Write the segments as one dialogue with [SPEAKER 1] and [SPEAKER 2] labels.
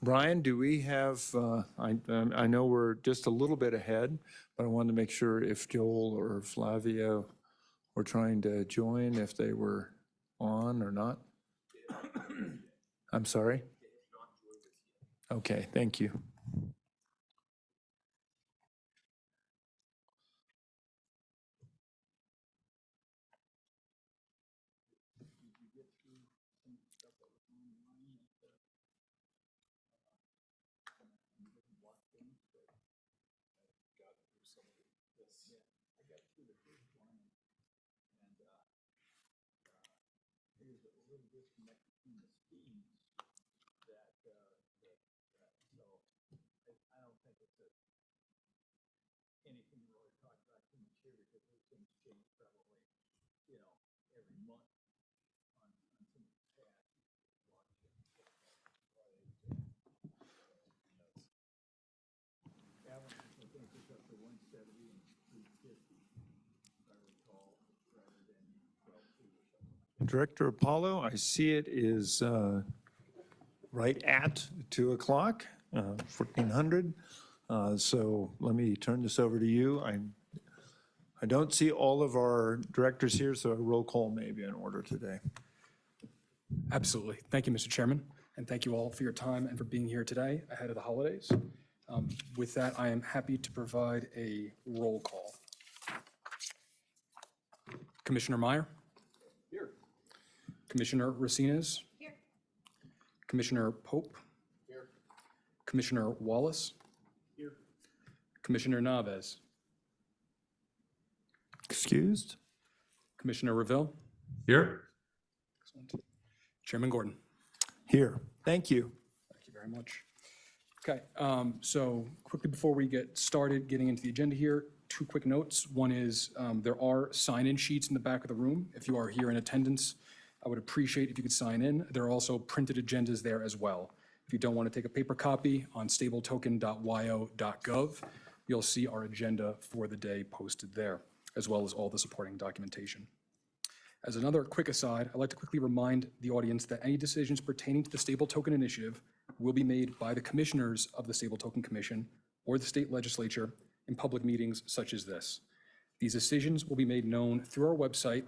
[SPEAKER 1] Brian, do we have, I know we're just a little bit ahead, but I wanted to make sure if Joel or Flavia were trying to join, if they were on or not. I'm sorry? Okay, thank you. Director Apollo, I see it is right at 2 o'clock, 1400. So let me turn this over to you. I don't see all of our directors here, so a roll call may be in order today.
[SPEAKER 2] Absolutely. Thank you, Mr. Chairman, and thank you all for your time and for being here today ahead of the holidays. With that, I am happy to provide a roll call. Commissioner Meyer?
[SPEAKER 3] Here.
[SPEAKER 2] Commissioner Racines?
[SPEAKER 4] Here.
[SPEAKER 2] Commissioner Pope?
[SPEAKER 3] Here.
[SPEAKER 2] Commissioner Wallace?
[SPEAKER 3] Here.
[SPEAKER 2] Commissioner Naves?
[SPEAKER 1] Excused?
[SPEAKER 2] Commissioner Reville?
[SPEAKER 3] Here.
[SPEAKER 2] Excellent. Chairman Gordon?
[SPEAKER 1] Here. Thank you.
[SPEAKER 2] Thank you very much. Okay, so quickly before we get started getting into the agenda here, two quick notes. One is there are sign-in sheets in the back of the room. If you are here in attendance, I would appreciate if you could sign in. There are also printed agendas there as well. If you don't want to take a paper copy, on stabletoken.wyo.gov, you'll see our agenda for the day posted there, as well as all the supporting documentation. As another quick aside, I'd like to quickly remind the audience that any decisions pertaining to the Stable Token Initiative will be made by the commissioners of the Stable Token Commission or the state legislature in public meetings such as this. These decisions will be made known through our website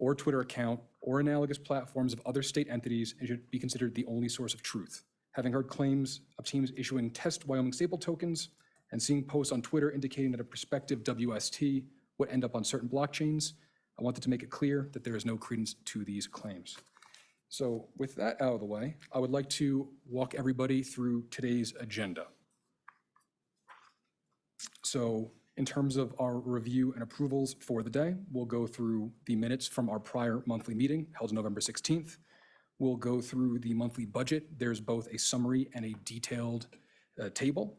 [SPEAKER 2] or Twitter account or analogous platforms of other state entities and should be considered the only source of truth. Having heard claims of teams issuing test Wyoming stable tokens and seeing posts on Twitter indicating that a prospective WST would end up on certain blockchains, I wanted to make it clear that there is no credence to these claims. So with that out of the way, I would like to walk everybody through today's agenda. So in terms of our review and approvals for the day, we'll go through the minutes from our prior monthly meeting held November 16th. We'll go through the monthly budget. There's both a summary and a detailed table.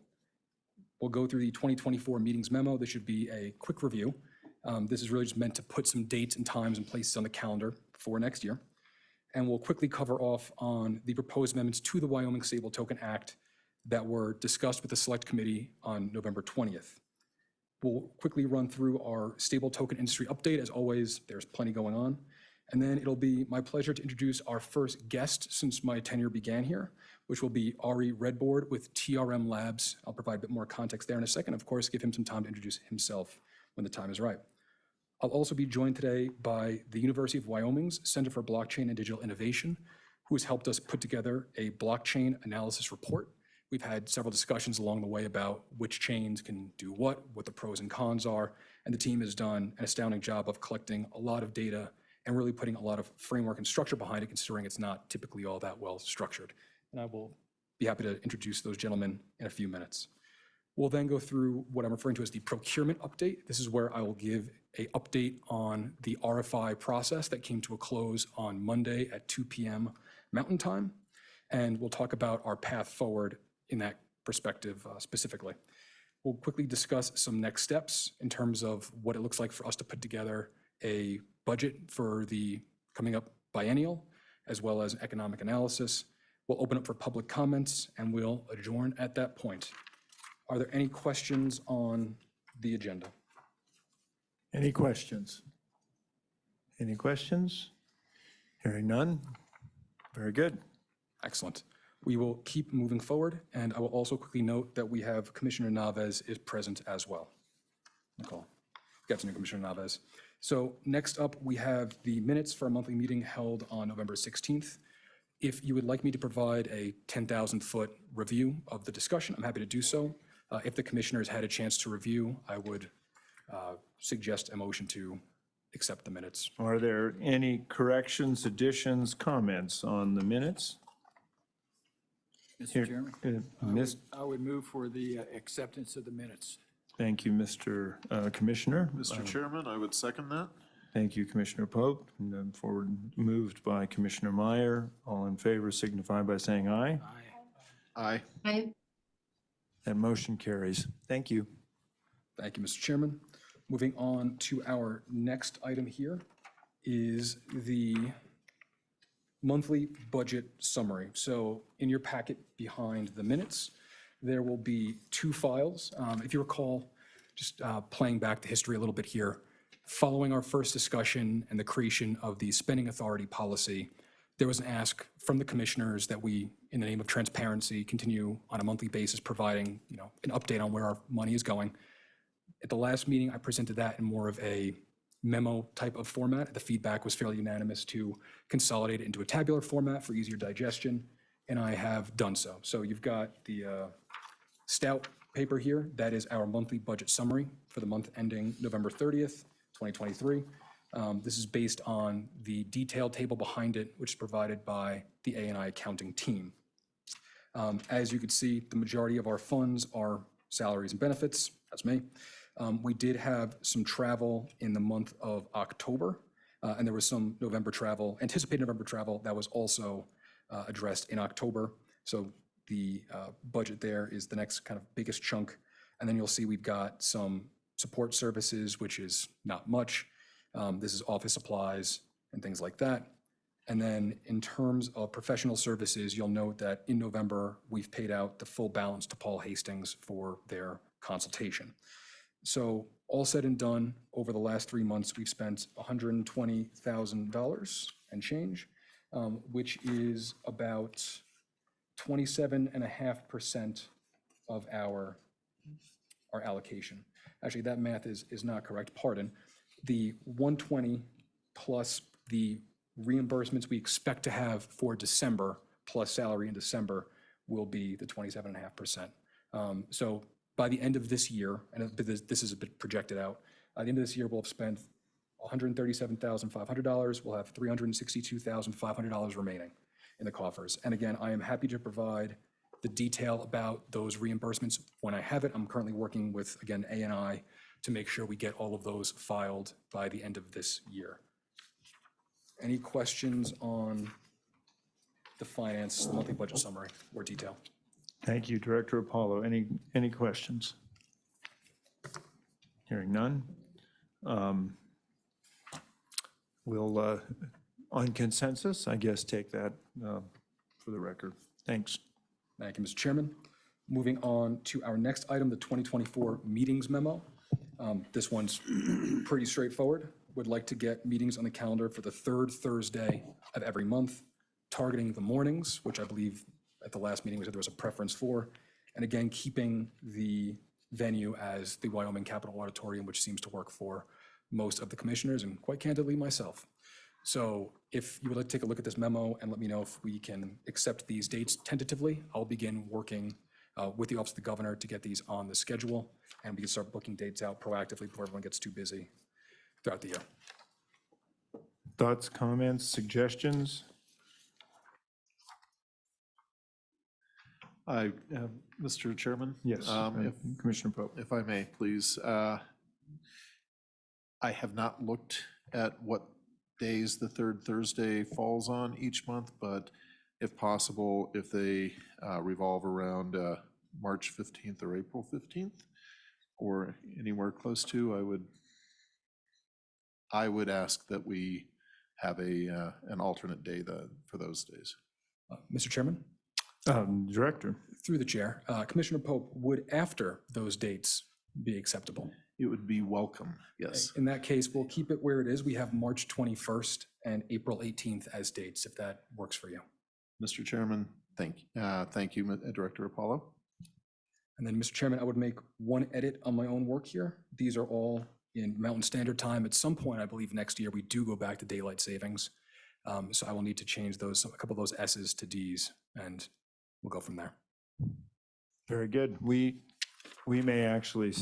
[SPEAKER 2] We'll go through the 2024 meetings memo. This should be a quick review. This is really just meant to put some dates and times and places on the calendar for next year. And we'll quickly cover off on the proposed amendments to the Wyoming Stable Token Act that were discussed with the Select Committee on November 20th. We'll quickly run through our stable token industry update. As always, there's plenty going on. And then it'll be my pleasure to introduce our first guest since my tenure began here, which will be Ari Redboard with TRM Labs. I'll provide a bit more context there in a second. Of course, give him some time to introduce himself when the time is right. I'll also be joined today by the University of Wyoming's Center for Blockchain and Digital Innovation, who has helped us put together a blockchain analysis report. We've had several discussions along the way about which chains can do what the pros and cons are, and the team has done an astounding job of collecting a lot of data and really putting a lot of framework and structure behind it, considering it's not typically all that well structured. And I will be happy to introduce those gentlemen in a few minutes. We'll then go through what I'm referring to as the procurement update. This is where I will give an update on the RFI process that came to a close on Monday at 2 p.m. Mountain Time. And we'll talk about our path forward in that perspective specifically. We'll quickly discuss some next steps in terms of what it looks like for us to put together a budget for the coming up biennial, as well as economic analysis. We'll open up for public comments and we'll adjourn at that point. Are there any questions on the agenda?
[SPEAKER 1] Any questions? Any questions? Hearing none. Very good.
[SPEAKER 2] Excellent. We will keep moving forward, and I will also quickly note that we have Commissioner Naves is present as well. Nicole, got to know Commissioner Naves. So next up, we have the minutes for a monthly meeting held on November 16th. If you would like me to provide a 10,000-foot review of the discussion, I'm happy to do so. If the commissioners had a chance to review, I would suggest a motion to accept the minutes.
[SPEAKER 1] Are there any corrections, additions, comments on the minutes?
[SPEAKER 4] Mr. Chairman,
[SPEAKER 1] I
[SPEAKER 4] I would move for the acceptance of the minutes.
[SPEAKER 1] Thank you, Mr. Commissioner.
[SPEAKER 5] Mr. Chairman, I would second that.
[SPEAKER 1] Thank you, Commissioner Pope. And then forward moved by Commissioner Meyer. All in favor signify by saying aye.
[SPEAKER 5] Aye.
[SPEAKER 6] Aye.
[SPEAKER 1] That motion carries. Thank you.
[SPEAKER 2] Thank you, Mr. Chairman. Moving on to our next item here is the monthly budget summary. So in your packet behind the minutes, there will be two files. If you recall, just playing back the history a little bit here, following our first discussion and the creation of the spending authority policy, there was an ask from the commissioners that we, in the name of transparency, continue on a monthly basis providing, an update on where our money is going. At the last meeting, I presented that in more of a memo type of format. The feedback was fairly unanimous to consolidate it into a tabular format for easier digestion, and I have done so. So you've got the stout paper here. That is our monthly budget summary for the month ending November 30th, 2023. This is based on the detailed table behind it, which is provided by the A&I accounting team. As you can see, the majority of our funds are salaries and benefits. That's me. We did have some travel in the month of October, and there was some November travel, anticipated November travel, that was also addressed in October. So the budget there is the next kind of biggest chunk. And then you'll see we've got some support services, which is not much. This is office supplies and things like that. And then in terms of professional services, you'll note that in November, we've paid out the full balance to Paul Hastings for their consultation. So all said and done, over the last 3 months, we've spent $120,000 and change, which is about 27.5% of our allocation. Actually, that math is not correct, pardon. The 120 plus the reimbursements we expect to have for December, plus salary in December, will be the 27.5%. So by the end of this year, and this is a bit projected out, at the end of this year, we'll have spent $137,500. We'll have $362,500 remaining in the coffers. And again, I am happy to provide the detail about those reimbursements when I have it. I'm currently working with, again, A&I to make sure we get all of those filed by the end of this year. Any questions on the finance, the monthly budget summary or detail?
[SPEAKER 1] Thank you, Director Apollo. Any questions? Hearing none. We'll, on consensus, I guess, take that for the record. Thanks.
[SPEAKER 2] Thank you, Mr. Chairman. Moving on to our next item, the 2024 meetings memo. This one's pretty straightforward. Would like to get meetings on the calendar for the third Thursday of every month, targeting the mornings, which I believe at the last meeting we said there was a preference for, and again, keeping the venue as the Wyoming Capitol Auditorium, which seems to work for most of the commissioners and quite candidly myself. So if you would like to take a look at this memo and let me know if we can accept these dates tentatively, I'll begin working with the Office of the Governor to get these on the schedule, and we can start booking dates out proactively before everyone gets too busy throughout the year.
[SPEAKER 1] Thoughts, comments, suggestions?
[SPEAKER 5] Mr. Chairman?
[SPEAKER 1] Yes, Commissioner Pope.
[SPEAKER 5] If I may, please. I have not looked at what days the third Thursday falls on each month, but if possible, if they revolve around March 15th or April 15th, or anywhere close to, I would ask that we have an alternate day for those days.
[SPEAKER 2] Mr. Chairman?
[SPEAKER 1] Director.
[SPEAKER 2] Through the chair, Commissioner Pope, would after those dates be acceptable?
[SPEAKER 5] It would be welcome, yes.
[SPEAKER 2] In that case, we'll keep it where it is. We have March 21st and April 18th as dates, if that works for you.
[SPEAKER 5] Mr. Chairman, Thank you, Director Apollo.
[SPEAKER 2] And then, Mr. Chairman, I would make one edit on my own work here. These are all in Mountain Standard Time. At some point, I believe next year, we do go back to daylight savings. So I will need to change those, a couple of those S's to D's, and we'll go from there.
[SPEAKER 1] Very good. We may actually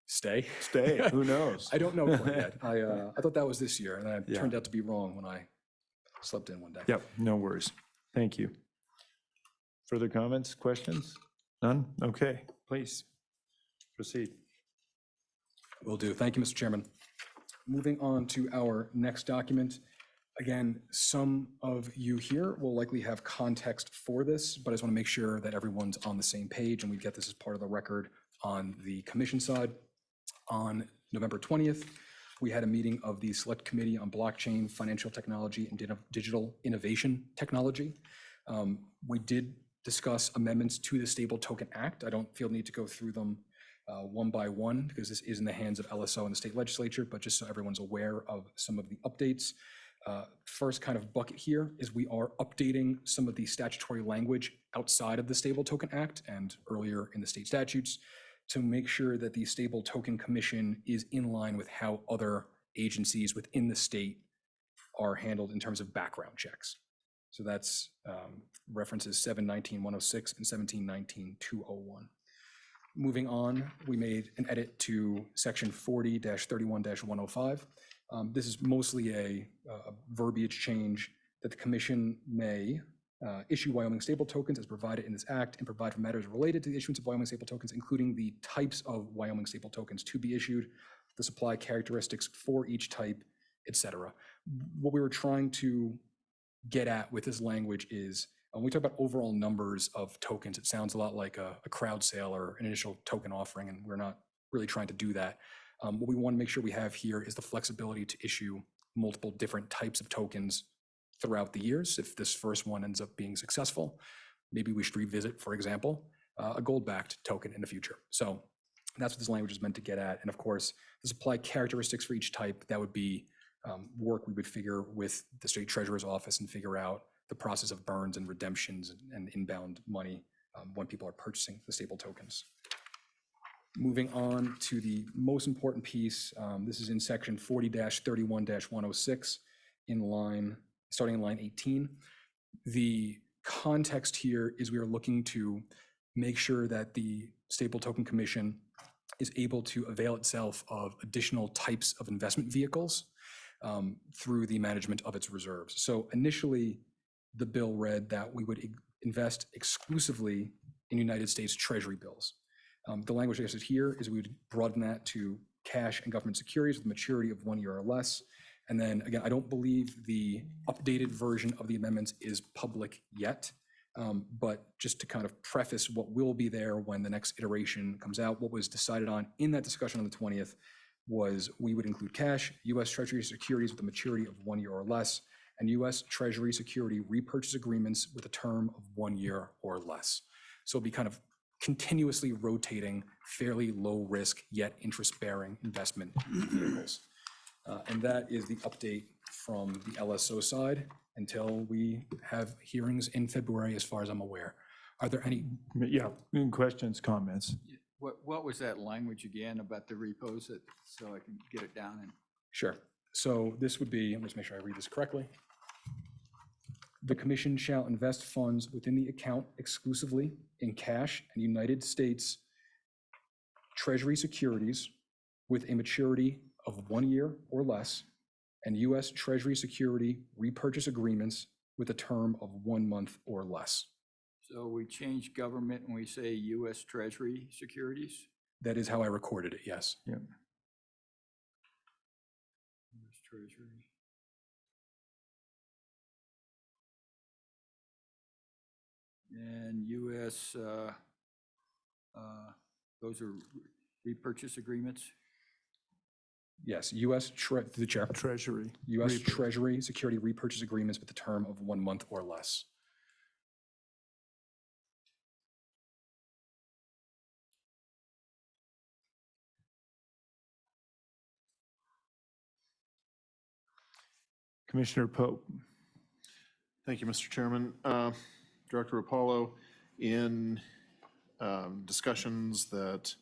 [SPEAKER 2] Stay?
[SPEAKER 1] stay, who knows?
[SPEAKER 2] I don't know quite yet. I thought that was this year, and I
[SPEAKER 1] Yeah.
[SPEAKER 2] turned out to be wrong when I slept in one day.
[SPEAKER 1] Yep, no worries. Thank you. Further comments, questions? None? Okay, please proceed.
[SPEAKER 2] Will do. Thank you, Mr. Chairman. Moving on to our next document. Again, some of you here will likely have context for this, but I just want to make sure that everyone's on the same page and we get this as part of the record on the commission side. On November 20th, we had a meeting of the Select Committee on Blockchain, Financial Technology, and Digital Innovation Technology. We did discuss amendments to the Stable Token Act. I don't feel the need to go through them one by one because this is in the hands of LSO and the state legislature, but just so everyone's aware of some of the updates. First kind of bucket here is we are updating some of the statutory language outside of the Stable Token Act and earlier in the state statutes to make sure that the Stable Token Commission is in line with how other agencies within the state are handled in terms of background checks. So that's references 719-106 and 1719-201. Moving on, we made an edit to section 40-31-105. This is mostly a verbiage change that the commission may issue Wyoming stable tokens as provided in this act and provide for matters related to the issuance of Wyoming stable tokens, including the types of Wyoming stable tokens to be issued, the supply characteristics for each type, etc. What we were trying to get at with this language is when we talk about overall numbers of tokens, it sounds a lot like a crowd sale or an initial token offering, and we're not really trying to do that. What we want to make sure we have here is the flexibility to issue multiple different types of tokens throughout the years. If this first one ends up being successful, maybe we should revisit, for example, a gold-backed token in the future. So that's what this language is meant to get at. And of course, the supply characteristics for each type, that would be work we would figure with the state treasurer's office and figure out the process of burns and redemptions and inbound money when people are purchasing the stable tokens. Moving on to the most important piece, this is in section 40-31-106 starting in line 18. The context here is we are looking to make sure that the Stable Token Commission is able to avail itself of additional types of investment vehicles through the management of its reserves. So initially, the bill read that we would invest exclusively in United States Treasury bills. The language I guess here is we would broaden that to cash and government securities with maturity of 1 year or less. And then again, I don't believe the updated version of the amendments is public yet, but just to kind of preface what will be there when the next iteration comes out, what was decided on in that discussion on the 20th was we would include cash, US Treasury securities with a maturity of 1 year or less, and US Treasury security repurchase agreements with a term of 1 year or less. So it'll be kind of continuously rotating fairly low risk yet interest-bearing investment vehicles. And that is the update from the LSO side until we have hearings in February, as far as I'm aware. Are there any?
[SPEAKER 1] Yeah, questions, comments?
[SPEAKER 4] What was that language again about the repos, so I can get it down? And
[SPEAKER 2] Sure. So this would be, let me just make sure I read this correctly. The commission shall invest funds within the account exclusively in cash and United States Treasury securities with a maturity of 1 year or less, and US Treasury security repurchase agreements with a term of 1 month or less.
[SPEAKER 4] So we change government and we say US Treasury securities?
[SPEAKER 2] That is how I recorded it, yes.
[SPEAKER 1] Yeah.
[SPEAKER 4] US Treasury. And US, those are repurchase agreements?
[SPEAKER 2] Yes, through the chair.
[SPEAKER 1] Treasury.
[SPEAKER 2] US Treasury security repurchase agreements with a term of 1 month or less.
[SPEAKER 1] Commissioner Pope.
[SPEAKER 5] Thank you, Mr. Chairman. Director Apollo, in discussions that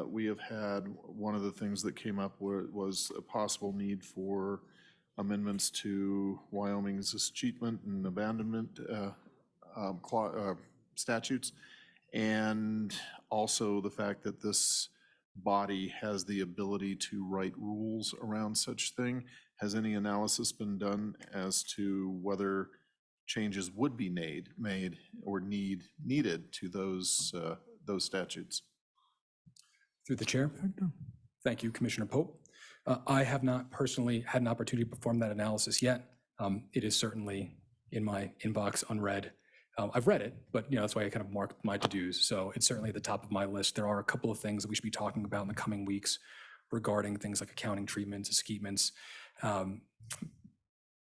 [SPEAKER 5] we have had, one of the things that came up was a possible need for amendments to Wyoming's escheatment and abandonment statutes, and also the fact that this body has the ability to write rules around such thing. Has any analysis been done as to whether changes would be made or needed to those statutes?
[SPEAKER 2] Through the chair. Thank you, Commissioner Pope. I have not personally had an opportunity to perform that analysis yet. It is certainly in my inbox unread. I've read it, but that's why I kind of marked my to-dos. So it's certainly at the top of my list. There are a couple of things that we should be talking about in the coming weeks regarding things like accounting treatments, escarpments,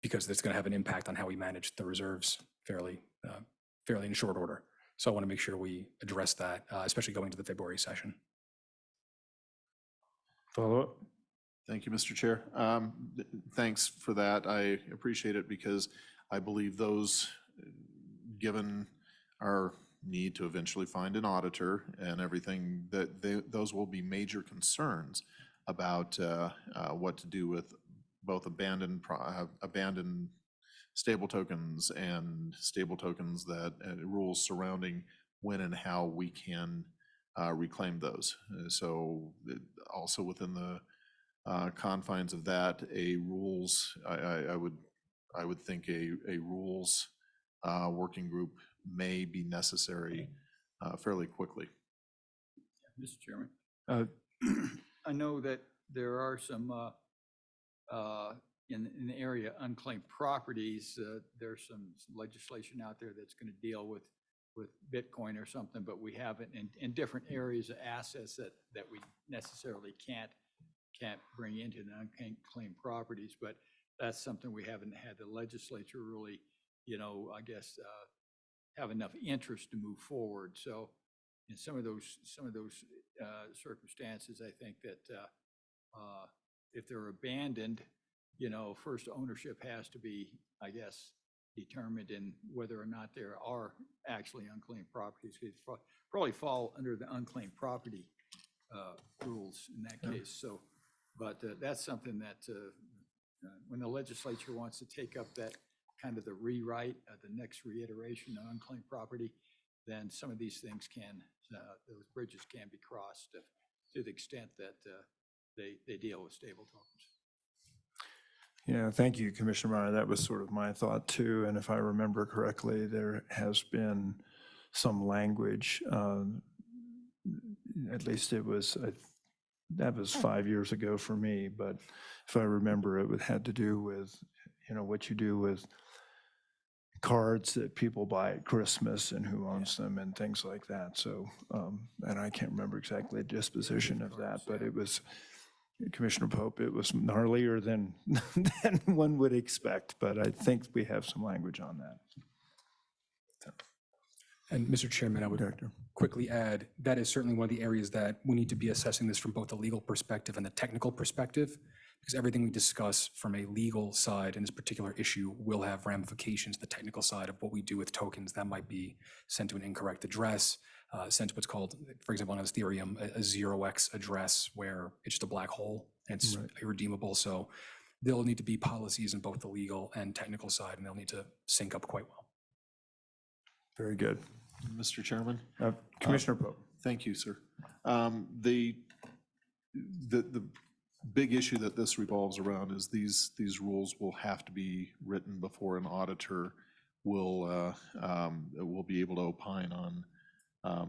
[SPEAKER 2] because that's going to have an impact on how we manage the reserves fairly in short order. So I want to make sure we address that, especially going to the February session.
[SPEAKER 1] Follow up?
[SPEAKER 5] Thank you, Mr. Chair. Thanks for that. I appreciate it because I believe those, given our need to eventually find an auditor and everything, that those will be major concerns about what to do with both abandoned stable tokens and stable tokens that rules surrounding when and how we can reclaim those. So also within the confines of that, a rules, I would think a rules working group may be necessary fairly quickly.
[SPEAKER 4] Mr. Chairman, I know that there are some, in the area unclaimed properties, there's some legislation out there that's going to deal with Bitcoin or something, but we haven't in different areas of assets that we necessarily can't bring into the unclaimed properties, but that's something we haven't had the legislature really, I guess, have enough interest to move forward. So in some of those circumstances, I think that if they're abandoned, first ownership has to be, I guess, determined in whether or not there are actually unclaimed properties. It probably fall under the unclaimed property rules in that case. So, but that's something that when the legislature wants to take up that kind of the rewrite, the next reiteration of unclaimed property, then some of these things those bridges can be crossed to the extent that they deal with stable tokens.
[SPEAKER 1] Yeah, thank you, Commissioner Meyer. That was sort of my thought too. And if I remember correctly, there has been some language, at least it was, that was 5 years ago for me, but if I remember, it had to do with, what you do with cards that people buy at Christmas and who owns them and things like that. So, and I can't remember exactly the disposition of that, but it was, Commissioner Pope, it was gnarlier than one would expect, but I think we have some language on that.
[SPEAKER 2] And Mr. Chairman, I would quickly add, that is certainly one of the areas that we need to be assessing this from both the legal perspective and the technical perspective, because everything we discuss from a legal side in this particular issue will have ramifications, the technical side of what we do with tokens that might be sent to an incorrect address, sent to what's called, for example, on Ethereum, a 0x address where it's just a black hole and it's irredeemable. So there'll need to be policies in both the legal and technical side, and they'll need to sync up quite well.
[SPEAKER 1] Very good.
[SPEAKER 5] Mr. Chairman?
[SPEAKER 1] Commissioner Pope.
[SPEAKER 5] Thank you, sir. The big issue that this revolves around is these rules will have to be written before an auditor will be able to opine on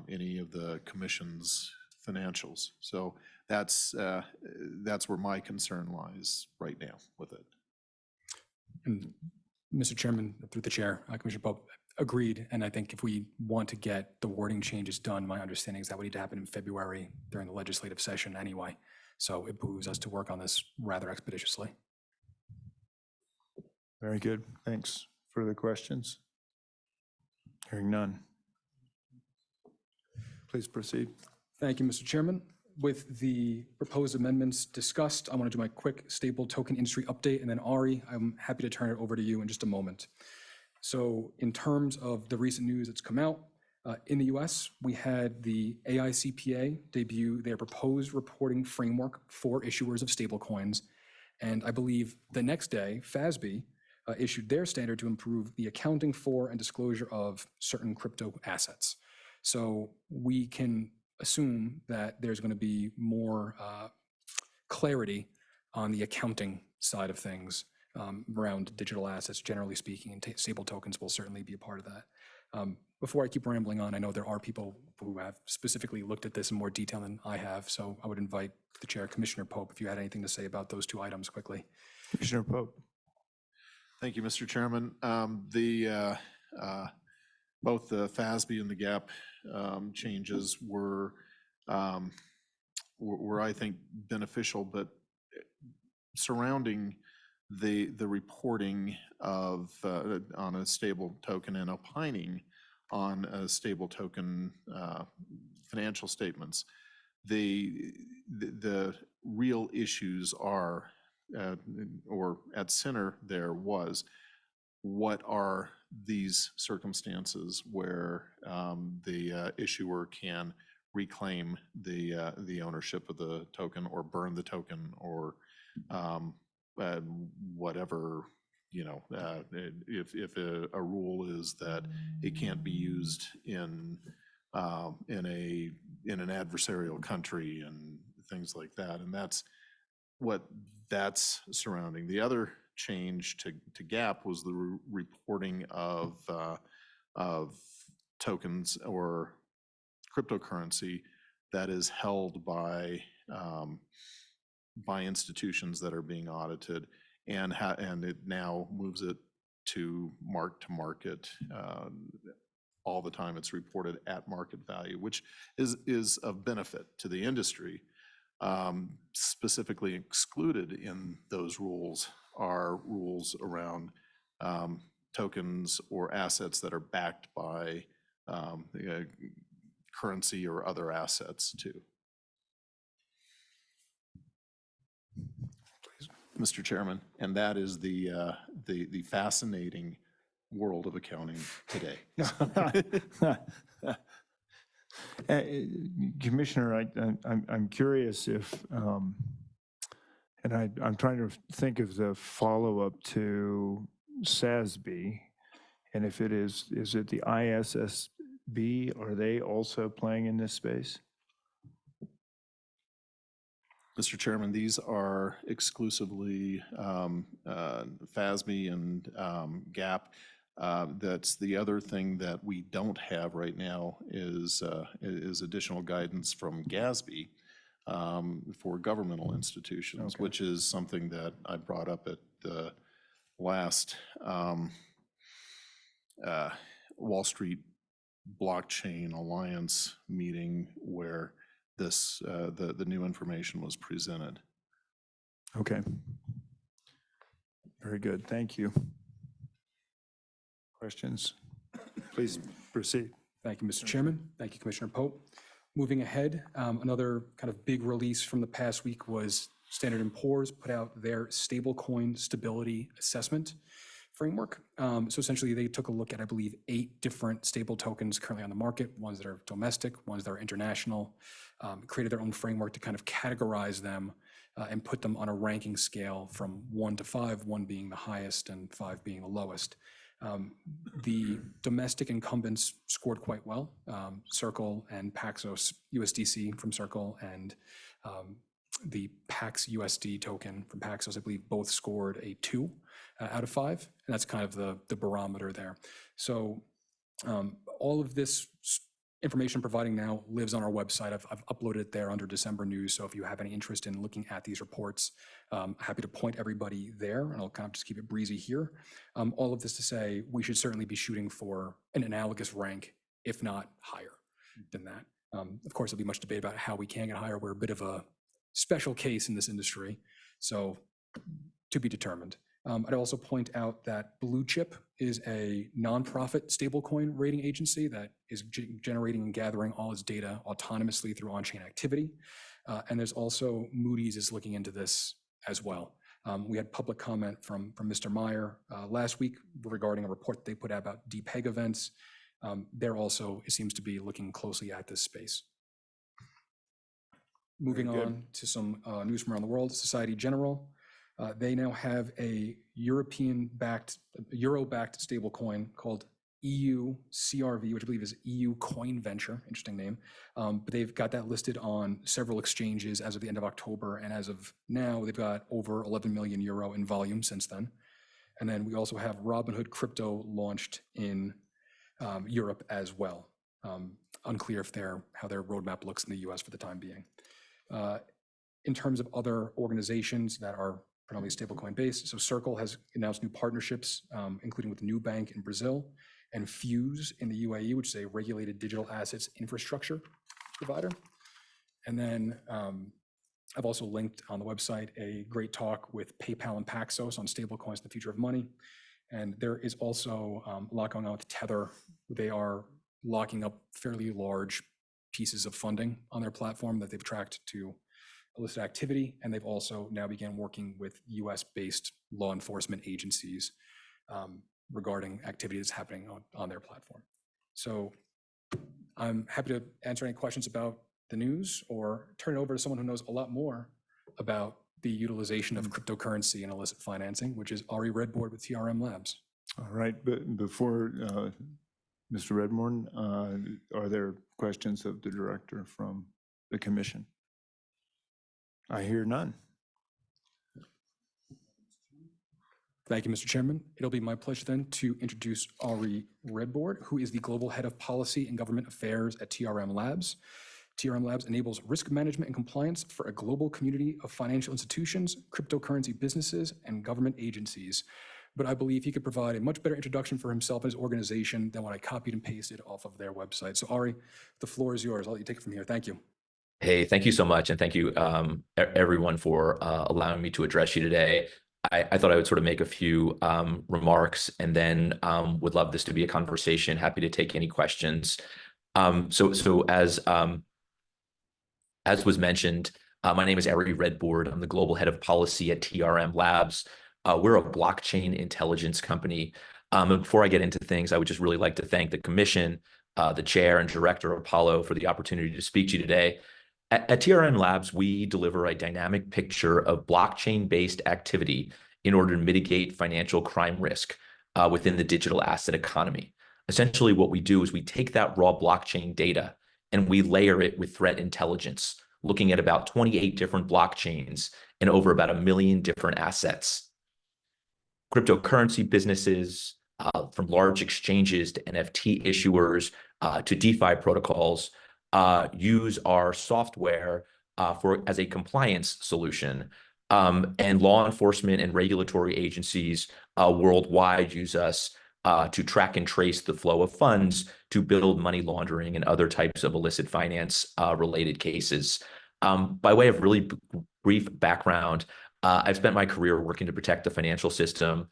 [SPEAKER 5] any of the commission's financials. So that's where my concern lies right now with it.
[SPEAKER 2] And Mr. Chairman, through the chair, Commissioner Pope, agreed. And I think if we want to get the wording changes done, my understanding is that would need to happen in February during the legislative session anyway. So it behooves us to work on this rather expeditiously.
[SPEAKER 1] Very good. Thanks. Further questions? Hearing none. Please proceed.
[SPEAKER 2] Thank you, Mr. Chairman. With the proposed amendments discussed, I want to do my quick stable token industry update, and then Ari, I'm happy to turn it over to you in just a moment. So in terms of the recent news that's come out, in the US, we had the AICPA debut their proposed reporting framework for issuers of stablecoins. And I believe the next day, FASB issued their standard to improve the accounting for and disclosure of certain crypto assets. So we can assume that there's going to be more clarity on the accounting side of things around digital assets, generally speaking, and stable tokens will certainly be a part of that. Before I keep rambling on, I know there are people who have specifically looked at this in more detail than I have, so I would invite the chair, Commissioner Pope, if you had anything to say about those two items quickly.
[SPEAKER 1] Commissioner Pope.
[SPEAKER 5] Thank you, Mr. Chairman. Both the FASB and the GAP changes were, I think, beneficial, but surrounding the reporting of on a stable token and opining on a stable token financial statements, the real issues are, or at center there was, what are these circumstances where the issuer can reclaim the ownership of the token or burn the token or whatever, if a rule is that it can't be used in an adversarial country and things like that. And that's what that's surrounding. The other change to GAP was the reporting of tokens or cryptocurrency that is held by institutions that are being audited, and it now moves it to market. All the time it's reported at market value, which is of benefit to the industry. Specifically excluded in those rules are rules around tokens or assets that are backed by currency or other assets too. Mr. Chairman, and that is the fascinating world of accounting today.
[SPEAKER 1] Commissioner, I'm curious if, and I'm trying to think of the follow-up to SASB, and if it is it the ISSB? Are they also playing in this space?
[SPEAKER 5] Mr. Chairman, these are exclusively FASB and GAP. That's the other thing that we don't have right now is additional guidance from GASB for governmental institutions,
[SPEAKER 1] Okay.
[SPEAKER 5] which is something that I brought up at the last Wall Street Blockchain Alliance meeting where this the new information was presented.
[SPEAKER 1] Okay. Very good. Thank you. Questions? Please proceed.
[SPEAKER 2] Thank you, Mr. Chairman. Thank you, Commissioner Pope. Moving ahead, another kind of big release from the past week was Standard & Poor's put out their stablecoin stability assessment framework. So essentially they took a look at, I believe, 8 different stable tokens currently on the market, ones that are domestic, ones that are international, created their own framework to kind of categorize them and put them on a ranking scale from 1 to 5, 1 being the highest and 5 being the lowest. The domestic incumbents scored quite well. Circle and Paxos USDC from Circle and the Pax USD token from Paxos, I believe, both scored a 2 out of 5, and that's kind of the barometer there. So all of this information providing now lives on our website. I've uploaded it there under December news, so if you have any interest in looking at these reports, happy to point everybody there, and I'll kind of just keep it breezy here. All of this to say, we should certainly be shooting for an analogous rank, if not higher than that. Of course, there'll be much debate about how we can get higher. We're a bit of a special case in this industry, so to be determined. I'd also point out that Blue Chip is a nonprofit stablecoin rating agency that is generating and gathering all its data autonomously through on-chain activity. And there's also Moody's is looking into this as well. We had public comment from Mr. Meyer last week regarding a report they put out about deep peg events. They're also, it seems to be looking closely at this space. Moving
[SPEAKER 1] Very good.
[SPEAKER 2] on to some news from around the world, Society General. They now have a Euro-backed stablecoin called EU CRV, which I believe is EU Coin Venture, interesting name. But they've got that listed on several exchanges as of the end of October. And as of now, they've got over 11 million euro in volume since then. And then we also have Robinhood Crypto launched in Europe as well. Unclear if how their roadmap looks in the US for the time being. In terms of other organizations that are predominantly stablecoin based, so Circle has announced new partnerships, including with Nubank in Brazil and Fuse in the UAE, which is a regulated digital assets infrastructure provider. And then I've also linked on the website a great talk with PayPal and Paxos on stablecoins and the future of money. And there is also a lot going on with Tether. They are locking up fairly large pieces of funding on their platform that they've tracked to illicit activity. And they've also now began working with US-based law enforcement agencies regarding activity that's happening on their platform. So I'm happy to answer any questions about the news or turn it over to someone who knows a lot more about the utilization of cryptocurrency and illicit financing, which is Ari Redboard with TRM Labs.
[SPEAKER 1] All right, but before Mr. Redmorn, are there questions of the director from the commission? I hear none.
[SPEAKER 2] Thank you, Mr. Chairman. It'll be my pleasure then to introduce Ari Redboard, who is the Global Head of Policy and Government Affairs at TRM Labs. TRM Labs enables risk management and compliance for a global community of financial institutions, cryptocurrency businesses, and government agencies. But I believe he could provide a much better introduction for himself and his organization than what I copied and pasted off of their website. So Ari, the floor is yours. I'll let you take it from here. Thank you.
[SPEAKER 6] Hey, thank you so much. And thank you, everyone, for allowing me to address you today. I thought I would sort of make a few remarks and then would love this to be a conversation. Happy to take any questions. So as was mentioned, my name is Ari Redboard. I'm the Global Head of Policy at TRM Labs. We're a blockchain intelligence company. And before I get into things, I would just really like to thank the commission, the chair and director, Apollo, for the opportunity to speak to you today. At TRM Labs, we deliver a dynamic picture of blockchain-based activity in order to mitigate financial crime risk within the digital asset economy. Essentially, what we do is we take that raw blockchain data and we layer it with threat intelligence, looking at about 28 different blockchains and over about 1 million different assets. Cryptocurrency businesses, from large exchanges to NFT issuers to DeFi protocols, use our software as a compliance solution. And law enforcement and regulatory agencies worldwide use us to track and trace the flow of funds to build money laundering and other types of illicit finance related cases. By way of really brief background, I've spent my career working to protect the financial system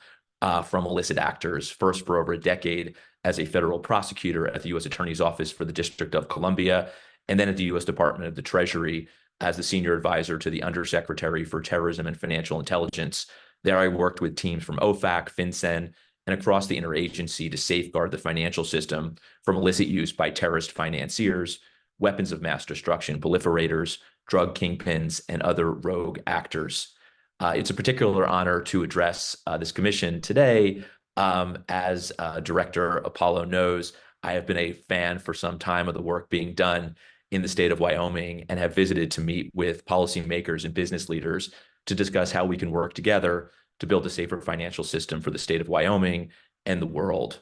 [SPEAKER 6] from illicit actors, first for over a decade as a federal prosecutor at the U.S. Attorney's Office for the District of Columbia, and then at the U.S. Department of the Treasury as the senior advisor to the Undersecretary for Terrorism and Financial Intelligence. There I worked with teams from OFAC, FinCEN, and across the interagency to safeguard the financial system from illicit use by terrorist financiers, weapons of mass destruction proliferators, drug kingpins, and other rogue actors. It's a particular honor to address this commission today. As Director Apollo knows, I have been a fan for some time of the work being done in the state of Wyoming and have visited to meet with policymakers and business leaders to discuss how we can work together to build a safer financial system for the state of Wyoming and the world.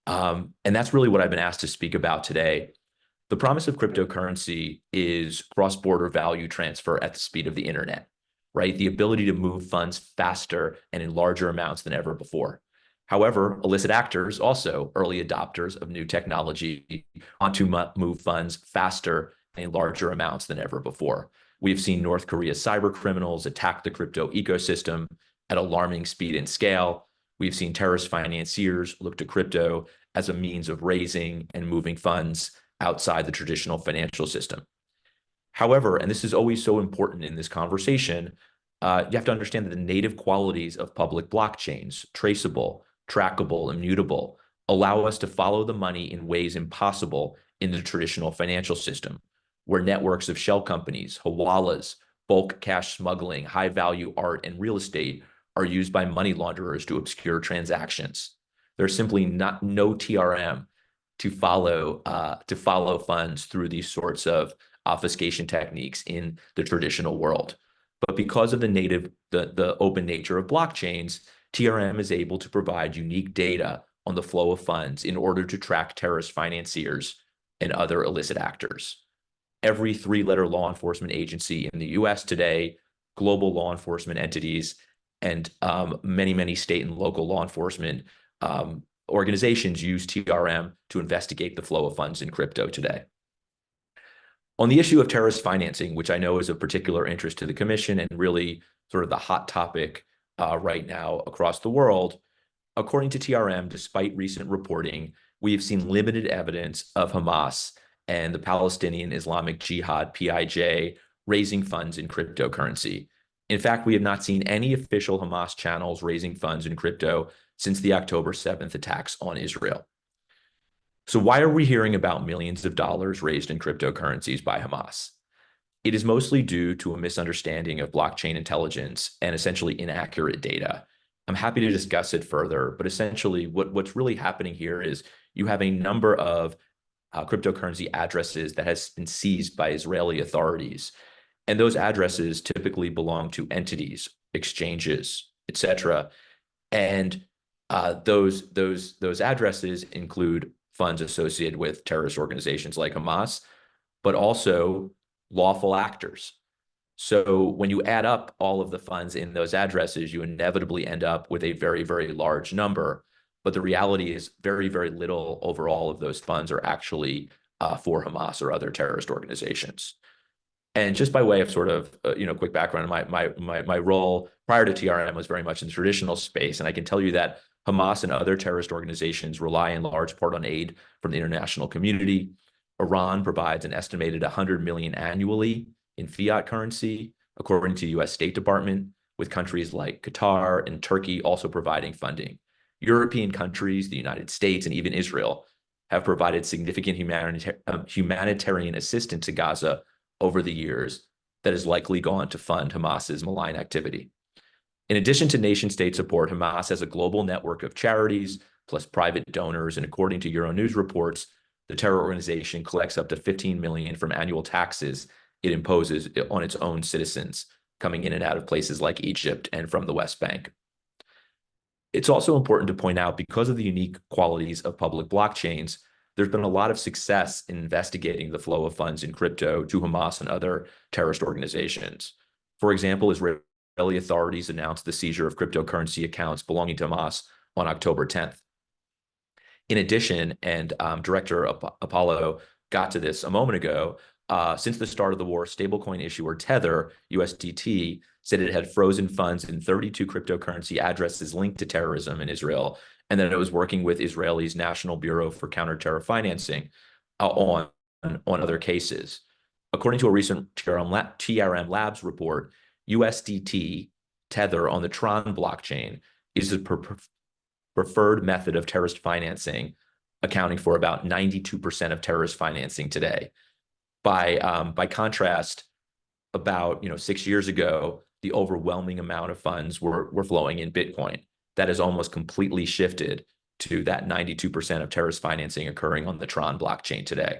[SPEAKER 6] And that's really what I've been asked to speak about today. The promise of cryptocurrency is cross-border value transfer at the speed of the internet, right? The ability to move funds faster and in larger amounts than ever before. However, illicit actors, also early adopters of new technology, want to move funds faster and in larger amounts than ever before. We've seen North Korea's cyber criminals attack the crypto ecosystem at alarming speed and scale. We've seen terrorist financiers look to crypto as a means of raising and moving funds outside the traditional financial system. However, and this is always so important in this conversation, You have to understand that the native qualities of public blockchains, traceable, trackable, immutable, allow us to follow the money in ways impossible in the traditional financial system, where networks of shell companies, hawalas, bulk cash smuggling, high-value art, and real estate are used by money launderers to obscure transactions. There's simply no TRM to follow funds through these sorts of obfuscation techniques in the traditional world. But because of the open nature of blockchains, TRM is able to provide unique data on the flow of funds in order to track terrorist financiers and other illicit actors. Every three-letter law enforcement agency in the US today, global law enforcement entities, and many, many state and local law enforcement organizations use TRM to investigate the flow of funds in crypto today. On the issue of terrorist financing, which I know is of particular interest to the Commission and really sort of the hot topic right now across the world, according to TRM, despite recent reporting, we have seen limited evidence of Hamas and the Palestinian Islamic Jihad, PIJ, raising funds in cryptocurrency. In fact, we have not seen any official Hamas channels raising funds in crypto since the October 7th attacks on Israel. So why are we hearing about millions of dollars raised in cryptocurrencies by Hamas? It is mostly due to a misunderstanding of blockchain intelligence and essentially inaccurate data. I'm happy to discuss it further, but essentially what's really happening here is you have a number of cryptocurrency addresses that has been seized by Israeli authorities. And those addresses typically belong to entities, exchanges, etc. And those addresses include funds associated with terrorist organizations like Hamas, but also lawful actors. So when you add up all of the funds in those addresses, you inevitably end up with a very, very large number. But the reality is very, very little overall of those funds are actually for Hamas or other terrorist organizations. And just by way of sort of quick background, my role prior to TRM was very much in the traditional space, and I can tell you that Hamas and other terrorist organizations rely in large part on aid from the international community. Iran provides an estimated 100 million annually in fiat currency, according to the U.S. State Department, with countries like Qatar and Turkey also providing funding. European countries, the United States, and even Israel have provided significant humanitarian assistance to Gaza over the years that has likely gone to fund Hamas's malign activity. In addition to nation-state support, Hamas has a global network of charities plus private donors, and according to Euronews reports, the terror organization collects up to $15 million from annual taxes it imposes on its own citizens coming in and out of places like Egypt and from the West Bank. It's also important to point out, because of the unique qualities of public blockchains, there's been a lot of success in investigating the flow of funds in crypto to Hamas and other terrorist organizations. For example, Israeli authorities announced the seizure of cryptocurrency accounts belonging to Hamas on October 10th. In addition, and Director Apollo got to this a moment ago, since the start of the war, stablecoin issuer Tether, USDT, said it had frozen funds in 32 cryptocurrency addresses linked to terrorism in Israel, and that it was working with Israel's National Bureau for Counterterror Financing on other cases. According to a recent TRM Labs report, USDT, Tether on the Tron blockchain, is the preferred method of terrorist financing, accounting for about 92% of terrorist financing today. By contrast, about 6 years ago, the overwhelming amount of funds were flowing in Bitcoin. That has almost completely shifted to that 92% of terrorist financing occurring on the Tron blockchain today.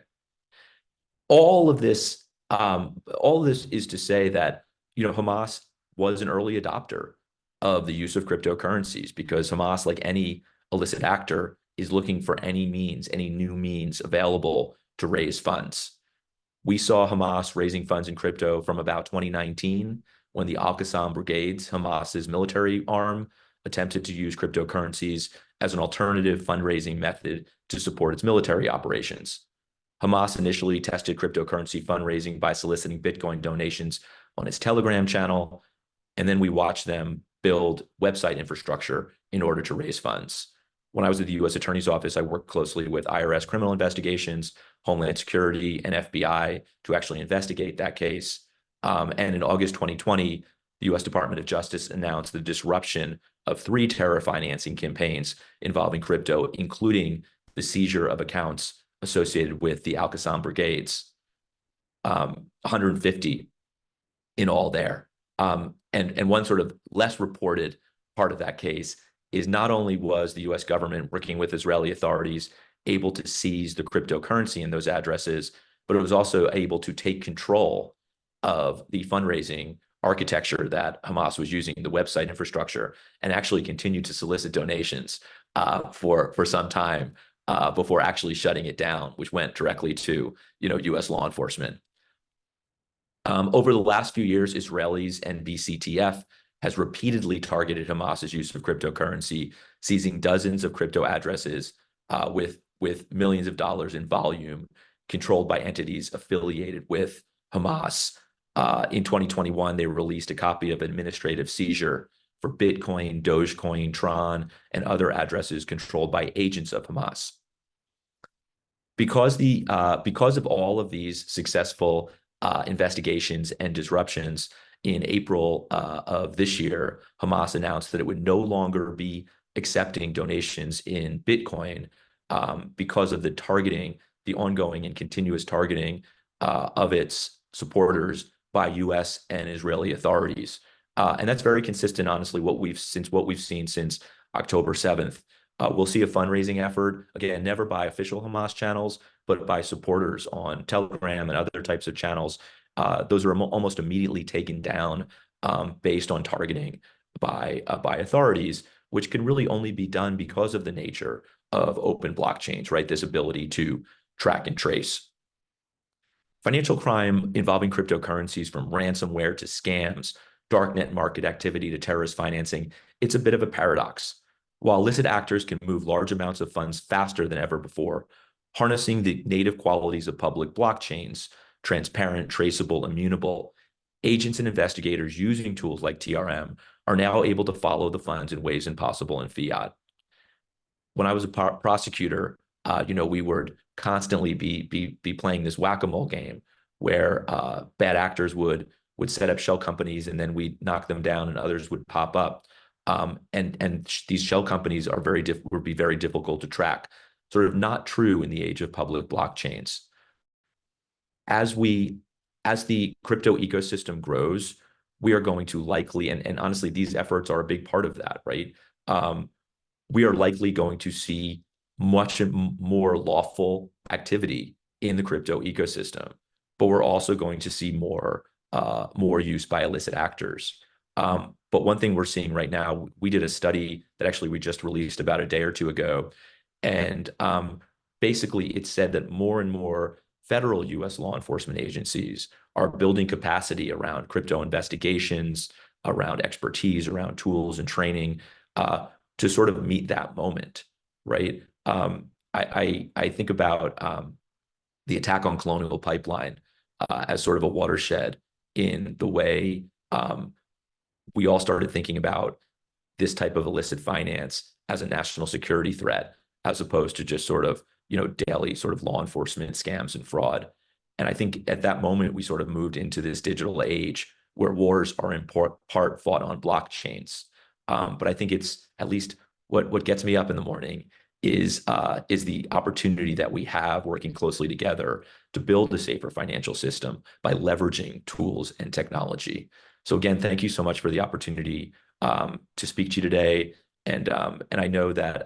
[SPEAKER 6] All of this is to say that Hamas was an early adopter of the use of cryptocurrencies, because Hamas, like any illicit actor, is looking for any new means available to raise funds. We saw Hamas raising funds in crypto from about 2019, when the Al-Qassam brigades, Hamas's military arm, attempted to use cryptocurrencies as an alternative fundraising method to support its military operations. Hamas initially tested cryptocurrency fundraising by soliciting Bitcoin donations on its Telegram channel, and then we watched them build website infrastructure in order to raise funds. When I was at the U.S. Attorney's Office, I worked closely with IRS criminal investigations, Homeland Security, and FBI to actually investigate that case. And in August 2020, the U.S. Department of Justice announced the disruption of 3 terror financing campaigns involving crypto, including the seizure of accounts associated with the Al-Qassam brigades, 150 in all there. And one sort of less reported part of that case is not only was the U.S. government working with Israeli authorities able to seize the cryptocurrency in those addresses, but it was also able to take control of the fundraising architecture that Hamas was using, the website infrastructure, and actually continue to solicit donations for some time before actually shutting it down, which went directly to U.S. law enforcement. Over the last few years, Israelis and BCTF has repeatedly targeted Hamas's use of cryptocurrency, seizing dozens of crypto addresses with millions of dollars in volume, controlled by entities affiliated with Hamas. In 2021, they released a copy of administrative seizure for Bitcoin, Dogecoin, Tron, and other addresses controlled by agents of Hamas. Because of all of these successful investigations and disruptions, in April of this year, Hamas announced that it would no longer be accepting donations in Bitcoin because of the ongoing and continuous targeting of its supporters by U.S. and Israeli authorities. And that's very consistent, honestly, what we've seen since October 7th. We'll see a fundraising effort, again, never by official Hamas channels, but by supporters on Telegram and other types of channels. Those are almost immediately taken down based on targeting by authorities, which can really only be done because of the nature of open blockchains, right? This ability to track and trace. Financial crime involving cryptocurrencies, from ransomware to scams, darknet market activity to terrorist financing, it's a bit of a paradox. While illicit actors can move large amounts of funds faster than ever before, harnessing the native qualities of public blockchains, transparent, traceable, immutable, agents and investigators using tools like TRM are now able to follow the funds in ways impossible in fiat. When I was a prosecutor, we would constantly be playing this whack-a-mole game where bad actors would set up shell companies, and then we'd knock them down and others would pop up. And these shell companies would be very difficult to track. Sort of not true in the age of public blockchains. As the crypto ecosystem grows, we are going to likely, and honestly, these efforts are a big part of that, right? We are likely going to see much more lawful activity in the crypto ecosystem, but we're also going to see more use by illicit actors. But one thing we're seeing right now, we did a study that actually we just released about a day or two ago, and basically it said that more and more federal U.S. law enforcement agencies are building capacity around crypto investigations, around expertise, around tools and training to sort of meet that moment, right? I think about the attack on Colonial Pipeline as sort of a watershed in the way we all started thinking about this type of illicit finance as a national security threat, as opposed to just sort of, daily sort of law enforcement scams and fraud. And I think at that moment, we sort of moved into this digital age where wars are in part fought on blockchains. But I think it's at least what gets me up in the morning is the opportunity that we have working closely together to build a safer financial system by leveraging tools and technology. So again, thank you so much for the opportunity to speak to you today. And I know that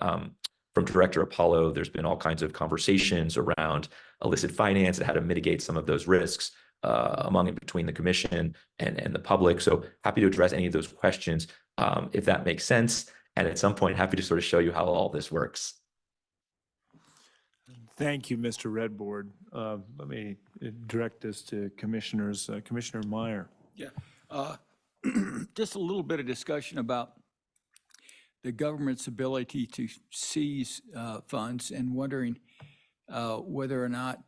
[SPEAKER 6] from Director Apollo, there's been all kinds of conversations around illicit finance and how to mitigate some of those risks among and between the commission and the public. So happy to address any of those questions if that makes sense. And at some point, happy to sort of show you how all this works.
[SPEAKER 1] Thank you, Mr. Redboard. Let me direct this to commissioners. Commissioner Meyer.
[SPEAKER 4] Yeah. Just a little bit of discussion about the government's ability to seize funds, and wondering whether or not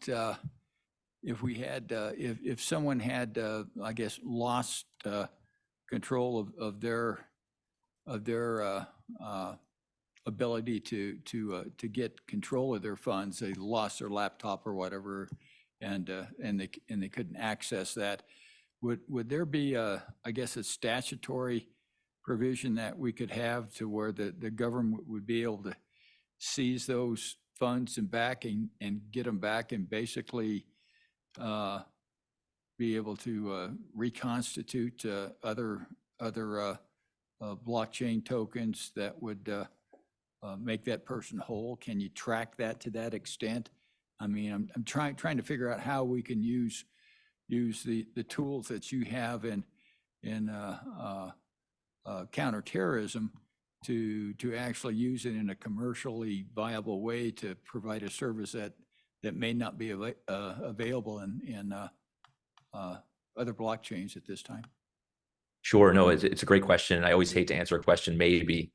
[SPEAKER 4] if someone had, I guess, lost control of their ability to get control of their funds, they lost their laptop or whatever, and they couldn't access that. would there be a, I guess, a statutory provision that we could have to where the government would be able to seize those funds and get them back and basically be able to reconstitute other blockchain tokens that would make that person whole? Can you track that to that extent? I mean, I'm trying to figure out how we can use the tools that you have in counterterrorism to actually use it in a commercially viable way to provide a service that may not be available in other blockchains at this time.
[SPEAKER 6] Sure. No, it's a great question. I always hate to answer a question, maybe.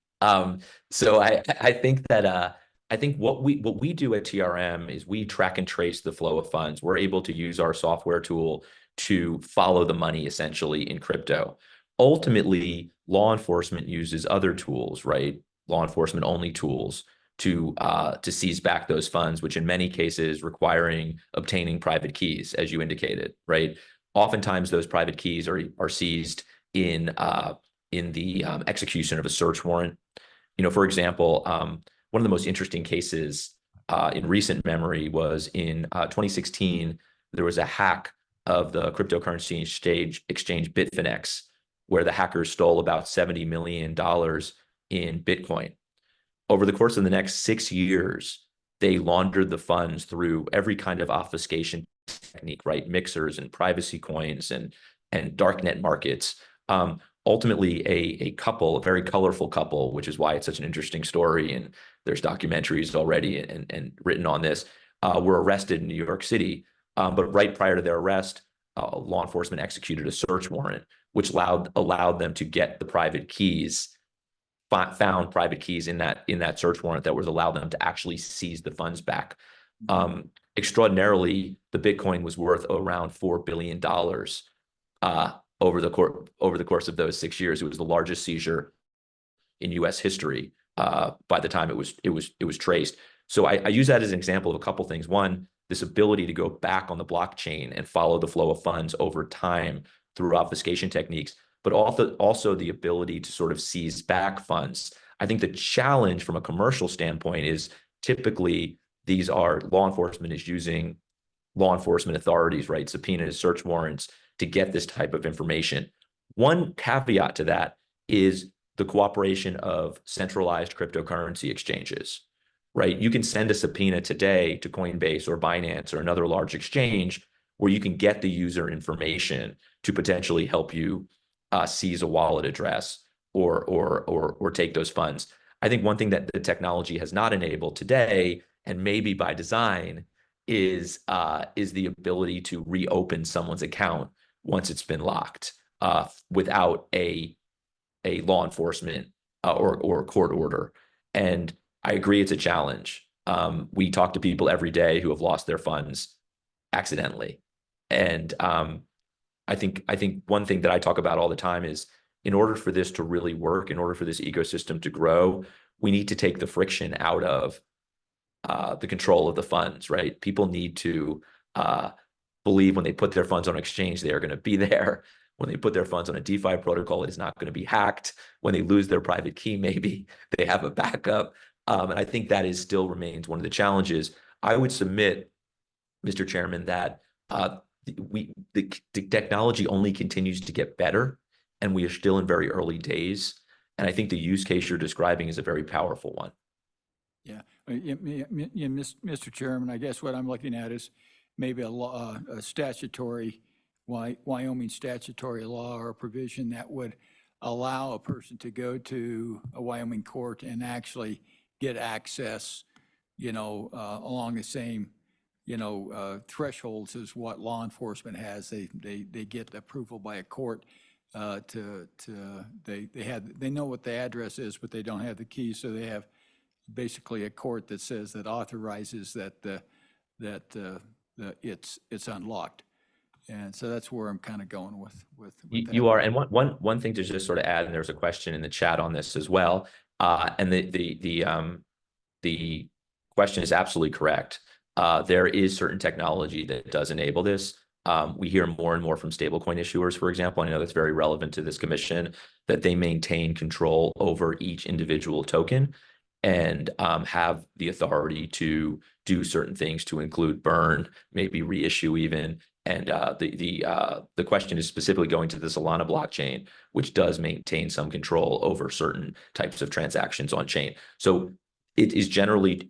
[SPEAKER 6] So I think that I think what we do at TRM is we track and trace the flow of funds. We're able to use our software tool to follow the money essentially in crypto. Ultimately, law enforcement uses other tools, right? Law enforcement only tools to seize back those funds, which in many cases requiring obtaining private keys, as you indicated, right? Oftentimes those private keys are seized in the execution of a search warrant. You know, for example, one of the most interesting cases in recent memory was in 2016. There was a hack of the cryptocurrency exchange Bitfinex, where the hackers stole about $70 million in Bitcoin. Over the course of the next 6 years, they laundered the funds through every kind of obfuscation technique, right? Mixers and privacy coins and darknet markets. Ultimately, a very colorful couple, which is why it's such an interesting story, and there's documentaries already and written on this, were arrested in New York City. But right prior to their arrest, law enforcement executed a search warrant, which allowed them to get the private keys, found private keys in that search warrant that was allowed them to actually seize the funds back. Extraordinarily, the Bitcoin was worth around $4 billion over the course of those 6 years. It was the largest seizure in U.S. history by the time it was traced. So I use that as an example of a couple things. One, this ability to go back on the blockchain and follow the flow of funds over time through obfuscation techniques, but also the ability to sort of seize back funds. I think the challenge from a commercial standpoint is typically these are law enforcement is using law enforcement authorities, right? Subpoenas, search warrants to get this type of information. One caveat to that is the cooperation of centralized cryptocurrency exchanges, right? You can send a subpoena today to Coinbase or Binance or another large exchange where you can get the user information to potentially help you seize a wallet address or take those funds. I think one thing that the technology has not enabled today, and maybe by design, is the ability to reopen someone's account once it's been locked without a law enforcement or court order. And I agree it's a challenge. We talk to people every day who have lost their funds accidentally. And I think one thing that I talk about all the time is in order for this to really work, in order for this ecosystem to grow, we need to take the friction out of the control of the funds, right? People need to believe when they put their funds on exchange, they are going to be there. When they put their funds on a DeFi protocol, it is not going to be hacked. When they lose their private key, maybe they have a backup. And I think that still remains one of the challenges. I would submit, Mr. Chairman, that the technology only continues to get better, and we are still in very early days. And I think the use case you're describing is a very powerful one.
[SPEAKER 4] Yeah, Mr. Chairman, I guess what I'm looking at is maybe a statutory, Wyoming statutory law or a provision that would allow a person to go to a Wyoming court and actually get access, along the same, thresholds as what law enforcement has. They get approval by a court they know what the address is, but they don't have the key, so they have basically a court that says that authorizes that it's unlocked. And so that's where I'm kind of going with that.
[SPEAKER 6] You are, and one thing to just sort of add, and there's a question in the chat on this as well, and the question is absolutely correct. There is certain technology that does enable this. We hear more and more from stablecoin issuers, for example, and I know that's very relevant to this commission, that they maintain control over each individual token and have the authority to do certain things, to include burn, maybe reissue even. And the question is specifically going to the Solana blockchain, which does maintain some control over certain types of transactions on chain. So it is generally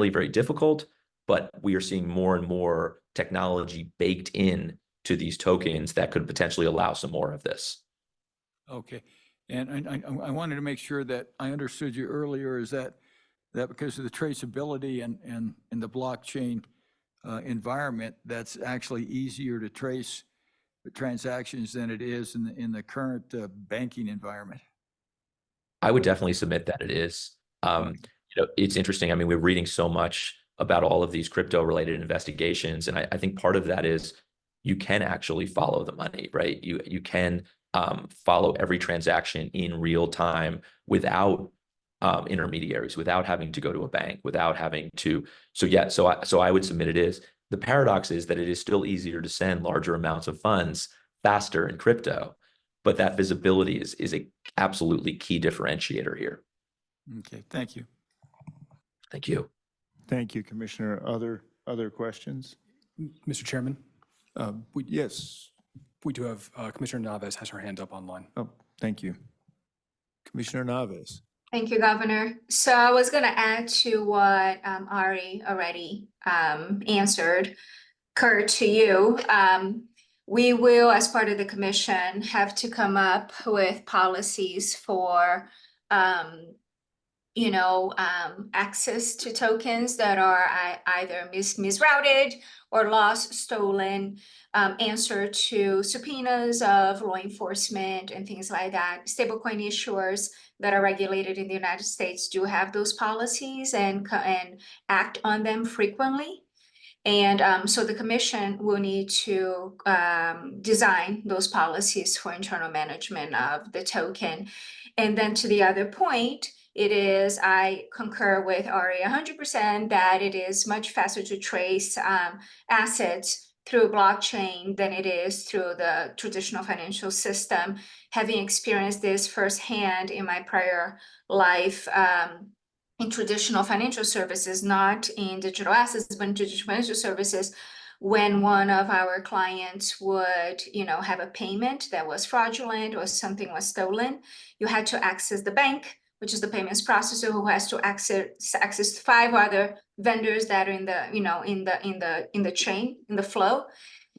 [SPEAKER 6] very difficult, but we are seeing more and more technology baked in to these tokens that could potentially allow some more of this.
[SPEAKER 4] Okay. And I wanted to make sure that I understood you earlier, is that because of the traceability and the blockchain environment, that's actually easier to trace the transactions than it is in the current banking environment?
[SPEAKER 6] I would definitely submit that it is. It's interesting. I mean, we're reading so much about all of these crypto-related investigations, and I think part of that is you can actually follow the money, right? You can follow every transaction in real time without intermediaries, without having to go to a bank, without having to. So I would submit it is. The paradox is that it is still easier to send larger amounts of funds faster in crypto, but that visibility is a absolutely key differentiator here.
[SPEAKER 4] Okay, thank you.
[SPEAKER 6] Thank you.
[SPEAKER 1] Thank you, Commissioner. Other questions?
[SPEAKER 2] Mr. Chairman,
[SPEAKER 1] Yes.
[SPEAKER 2] we do have Commissioner Naves has her hand up online.
[SPEAKER 1] Oh, thank you. Commissioner Naves.
[SPEAKER 7] Thank you, Governor. So I was going to add to what Ari already answered. Kurt, to you, we will, as part of the commission, have to come up with policies for access to tokens that are either misrouted or lost, stolen, answer to subpoenas of law enforcement and things like that. Stablecoin issuers that are regulated in the United States do have those policies and act on them frequently. And so the commission will need to design those policies for internal management of the token. And then to the other point, I concur with Ari 100% that it is much faster to trace assets through blockchain than it is through the traditional financial system. Having experienced this firsthand in my prior life, in traditional financial services, not in digital assets, but in traditional financial services, when one of our clients would, have a payment that was fraudulent or something was stolen, you had to access the bank, which is the payments processor, who has to access 5 other vendors that are in the chain, in the flow.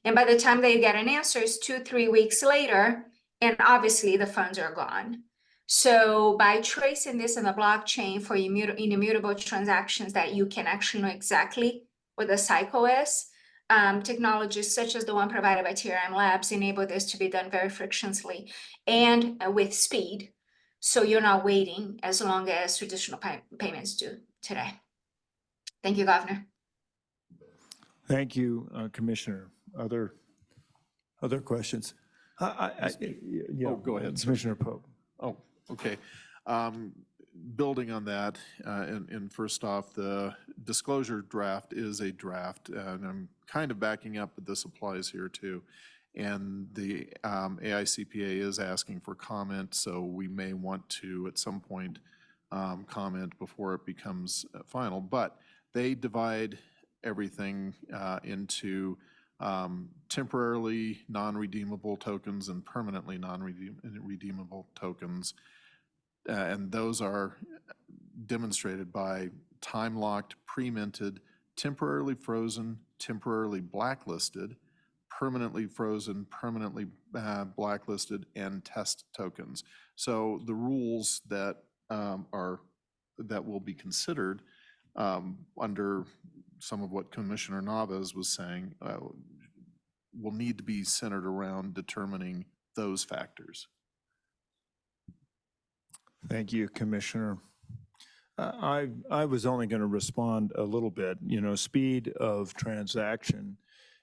[SPEAKER 7] And by the time they get an answer, it's 2-3 weeks later, and obviously the funds are gone. So by tracing this in the blockchain for immutable transactions that you can actually know exactly what the cycle is, technologies such as the one provided by TRM Labs enable this to be done very frictionlessly and with speed. So you're not waiting as long as traditional payments do today. Thank you, Governor.
[SPEAKER 1] Thank you, Commissioner. Other questions?
[SPEAKER 5] Oh, go ahead, sir.
[SPEAKER 1] Commissioner Pope.
[SPEAKER 5] Oh, okay. Building on that, and first off, the disclosure draft is a draft, and I'm kind of backing up, but this applies here too. And the AICPA is asking for comment, so we may want to, at some point, comment before it becomes final. But they divide everything into temporarily non-redeemable tokens and permanently non-redeemable tokens. And those are demonstrated by time-locked, pre-minted, temporarily frozen, temporarily blacklisted, permanently frozen, permanently blacklisted, and test tokens. So the rules that will be considered under some of what Commissioner Naves was saying will need to be centered around determining those factors.
[SPEAKER 1] Thank you, Commissioner. I was only going to respond a little bit. Speed of transaction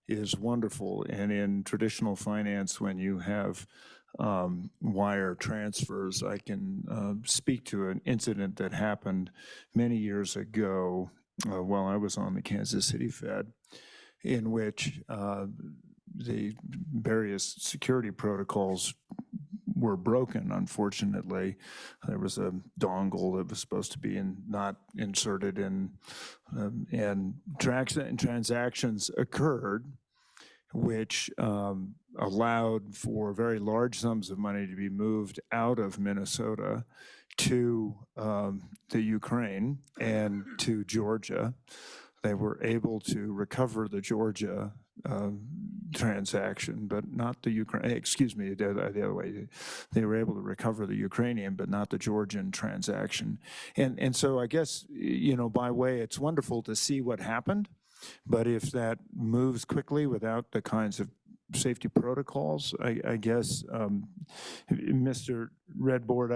[SPEAKER 1] is wonderful. And in traditional finance, when you have wire transfers, I can speak to an incident that happened many years ago while I was on the Kansas City Fed. in which the various security protocols were broken, unfortunately. There was a dongle that was supposed to be not inserted in, and transactions occurred which allowed for very large sums of money to be moved out of Minnesota to the Ukraine and to Georgia. They were able to recover the Georgia transaction, but not the Ukraine, excuse me, the other way. They were able to recover the Ukrainian, but not the Georgian transaction. And so I guess, you know, by way, it's wonderful to see what happened, but if that moves quickly without the kinds of safety protocols, I guess, Mr. Redboard,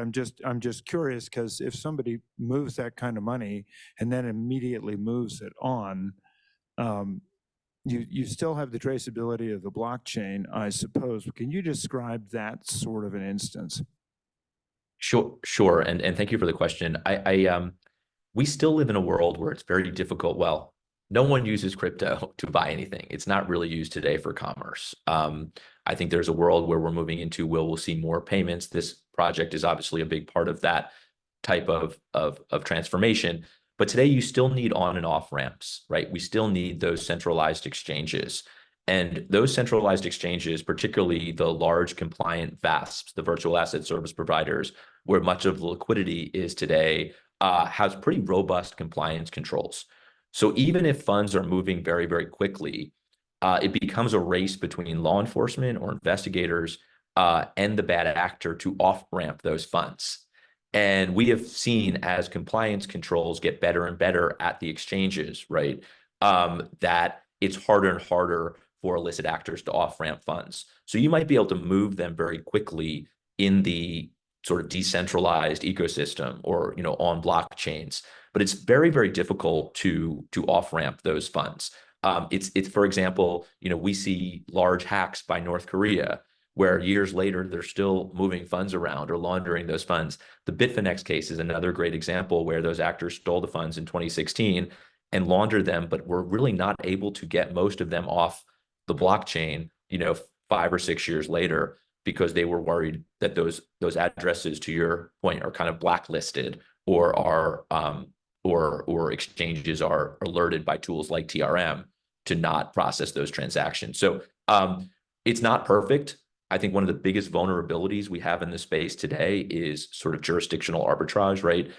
[SPEAKER 1] I'm just curious, because if somebody moves that kind of money and then immediately moves it on, you still have the traceability of the blockchain, I suppose. Can you describe that sort of an instance?
[SPEAKER 6] Sure. And thank you for the question. We still live in a world where it's very difficult. Well, no one uses crypto to buy anything. It's not really used today for commerce. I think there's a world where we're moving into where we'll see more payments. This project is obviously a big part of that type of transformation. But today you still need on and off ramps, right? We still need those centralized exchanges. And those centralized exchanges, particularly the large compliant VASPs, the virtual asset service providers, where much of the liquidity is today, has pretty robust compliance controls. So even if funds are moving very, very quickly, it becomes a race between law enforcement or investigators and the bad actor to off-ramp those funds. And we have seen as compliance controls get better and better at the exchanges, right, that it's harder and harder for illicit actors to off-ramp funds. So you might be able to move them very quickly in the sort of decentralized ecosystem or, you know, on blockchains, but it's very, very difficult to off-ramp those funds. It's for example, you know, we see large hacks by North Korea where years later they're still moving funds around or laundering those funds. The Bitfinex case is another great example where those actors stole the funds in 2016 and laundered them, but were really not able to get most of them off the blockchain, you know, 5 or 6 years later, because they were worried that those addresses, to your point, are kind of blacklisted or are or exchanges are alerted by tools like TRM to not process those transactions. So it's not perfect. I think one of the biggest vulnerabilities we have in this space today is sort of jurisdictional arbitrage, right?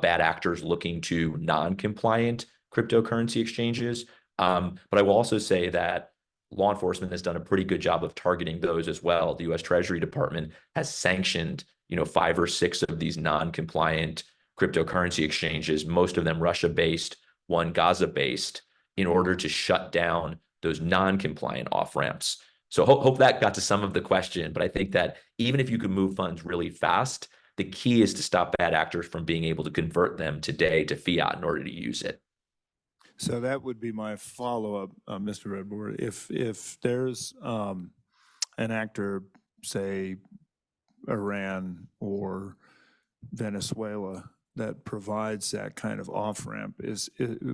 [SPEAKER 6] Bad actors looking to non-compliant cryptocurrency exchanges. But I will also say that law enforcement has done a pretty good job of targeting those as well. The U.S. Treasury Department has sanctioned, you know, 5 or 6 of these non-compliant cryptocurrency exchanges, most of them Russia-based, one Gaza-based, in order to shut down those non-compliant off-ramps. So hope that got to some of the question, but I think that even if you could move funds really fast, the key is to stop bad actors from being able to convert them today to fiat in order to use it.
[SPEAKER 1] So that would be my follow-up, Mr. Redboard. If there's an actor, say Iran or Venezuela, that provides that kind of off-ramp,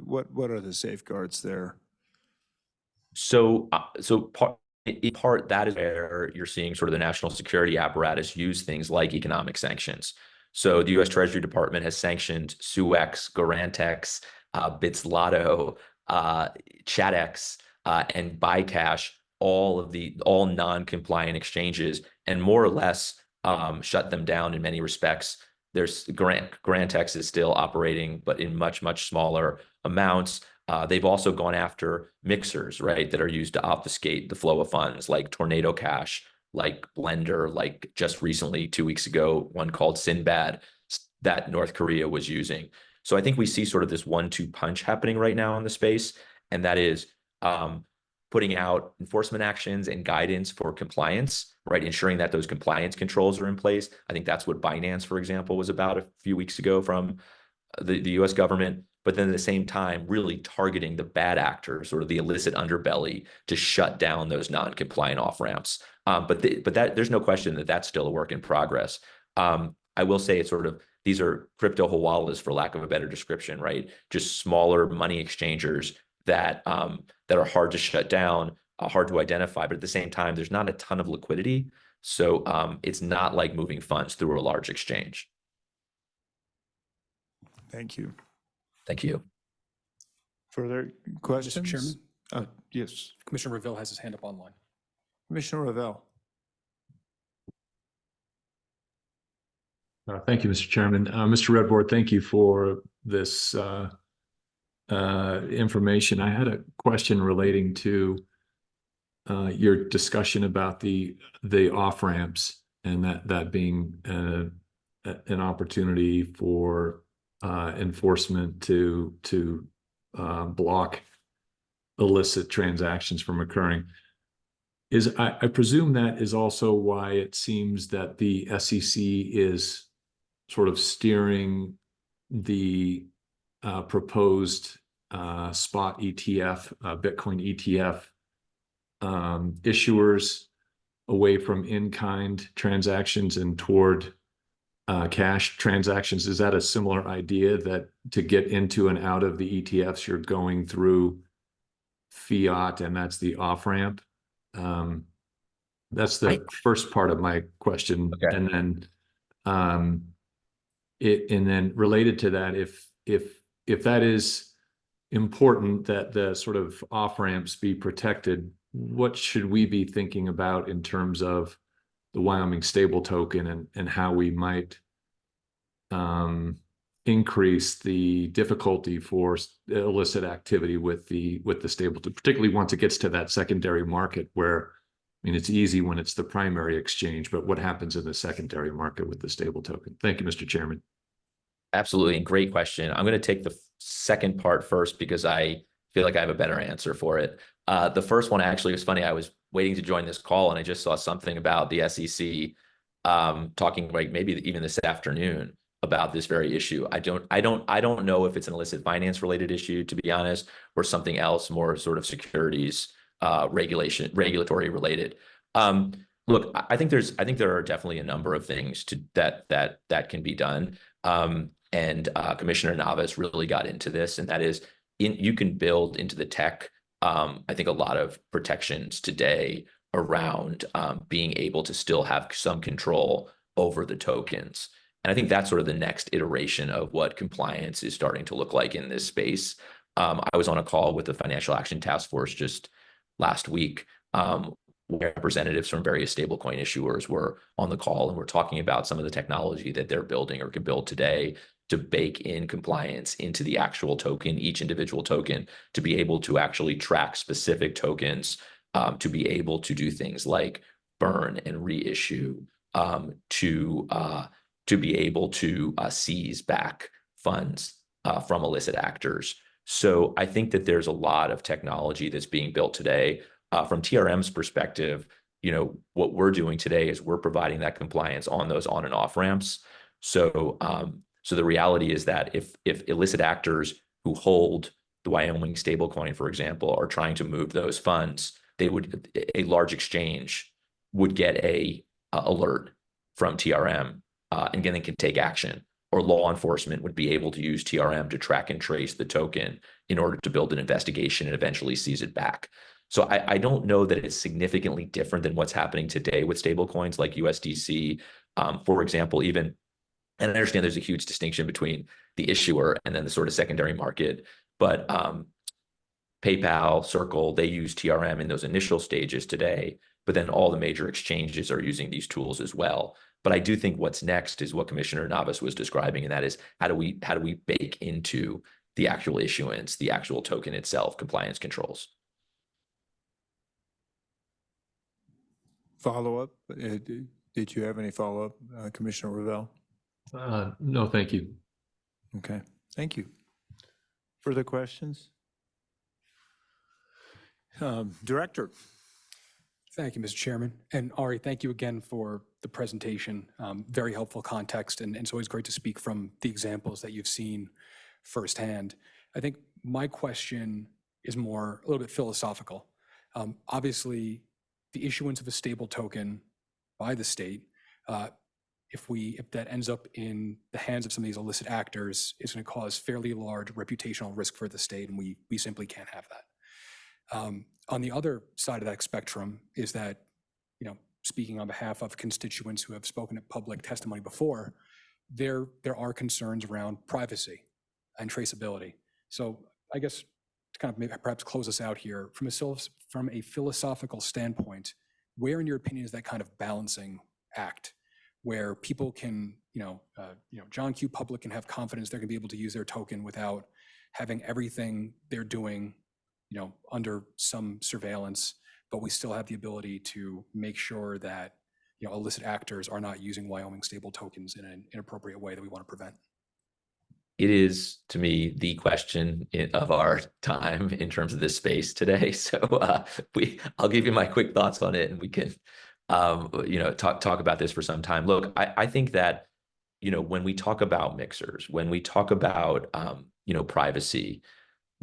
[SPEAKER 1] what are the safeguards there?
[SPEAKER 6] So in part, that is where you're seeing sort of the national security apparatus use things like economic sanctions. So the U.S. Treasury Department has sanctioned SUEX, Garantex, Bitslotto, Chatex, and Buycash, all non-compliant exchanges, and more or less shut them down in many respects. There's Garantex is still operating, but in much, much smaller amounts. They've also gone after mixers, right, that are used to obfuscate the flow of funds, like Tornado Cash, like Blender, like just recently, 2 weeks ago, one called Sinbad that North Korea was using. So I think we see sort of this 1-2 punch happening right now in the space, and that is putting out enforcement actions and guidance for compliance, right? Ensuring that those compliance controls are in place. I think that's what Binance, for example, was about a few weeks ago from the US government. But then at the same time, really targeting the bad actors, sort of the illicit underbelly, to shut down those non-compliant off-ramps. But there's no question that that's still a work in progress. I will say it's sort of, these are crypto hawalas, for lack of a better description, right? Just smaller money exchangers that are hard to shut down, hard to identify, but at the same time, there's not a ton of liquidity. So it's not like moving funds through a large exchange.
[SPEAKER 1] Thank you.
[SPEAKER 6] Thank you.
[SPEAKER 1] Further questions?
[SPEAKER 2] Chairman?
[SPEAKER 1] Yes,
[SPEAKER 2] Commissioner Revelle has his hand up online.
[SPEAKER 1] Commissioner Revelle.
[SPEAKER 3] Thank you, Mr. Chairman. Mr. Redboard, thank you for this information. I had a question relating to your discussion about the off ramps and that being an opportunity for enforcement to block illicit transactions from occurring. I presume that is also why it seems that the SEC is sort of steering the proposed spot ETF, Bitcoin ETF issuers away from in-kind transactions and toward cash transactions. Is that a similar idea, that to get into and out of the ETFs, you're going through fiat and that's the off-ramp? That's the first part of my question.
[SPEAKER 6] Okay.
[SPEAKER 3] And then related to that, if that is important, that the sort of off-ramps be protected, what should we be thinking about in terms of the Wyoming stable token and how we might increase the difficulty for illicit activity with the stable, particularly once it gets to that secondary market where, I mean, it's easy when it's the primary exchange, but what happens in the secondary market with the stable token? Thank you, Mr. Chairman.
[SPEAKER 6] Absolutely, and great question. I'm going to take the second part first because I feel like I have a better answer for it. The first one actually was funny. I was waiting to join this call and I just saw something about the SEC talking like maybe even this afternoon about this very issue. I don't know if it's an illicit finance related issue, to be honest, or something else more sort of securities regulatory related. Look, I think there are definitely a number of things that can be done. And Commissioner Navas really got into this, and that is you can build into the tech, I think, a lot of protections today around being able to still have some control over the tokens. And I think that's sort of the next iteration of what compliance is starting to look like in this space. I was on a call with the Financial Action Task Force just last week, where representatives from various stablecoin issuers were on the call, and we're talking about some of the technology that they're building or can build today to bake in compliance into the actual token, each individual token, to be able to actually track specific tokens, to be able to do things like burn and reissue, to be able to seize back funds from illicit actors. So I think that there's a lot of technology that's being built today. From TRM's perspective, what we're doing today is we're providing that compliance on those on and off ramps. So the reality is that if illicit actors who hold the Wyoming stablecoin, for example, are trying to move those funds, a large exchange would get a alert from TRM, and then can take action. Or law enforcement would be able to use TRM to track and trace the token in order to build an investigation and eventually seize it back. So I don't know that it's significantly different than what's happening today with stablecoins like USDC, for example, even. And I understand there's a huge distinction between the issuer and then the sort of secondary market, but PayPal, Circle, they use TRM in those initial stages today, but then all the major exchanges are using these tools as well. But I do think what's next is what Commissioner Navas was describing, and that is how do we bake into the actual issuance, the actual token itself, compliance controls.
[SPEAKER 1] Follow-up? Did you have any follow-up, Commissioner Revelle?
[SPEAKER 3] No, thank you.
[SPEAKER 1] Okay, thank you. Further questions? Director.
[SPEAKER 2] Thank you, Mr. Chairman. And Ari, thank you again for the presentation. Very helpful context, and it's always great to speak from the examples that you've seen firsthand. I think my question is a little bit philosophical. Obviously, the issuance of a stable token by the state if that ends up in the hands of some of these illicit actors, it's going to cause fairly large reputational risk for the state, and we simply can't have that. On the other side of that spectrum is that, speaking on behalf of constituents who have spoken at public testimony before, there are concerns around privacy and traceability. So I guess to kind of maybe perhaps close us out here, from a philosophical standpoint, where in your opinion is that kind of balancing act where people can, John Q. Public can have confidence they're going to be able to use their token without having everything they're doing, under some surveillance, but we still have the ability to make sure that, illicit actors are not using Wyoming stable tokens in an inappropriate way that we want to prevent?
[SPEAKER 6] It is, to me, the question of our time in terms of this space today. So I'll give you my quick thoughts on it, and we can, talk about this for some time. Look, I think that, when we talk about mixers, when we talk about, privacy,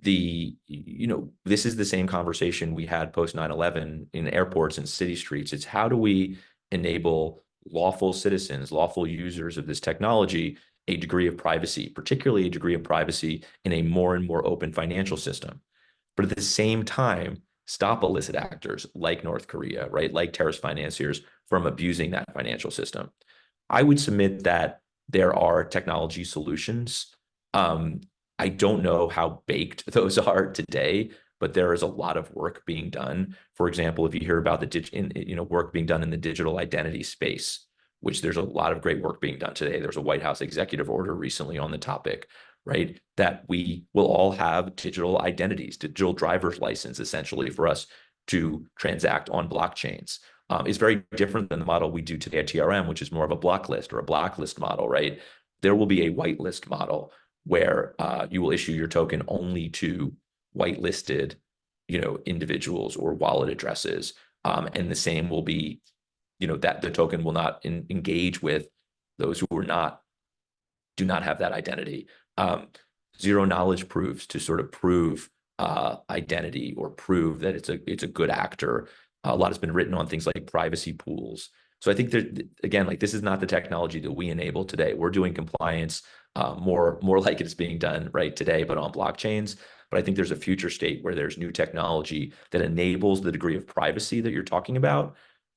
[SPEAKER 6] this is the same conversation we had post 9/11 in airports and city streets. It's how do we enable lawful citizens, lawful users of this technology, a degree of privacy, particularly a degree of privacy in a more and more open financial system. But at the same time, stop illicit actors like North Korea, right, like terrorist financiers from abusing that financial system. I would submit that there are technology solutions. I don't know how baked those are today, but there is a lot of work being done. For example, if you hear about the work being done in the digital identity space, which there's a lot of great work being done today. There's a White House executive order recently on the topic, right? That we will all have digital identities, digital driver's license, essentially, for us to transact on blockchains. It's very different than the model we do today at TRM, which is more of a block list or a blacklist model, right? There will be a whitelist model where you will issue your token only to whitelisted, individuals or wallet addresses, and the same will be, that the token will not engage with those who do not have that identity. Zero knowledge proofs to sort of prove identity or prove that it's a good actor. A lot has been written on things like privacy pools. So I think that, again, like, this is not the technology that we enable today. We're doing compliance more like it's being done right today, but on blockchains. But I think there's a future state where there's new technology that enables the degree of privacy that you're talking about,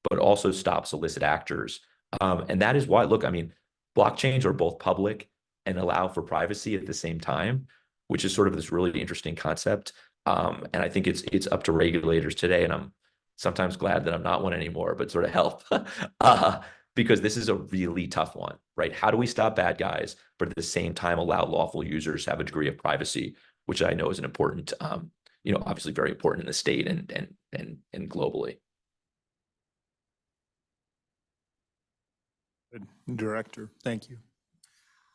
[SPEAKER 6] but also stops illicit actors. And that is why, look, I mean, blockchains are both public and allow for privacy at the same time, which is sort of this really interesting concept. And I think it's up to regulators today, and I'm sometimes glad that I'm not one anymore, but sort of help because this is a really tough one, right? How do we stop bad guys, but at the same time allow lawful users to have a degree of privacy, which I know is an important, obviously very important in the state and globally.
[SPEAKER 1] Director, thank you.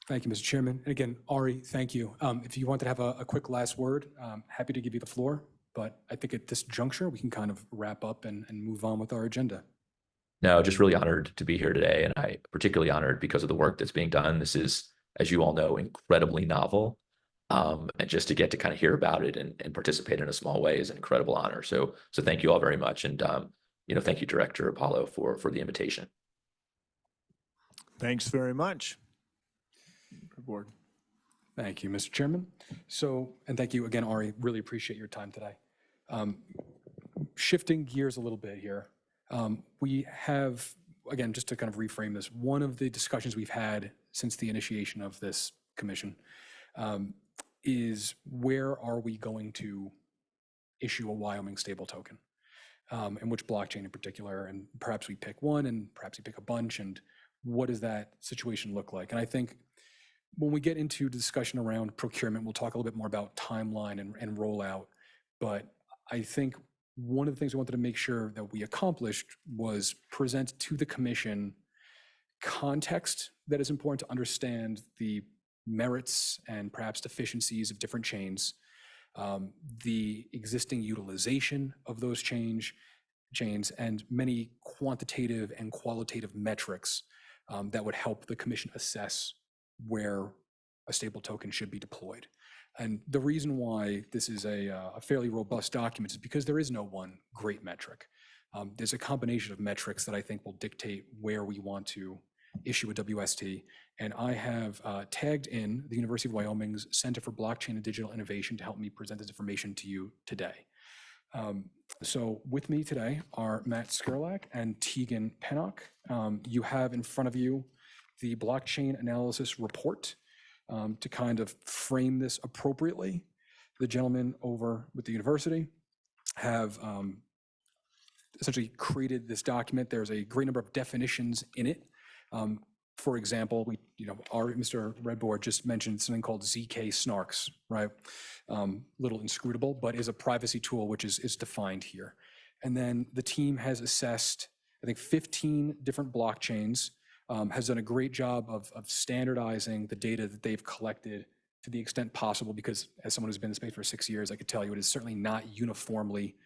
[SPEAKER 2] Thank you, Mr. Chairman. And again, Ari, thank you. If you wanted to have a quick last word, happy to give you the floor. But I think at this juncture, we can kind of wrap up and move on with our agenda.
[SPEAKER 6] No, just really honored to be here today. And I particularly honored because of the work that's being done. This is, as you all know, incredibly novel. And just to get to kind of hear about it and participate in a small way is an incredible honor. So thank you all very much. And, thank you, Director Apollo, for the invitation.
[SPEAKER 1] Thanks very much. Board.
[SPEAKER 2] Thank you, Mr. Chairman. And thank you again, Ari. Really appreciate your time today. Shifting gears a little bit here, we have, again, just to kind of reframe this, one of the discussions we've had since the initiation of this commission is where are we going to issue a Wyoming stable token, and which blockchain in particular, and perhaps we pick one and perhaps we pick a bunch, and what does that situation look like? And I think when we get into discussion around procurement, we'll talk a little bit more about timeline and rollout. But I think one of the things we wanted to make sure that we accomplished was present to the commission context that is important to understand the merits and perhaps deficiencies of different chains, the existing utilization of those chains, and many quantitative and qualitative metrics that would help the commission assess where a stable token should be deployed. And the reason why this is a fairly robust document is because there is no one great metric. There's a combination of metrics that I think will dictate where we want to issue a WST, and I have tagged in the University of Wyoming's Center for Blockchain and Digital Innovation to help me present this information to you today. So with me today are Matt Skurlak and Tegan Pennock. You have in front of you the blockchain analysis report. To kind of frame this appropriately, the gentlemen over with the university have essentially created this document. There's a great number of definitions in it. For example, our Mr. Redboard just mentioned something called ZK snarks, right? Little inscrutable, but is a privacy tool, which is defined here. And then the team has assessed, I think, 15 different blockchains, has done a great job of standardizing the data that they've collected to the extent possible, because as someone who's been in the space for 6 years, I could tell you it is certainly not uniformly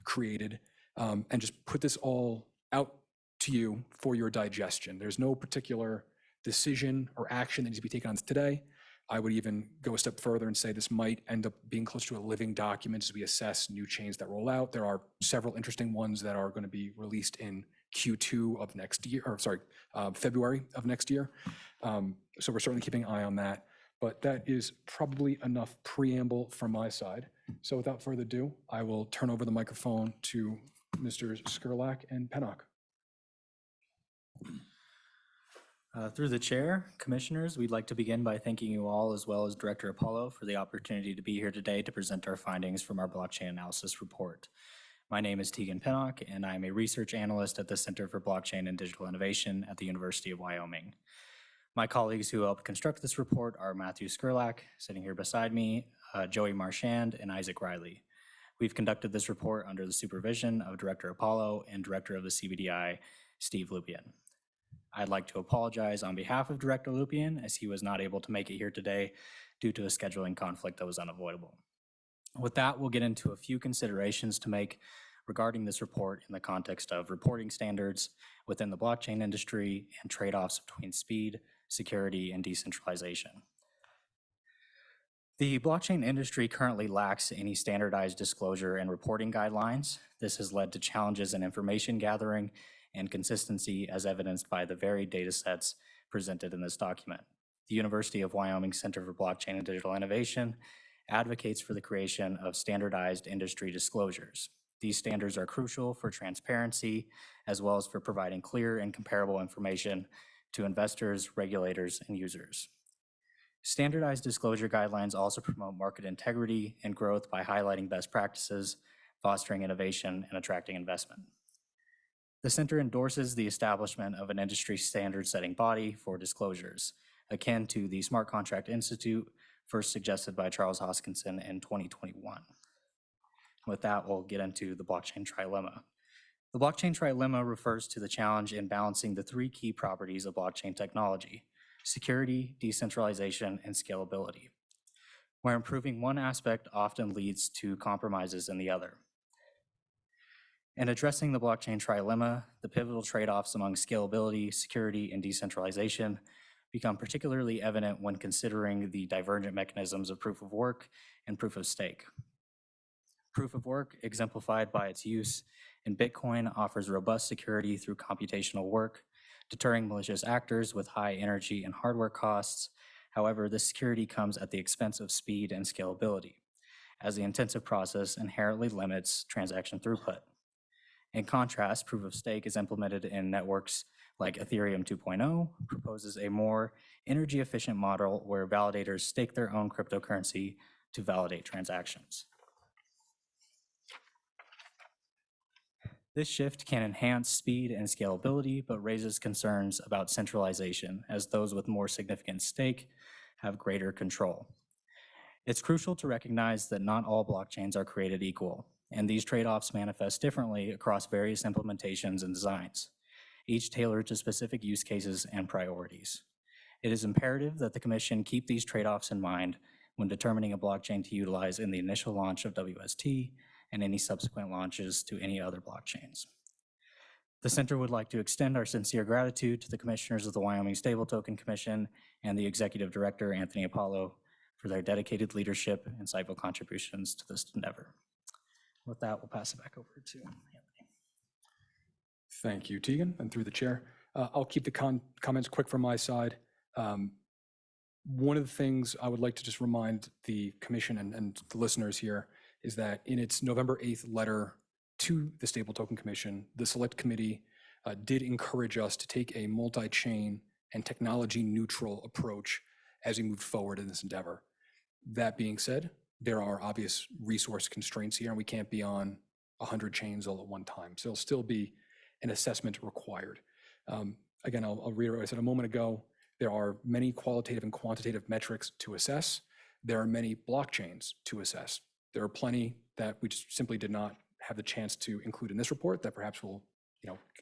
[SPEAKER 2] created, and just put this all out to you for your digestion. There's no particular decision or action that needs to be taken on today. I would even go a step further and say this might end up being close to a living document as we assess new chains that roll out. There are several interesting ones that are going to be released in Q2 of next year, or sorry, February of next year. So we're certainly keeping an eye on that. But that is probably enough preamble from my side. So without further ado, I will turn over the microphone to Mr. Skurlak and Pennock.
[SPEAKER 8] Through the chair, commissioners, we'd like to begin by thanking you all, as well as Director Apollo, for the opportunity to be here today to present our findings from our blockchain analysis report. My name is Tegan Pennock, and I'm a research analyst at the Center for Blockchain and Digital Innovation at the University of Wyoming. My colleagues who helped construct this report are Matthew Skurlak, sitting here beside me, Joey Marchand, and Isaac Riley. We've conducted this report under the supervision of Director Apollo and Director of the CBDI, Steve Lupien. I'd like to apologize on behalf of Director Lupien, as he was not able to make it here today due to a scheduling conflict that was unavoidable. With that, we'll get into a few considerations to make regarding this report in the context of reporting standards within the blockchain industry and trade-offs between speed, security, and decentralization. The blockchain industry currently lacks any standardized disclosure and reporting guidelines. This has led to challenges in information gathering and consistency, as evidenced by the varied data sets presented in this document. The University of Wyoming Center for Blockchain and Digital Innovation advocates for the creation of standardized industry disclosures. These standards are crucial for transparency, as well as for providing clear and comparable information to investors, regulators, and users. Standardized disclosure guidelines also promote market integrity and growth by highlighting best practices, fostering innovation, and attracting investment. The center endorses the establishment of an industry standard-setting body for disclosures, akin to the Smart Contract Institute, first suggested by Charles Hoskinson in 2021. With that, we'll get into the blockchain trilemma. The blockchain trilemma refers to the challenge in balancing the three key properties of blockchain technology: security, decentralization, and scalability, where improving one aspect often leads to compromises in the other. In addressing the blockchain trilemma, the pivotal trade-offs among scalability, security, and decentralization become particularly evident when considering the divergent mechanisms of proof of work and proof of stake. Proof of work, exemplified by its use in Bitcoin, offers robust security through computational work, deterring malicious actors with high energy and hardware costs. However, this security comes at the expense of speed and scalability, as the intensive process inherently limits transaction throughput. In contrast, proof of stake is implemented in networks like Ethereum 2.0, proposes a more energy-efficient model where validators stake their own cryptocurrency to validate transactions. This shift can enhance speed and scalability, but raises concerns about centralization, as those with more significant stake have greater control. It's crucial to recognize that not all blockchains are created equal, and these trade-offs manifest differently across various implementations and designs, each tailored to specific use cases and priorities. It is imperative that the Commission keep these trade-offs in mind when determining a blockchain to utilize in the initial launch of WST and any subsequent launches to any other blockchains. The Center would like to extend our sincere gratitude to the Commissioners of the Wyoming Stable Token Commission and the Executive Director, Anthony Apollo, for their dedicated leadership and insightful contributions to this endeavor. With that, we'll pass it back over to Anthony.
[SPEAKER 2] Thank you, Tegan. And through the chair, I'll keep the comments quick from my side. One of the things I would like to just remind the commission and the listeners here is that in its November 8th letter to the Stable Token Commission, the Select Committee did encourage us to take a multi-chain and technology neutral approach as we move forward in this endeavor. That being said, there are obvious resource constraints here, and we can't be on 100 chains all at one time. So there'll still be an assessment required. Again, I'll reiterate what I said a moment ago. There are many qualitative and quantitative metrics to assess. There are many blockchains to assess. There are plenty that we just simply did not have the chance to include in this report that perhaps we'll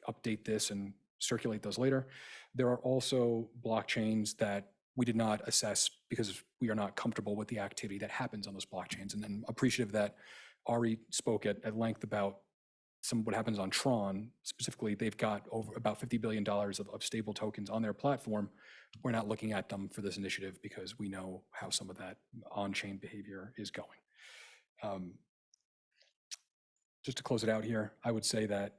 [SPEAKER 2] update this and circulate those later. There are also blockchains that we did not assess because we are not comfortable with the activity that happens on those blockchains. And then appreciative that Ari spoke at length about what happens on Tron. Specifically, they've got over about $50 billion of stable tokens on their platform. We're not looking at them for this initiative because we know how some of that on-chain behavior is going. Just to close it out here, I would say that,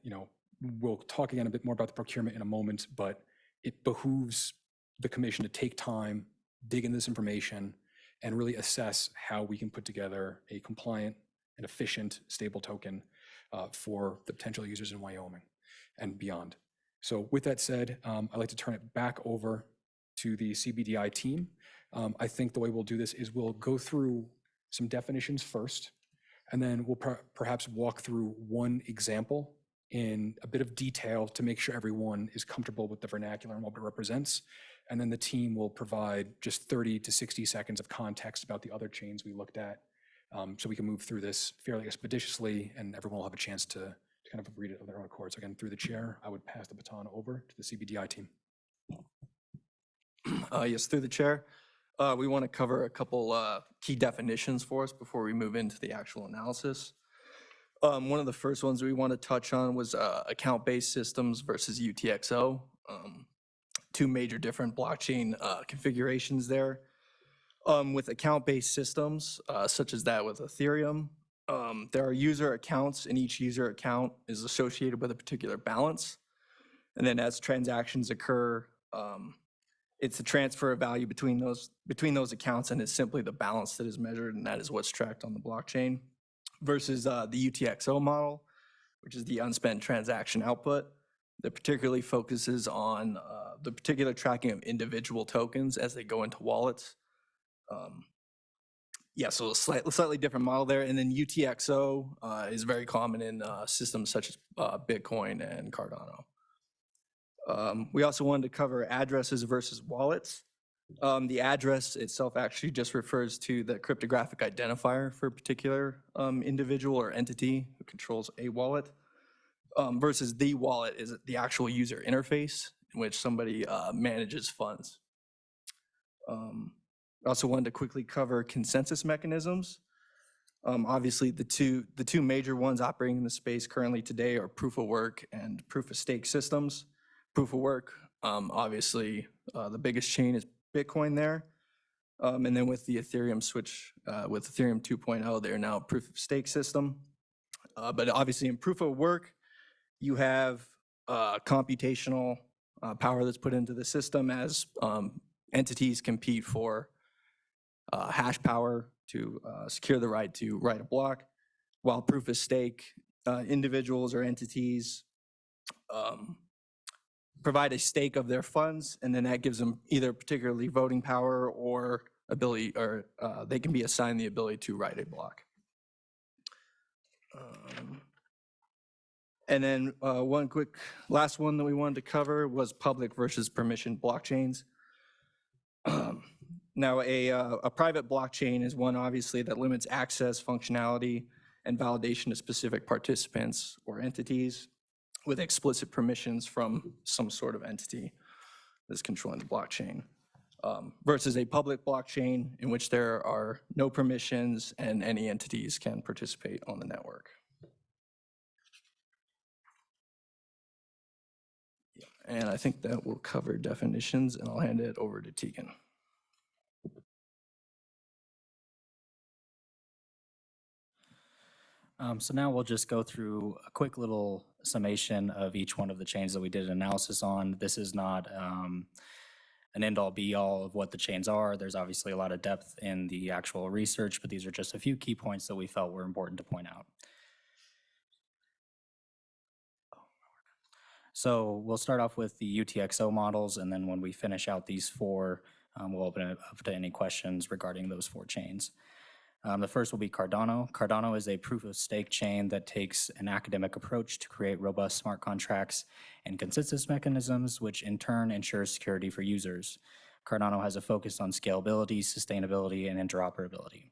[SPEAKER 2] we'll talk again a bit more about the procurement in a moment, but it behooves the commission to take time, dig into this information, and really assess how we can put together a compliant and efficient stable token for the potential users in Wyoming and beyond. So with that said, I'd like to turn it back over to the CBDI team. I think the way we'll do this is we'll go through some definitions first, and then we'll perhaps walk through one example in a bit of detail to make sure everyone is comfortable with the vernacular and what it represents. And then the team will provide just 30 to 60 seconds of context about the other chains we looked at, so we can move through this fairly expeditiously and everyone will have a chance to kind of read it of their own accord. So again, through the chair, I would pass the baton over to the CBDI team.
[SPEAKER 9] Yes, through the chair. We want to cover a couple key definitions for us before we move into the actual analysis. One of the first ones we want to touch on was account-based systems versus UTXO. Two major different blockchain configurations there. With account-based systems, such as that with Ethereum, there are user accounts, and each user account is associated with a particular balance. And then as transactions occur, it's a transfer of value between those accounts, and it's simply the balance that is measured, and that is what's tracked on the blockchain. Versus the UTXO model, which is the unspent transaction output, that particularly focuses on the particular tracking of individual tokens as they go into wallets. So a slightly different model there. And then UTXO is very common in systems such as Bitcoin and Cardano. We also wanted to cover addresses versus wallets. The address itself actually just refers to the cryptographic identifier for a particular individual or entity who controls a wallet, versus the wallet is the actual user interface in which somebody manages funds. I also wanted to quickly cover consensus mechanisms. Obviously, the two major ones operating in the space currently today are proof of work and proof of stake systems. Proof of work, obviously, the biggest chain is Bitcoin there. And then with the Ethereum switch, with Ethereum 2.0, they're now a proof of stake system. But obviously in proof of work, you have computational power that's put into the system as entities compete for hash power to secure the right to write a block, while proof of stake, individuals or entities provide a stake of their funds, and then that gives them either particularly voting power or ability, or they can be assigned the ability to write a block. And then one quick last one that we wanted to cover was public versus permission blockchains. Now, a private blockchain is one, obviously, that limits access, functionality, and validation to specific participants or entities with explicit permissions from some sort of entity that's controlling the blockchain, versus a public blockchain in which there are no permissions and any entities can participate on the network. And I think that will cover definitions, and I'll hand it over to Tegan.
[SPEAKER 8] So now we'll just go through a quick little summation of each one of the chains that we did an analysis on. This is not an end-all be-all of what the chains are. There's obviously a lot of depth in the actual research, but these are just a few key points that we felt were important to point out. So we'll start off with the UTXO models, and then when we finish out these four, we'll open it up to any questions regarding those four chains. The first will be Cardano. Cardano is a proof-of-stake chain that takes an academic approach to create robust smart contracts and consensus mechanisms, which in turn ensures security for users. Cardano has a focus on scalability, sustainability, and interoperability.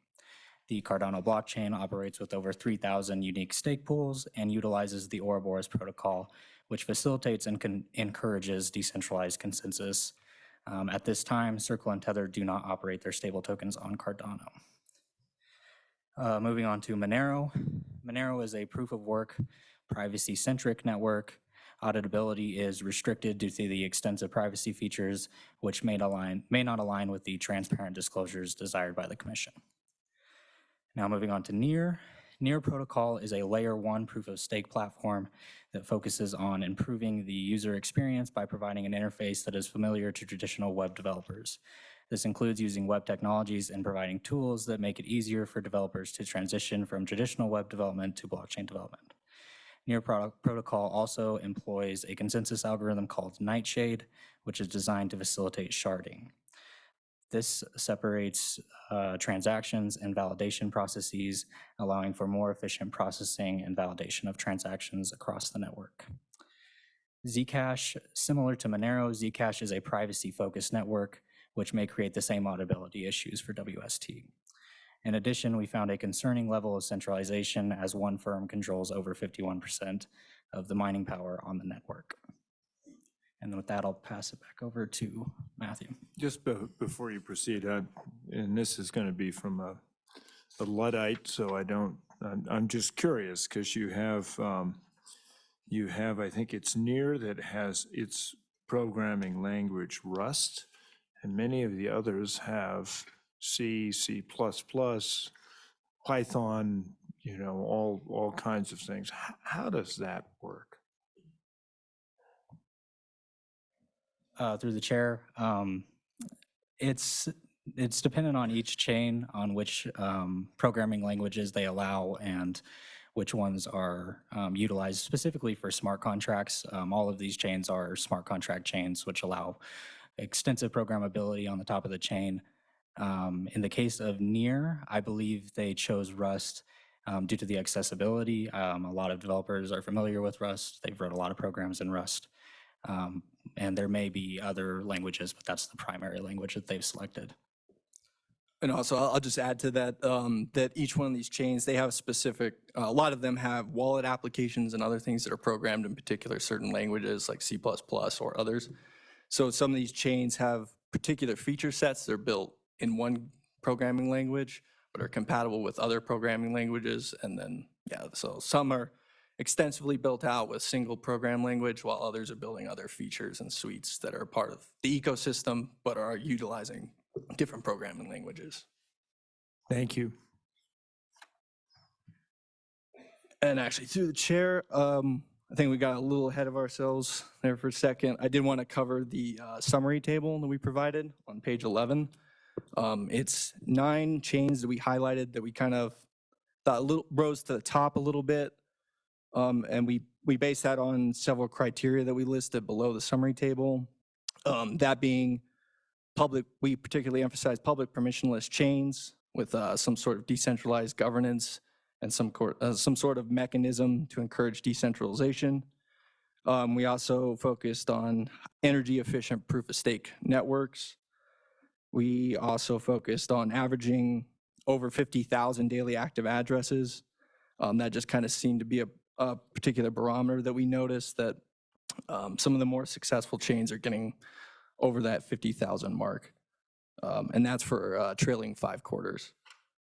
[SPEAKER 8] The Cardano blockchain operates with over 3,000 unique stake pools and utilizes the Ouroboros protocol, which facilitates and encourages decentralized consensus. At this time, Circle and Tether do not operate their stable tokens on Cardano. Moving on to Monero. Monero is a proof-of-work, privacy-centric network. Auditability is restricted due to the extensive privacy features, which may not align with the transparent disclosures desired by the Commission. Now moving on to Near. Near protocol is a layer 1 proof-of-stake platform that focuses on improving the user experience by providing an interface that is familiar to traditional web developers. This includes using web technologies and providing tools that make it easier for developers to transition from traditional web development to blockchain development. Near protocol also employs a consensus algorithm called Nightshade, which is designed to facilitate sharding. This separates transactions and validation processes, allowing for more efficient processing and validation of transactions across the network. Zcash, similar to Monero, Zcash is a privacy-focused network, which may create the same auditability issues for WST. In addition, we found a concerning level of centralization as one firm controls over 51% of the mining power on the network. And with that, I'll pass it back over to Matthew.
[SPEAKER 1] Just before you proceed, and this is going to be from a Luddite, so I'm just curious, because you have, I think it's Near that has its programming language Rust, and many of the others have C, C++, Python, all kinds of things. How does that work?
[SPEAKER 8] Through the chair, it's dependent on each chain on which programming languages they allow and which ones are utilized specifically for smart contracts. All of these chains are smart contract chains, which allow extensive programmability on the top of the chain. In the case of Near, I believe they chose Rust due to the accessibility. A lot of developers are familiar with Rust. They've wrote a lot of programs in Rust. And there may be other languages, but that's the primary language that they've selected.
[SPEAKER 9] And also, I'll just add to that, that each one of these chains, they have specific, a lot of them have wallet applications and other things that are programmed in particular certain languages like C++ or others. So some of these chains have particular feature sets that are built in one programming language, but are compatible with other programming languages. And then, so some are extensively built out with single program language, while others are building other features and suites that are part of the ecosystem, but are utilizing different programming languages.
[SPEAKER 1] Thank you.
[SPEAKER 9] And actually, through the chair, I think we got a little ahead of ourselves there for a second. I did want to cover the summary table that we provided on page 11. It's 9 chains that we highlighted that we kind of thought rose to the top a little bit. And we based that on several criteria that we listed below the summary table. That being public, we particularly emphasize public permissionless chains with some sort of decentralized governance and some sort of mechanism to encourage decentralization. We also focused on energy efficient proof of stake networks. We also focused on averaging over 50,000 daily active addresses. That just kind of seemed to be a particular barometer that we noticed that some of the more successful chains are getting over that 50,000 mark. And that's for trailing 5 quarters.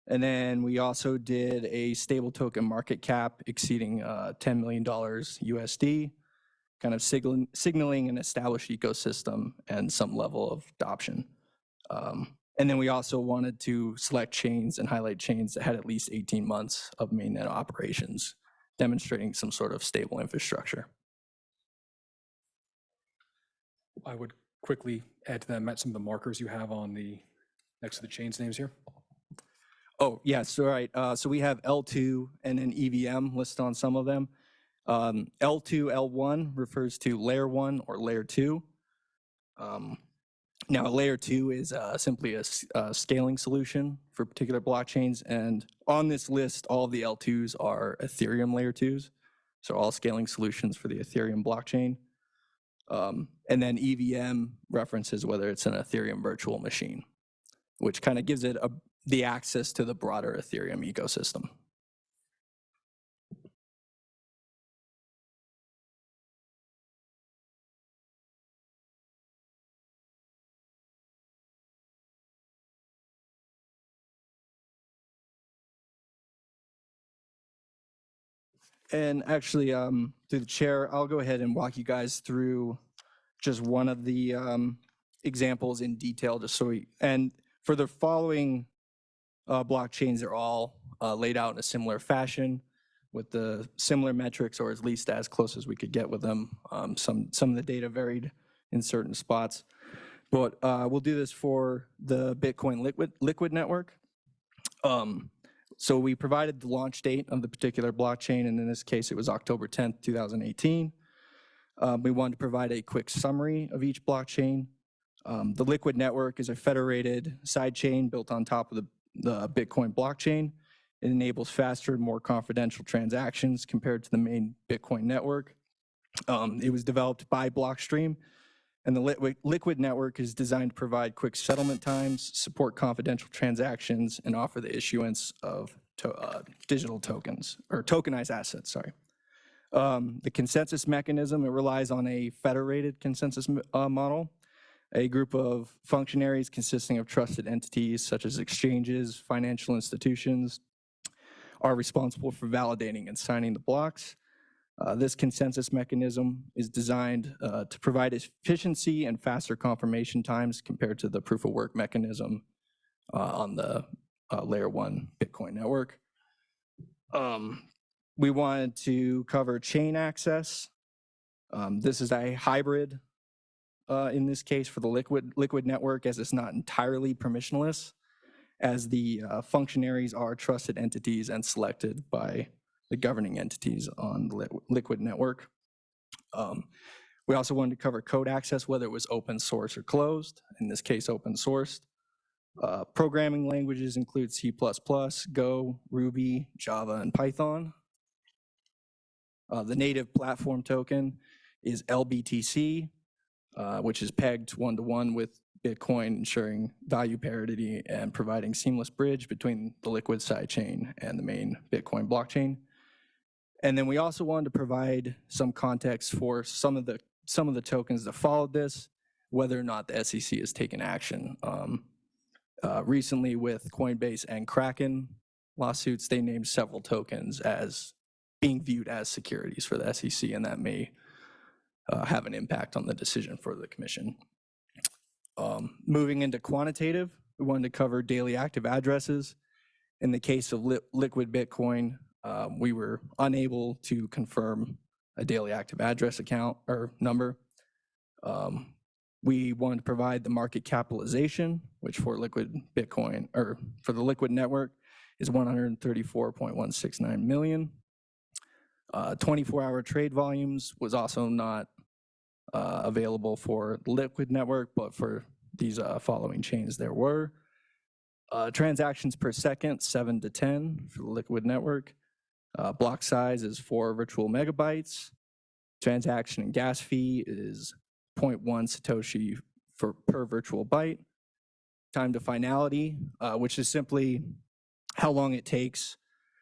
[SPEAKER 9] And then we also did a stable token market cap exceeding $10 million USD, kind of signaling an established ecosystem and some level of adoption. And then we also wanted to select chains and highlight chains that had at least 18 months of mainnet operations demonstrating some sort of stable infrastructure.
[SPEAKER 2] I would quickly add to that, Matt, some of the markers you have on the, next to the chains names here.
[SPEAKER 9] Oh, yes, all right. So we have L2 and an EVM listed on some of them. L2, L1 refers to layer 1 or layer 2. Now, layer 2 is simply a scaling solution for particular blockchains. And on this list, all of the L2s are Ethereum layer 2s. So all scaling solutions for the Ethereum blockchain. And then EVM references whether it's an Ethereum virtual machine, which kind of gives it the access to the broader Ethereum ecosystem. And actually, through the chair, I'll go ahead and walk you guys through just one of the examples in detail, just so and for the following blockchains, they're all laid out in a similar fashion with the similar metrics, or at least as close as we could get with them. Some of the data varied in certain spots, but we'll do this for the Bitcoin liquid network. So we provided the launch date of the particular blockchain, and in this case, it was October 10th, 2018. We wanted to provide a quick summary of each blockchain. The liquid network is a federated sidechain built on top of the Bitcoin blockchain. It enables faster, more confidential transactions compared to the main Bitcoin network. It was developed by Blockstream, and the liquid network is designed to provide quick settlement times, support confidential transactions, and offer the issuance of digital tokens, or tokenized assets, sorry. The consensus mechanism, it relies on a federated consensus model. A group of functionaries consisting of trusted entities such as exchanges, financial institutions, are responsible for validating and signing the blocks. This consensus mechanism is designed to provide efficiency and faster confirmation times compared to the proof of work mechanism on the layer 1 Bitcoin network. We wanted to cover chain access. This is a hybrid in this case for the liquid network, as it's not entirely permissionless, as the functionaries are trusted entities and selected by the governing entities on the liquid network. We also wanted to cover code access, whether it was open source or closed, in this case open sourced. Programming languages include C++, Go, Ruby, Java, and Python. The native platform token is LBTC, which is pegged one-to-one with Bitcoin, ensuring value parity and providing seamless bridge between the liquid sidechain and the main Bitcoin blockchain. And then we also wanted to provide some context for some of the tokens that followed this, whether or not the SEC has taken action. Recently with Coinbase and Kraken lawsuits, they named several tokens as being viewed as securities for the SEC, and that may have an impact on the decision for the commission. Moving into quantitative, we wanted to cover daily active addresses. In the case of liquid Bitcoin, we were unable to confirm a daily active address account or number. We wanted to provide the market capitalization, which for liquid Bitcoin, or for the liquid network, is 134.169 million. 24-hour trade volumes was also not available for the liquid network, but for these following chains there were. Transactions per second, 7 to 10 for the liquid network. Block size is 4 virtual megabytes. Transaction and gas fee is 0.1 Satoshi per virtual byte. Time to finality, which is simply how long it takes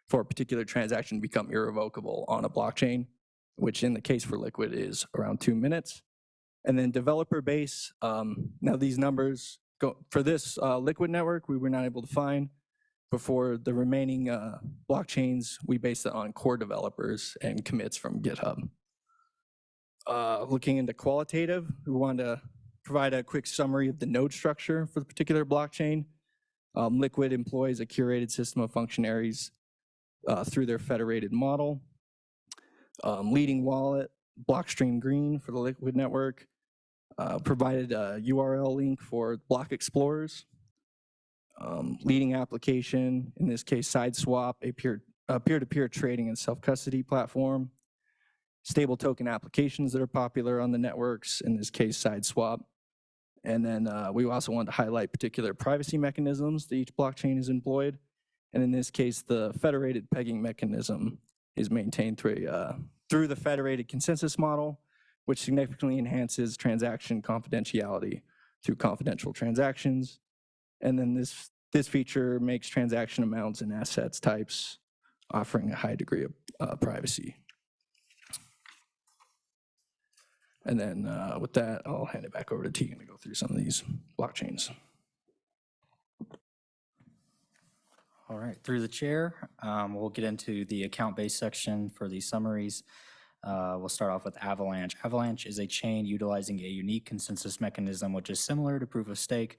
[SPEAKER 9] for a particular transaction to become irrevocable on a blockchain, which in the case for liquid is around 2 minutes. And then developer base, now these numbers go for this liquid network, we were not able to find. But for the remaining blockchains, we based it on core developers and commits from GitHub. Looking into qualitative, we wanted to provide a quick summary of the node structure for the particular blockchain. Liquid employs a curated system of functionaries through their federated model. leading wallet, Blockstream Green for the Liquid network, provided a URL link for block explorers, leading application, in this case SideSwap, a peer-to-peer trading and self-custody platform, stable token applications that are popular on the networks, in this case SideSwap. And then we also wanted to highlight particular privacy mechanisms that each blockchain is employed. And in this case, the federated pegging mechanism is maintained through the federated consensus model, which significantly enhances transaction confidentiality through confidential transactions. And then this feature makes transaction amounts and assets types, offering a high degree of privacy. And then with that, I'll hand it back over to Tegan to go through some of these blockchains.
[SPEAKER 8] All right, through the chair, we'll get into the account-based section for these summaries. We'll start off with Avalanche. Avalanche is a chain utilizing a unique consensus mechanism, which is similar to proof of stake,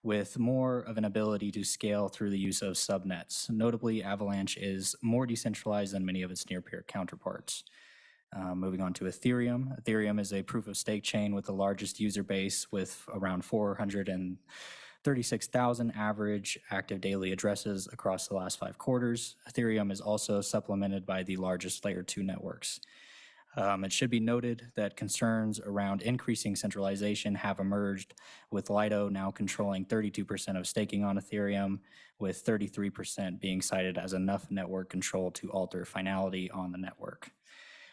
[SPEAKER 8] with more of an ability to scale through the use of subnets. Notably, Avalanche is more decentralized than many of its near-peer counterparts. Moving on to Ethereum. Ethereum is a proof of stake chain with the largest user base, with around 436,000 average active daily addresses across the last 5 quarters. Ethereum is also supplemented by the largest layer 2 networks. It should be noted that concerns around increasing centralization have emerged, with Lido now controlling 32% of staking on Ethereum, with 33% being cited as enough network control to alter finality on the network.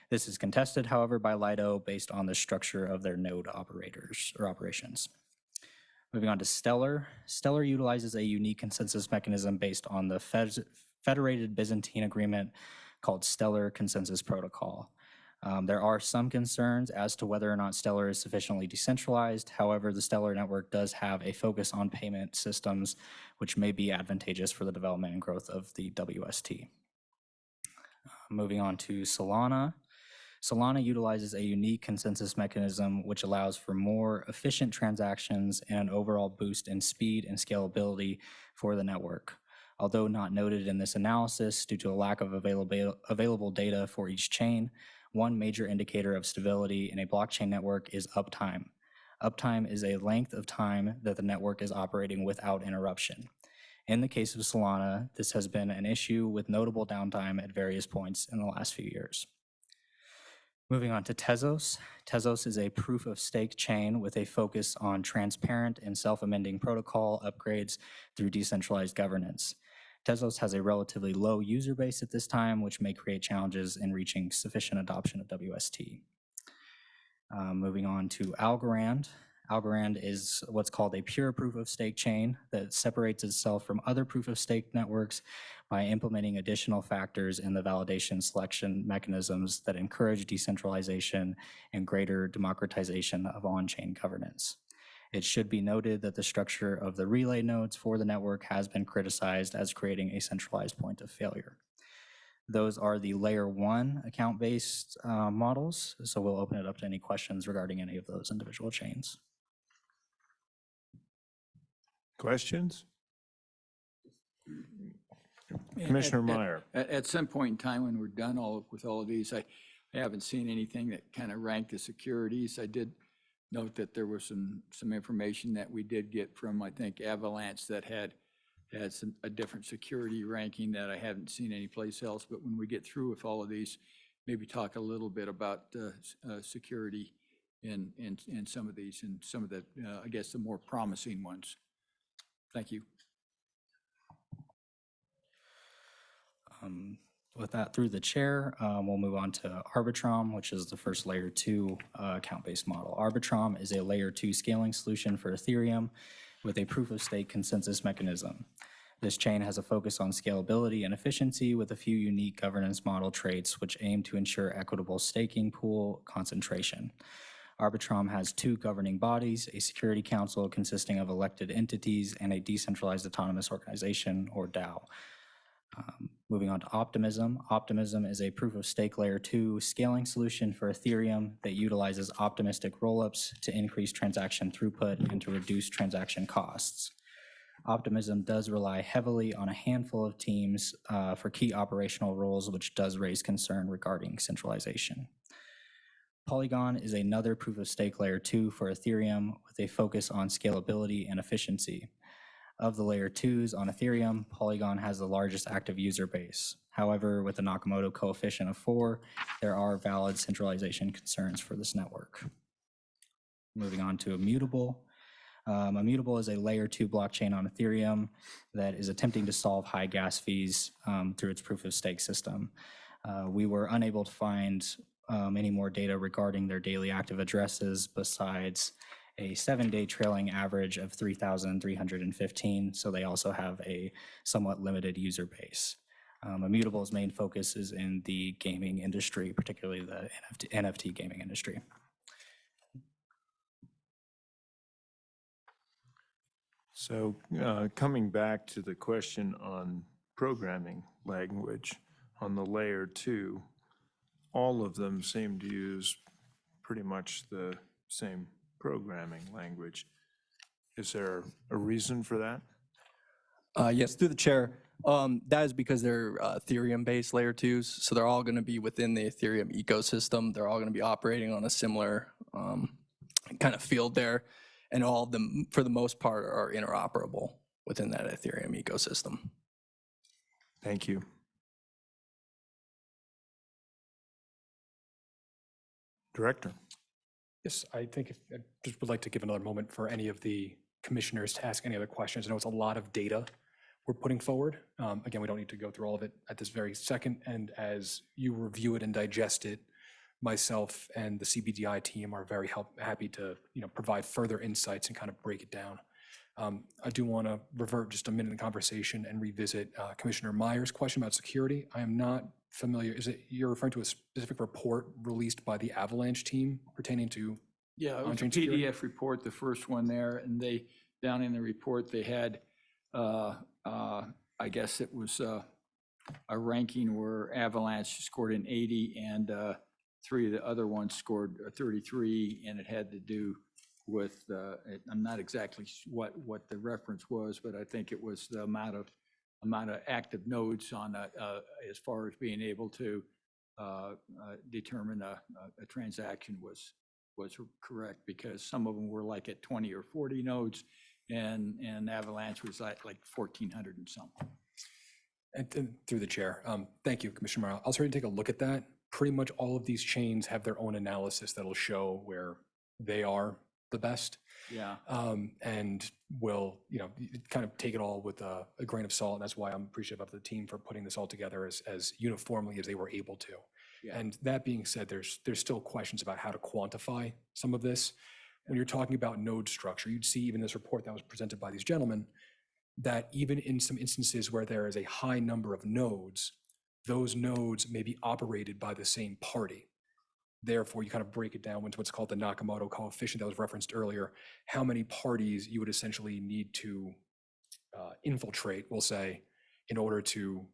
[SPEAKER 8] This is contested, however, by Lido based on the structure of their node operators or operations. Moving on to Stellar. Stellar utilizes a unique consensus mechanism based on the Federated Byzantine Agreement called Stellar Consensus Protocol. There are some concerns as to whether or not Stellar is sufficiently decentralized. However, the Stellar network does have a focus on payment systems, which may be advantageous for the development and growth of the WST. Moving on to Solana. Solana utilizes a unique consensus mechanism which allows for more efficient transactions and an overall boost in speed and scalability for the network. Although not noted in this analysis due to a lack of available data for each chain, one major indicator of stability in a blockchain network is uptime. Uptime is a length of time that the network is operating without interruption. In the case of Solana, this has been an issue with notable downtime at various points in the last few years. Moving on to Tezos. Tezos is a proof of stake chain with a focus on transparent and self-amending protocol upgrades through decentralized governance. Tezos has a relatively low user base at this time, which may create challenges in reaching sufficient adoption of WST. Moving on to Algorand. Algorand is what's called a pure proof of stake chain that separates itself from other proof of stake networks by implementing additional factors in the validation selection mechanisms that encourage decentralization and greater democratization of on-chain governance. It should be noted that the structure of the relay nodes for the network has been criticized as creating a centralized point of failure. Those are the layer 1 account-based models, so we'll open it up to any questions regarding any of those individual chains.
[SPEAKER 1] Questions? Commissioner Meyer.
[SPEAKER 4] At some point in time when we're done with all of these, I haven't seen anything that kind of ranked the securities. I did note that there was some information that we did get from, I think, Avalanche that had a different security ranking that I haven't seen anyplace else. But when we get through with all of these, maybe talk a little bit about security in some of these and some of the, I guess, the more promising ones. Thank you.
[SPEAKER 8] With that, through the chair, we'll move on to Arbitrum, which is the first layer 2 account-based model. Arbitrum is a layer 2 scaling solution for Ethereum with a proof of stake consensus mechanism. This chain has a focus on scalability and efficiency with a few unique governance model traits which aim to ensure equitable staking pool concentration. Arbitrum has 2 governing bodies, a security council consisting of elected entities and a decentralized autonomous organization, or DAO. Moving on to Optimism. Optimism is a proof of stake layer 2 scaling solution for Ethereum that utilizes optimistic rollups to increase transaction throughput and to reduce transaction costs. Optimism does rely heavily on a handful of teams for key operational roles, which does raise concern regarding centralization. Polygon is another proof of stake layer 2 for Ethereum with a focus on scalability and efficiency. Of the layer 2s on Ethereum, Polygon has the largest active user base. However, with a Nakamoto coefficient of 4, there are valid centralization concerns for this network. Moving on to Immutable. Immutable is a layer 2 blockchain on Ethereum that is attempting to solve high gas fees through its proof of stake system. We were unable to find any more data regarding their daily active addresses besides a 7-day trailing average of 3,315. So they also have a somewhat limited user base. Immutable's main focus is in the gaming industry, particularly the NFT gaming industry.
[SPEAKER 1] So coming back to the question on programming language, on the layer 2, all of them seem to use pretty much the same programming language. Is there a reason for that?
[SPEAKER 9] Yes, through the chair. That is because they're Ethereum-based layer 2s, so they're all going to be within the Ethereum ecosystem. They're all going to be operating on a similar kind of field there, and all of them, for the most part, are interoperable within that Ethereum ecosystem.
[SPEAKER 1] Thank you. Director.
[SPEAKER 2] Yes, I think I just would like to give another moment for any of the commissioners to ask any other questions. I know it's a lot of data we're putting forward. Again, we don't need to go through all of it at this very second. And as you review it and digest it, myself and the CBDI team are very happy to provide further insights and kind of break it down. I do want to revert just a minute in the conversation and revisit Commissioner Meyer's question about security. I am not familiar. You're referring to a specific report released by the Avalanche team pertaining to
[SPEAKER 4] Yeah, it was a
[SPEAKER 2] on-chain security?
[SPEAKER 4] PDF report, the first one there, and they, down in the report, they had, I guess it was a ranking where Avalanche scored an 80 and 3 of the other ones scored a 33, and it had to do with, I'm not exactly what the reference was, but I think it was the amount of active nodes on as far as being able to determine a transaction was correct, because some of them were like at 20 or 40 nodes, and Avalanche was like 1,400 and something.
[SPEAKER 2] And through the chair, thank you, Commissioner Morale. I'll certainly take a look at that. Pretty much all of these chains have their own analysis that'll show where they are the best.
[SPEAKER 4] Yeah.
[SPEAKER 2] And we'll, kind of take it all with a grain of salt. And that's why I'm appreciative of the team for putting this all together as uniformly as they were able to.
[SPEAKER 4] Yeah.
[SPEAKER 2] And that being said, there's still questions about how to quantify some of this. When you're talking about node structure, you'd see even this report that was presented by these gentlemen, that even in some instances where there is a high number of nodes, those nodes may be operated by the same party. Therefore, you kind of break it down into what's called the Nakamoto coefficient that was referenced earlier, how many parties you would essentially need to infiltrate, we'll say, in order to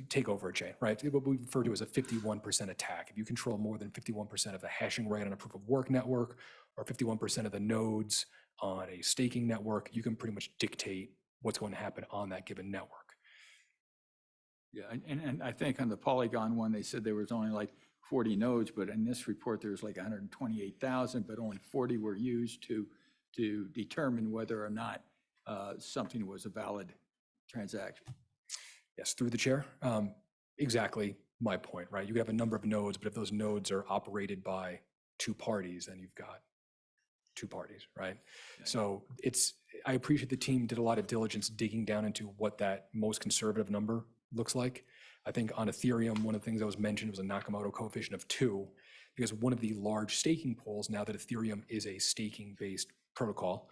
[SPEAKER 2] take over a chain, right? What we refer to as a 51% attack. If you control more than 51% of the hashing rate on a proof of work network, or 51% of the nodes on a staking network, you can pretty much dictate what's going to happen on that given network.
[SPEAKER 4] Yeah, and I think on the Polygon one, they said there was only like 40 nodes, but in this report, there's like 128,000, but only 40 were used to determine whether or not something was a valid transaction.
[SPEAKER 2] Yes, through the chair. Exactly my point, right? You have a number of nodes, but if those nodes are operated by 2 parties, then you've got 2 parties, right? Yeah. So I appreciate the team did a lot of diligence digging down into what that most conservative number looks like. I think on Ethereum, one of the things that was mentioned was a Nakamoto coefficient of 2, because one of the large staking pools, now that Ethereum is a staking-based protocol,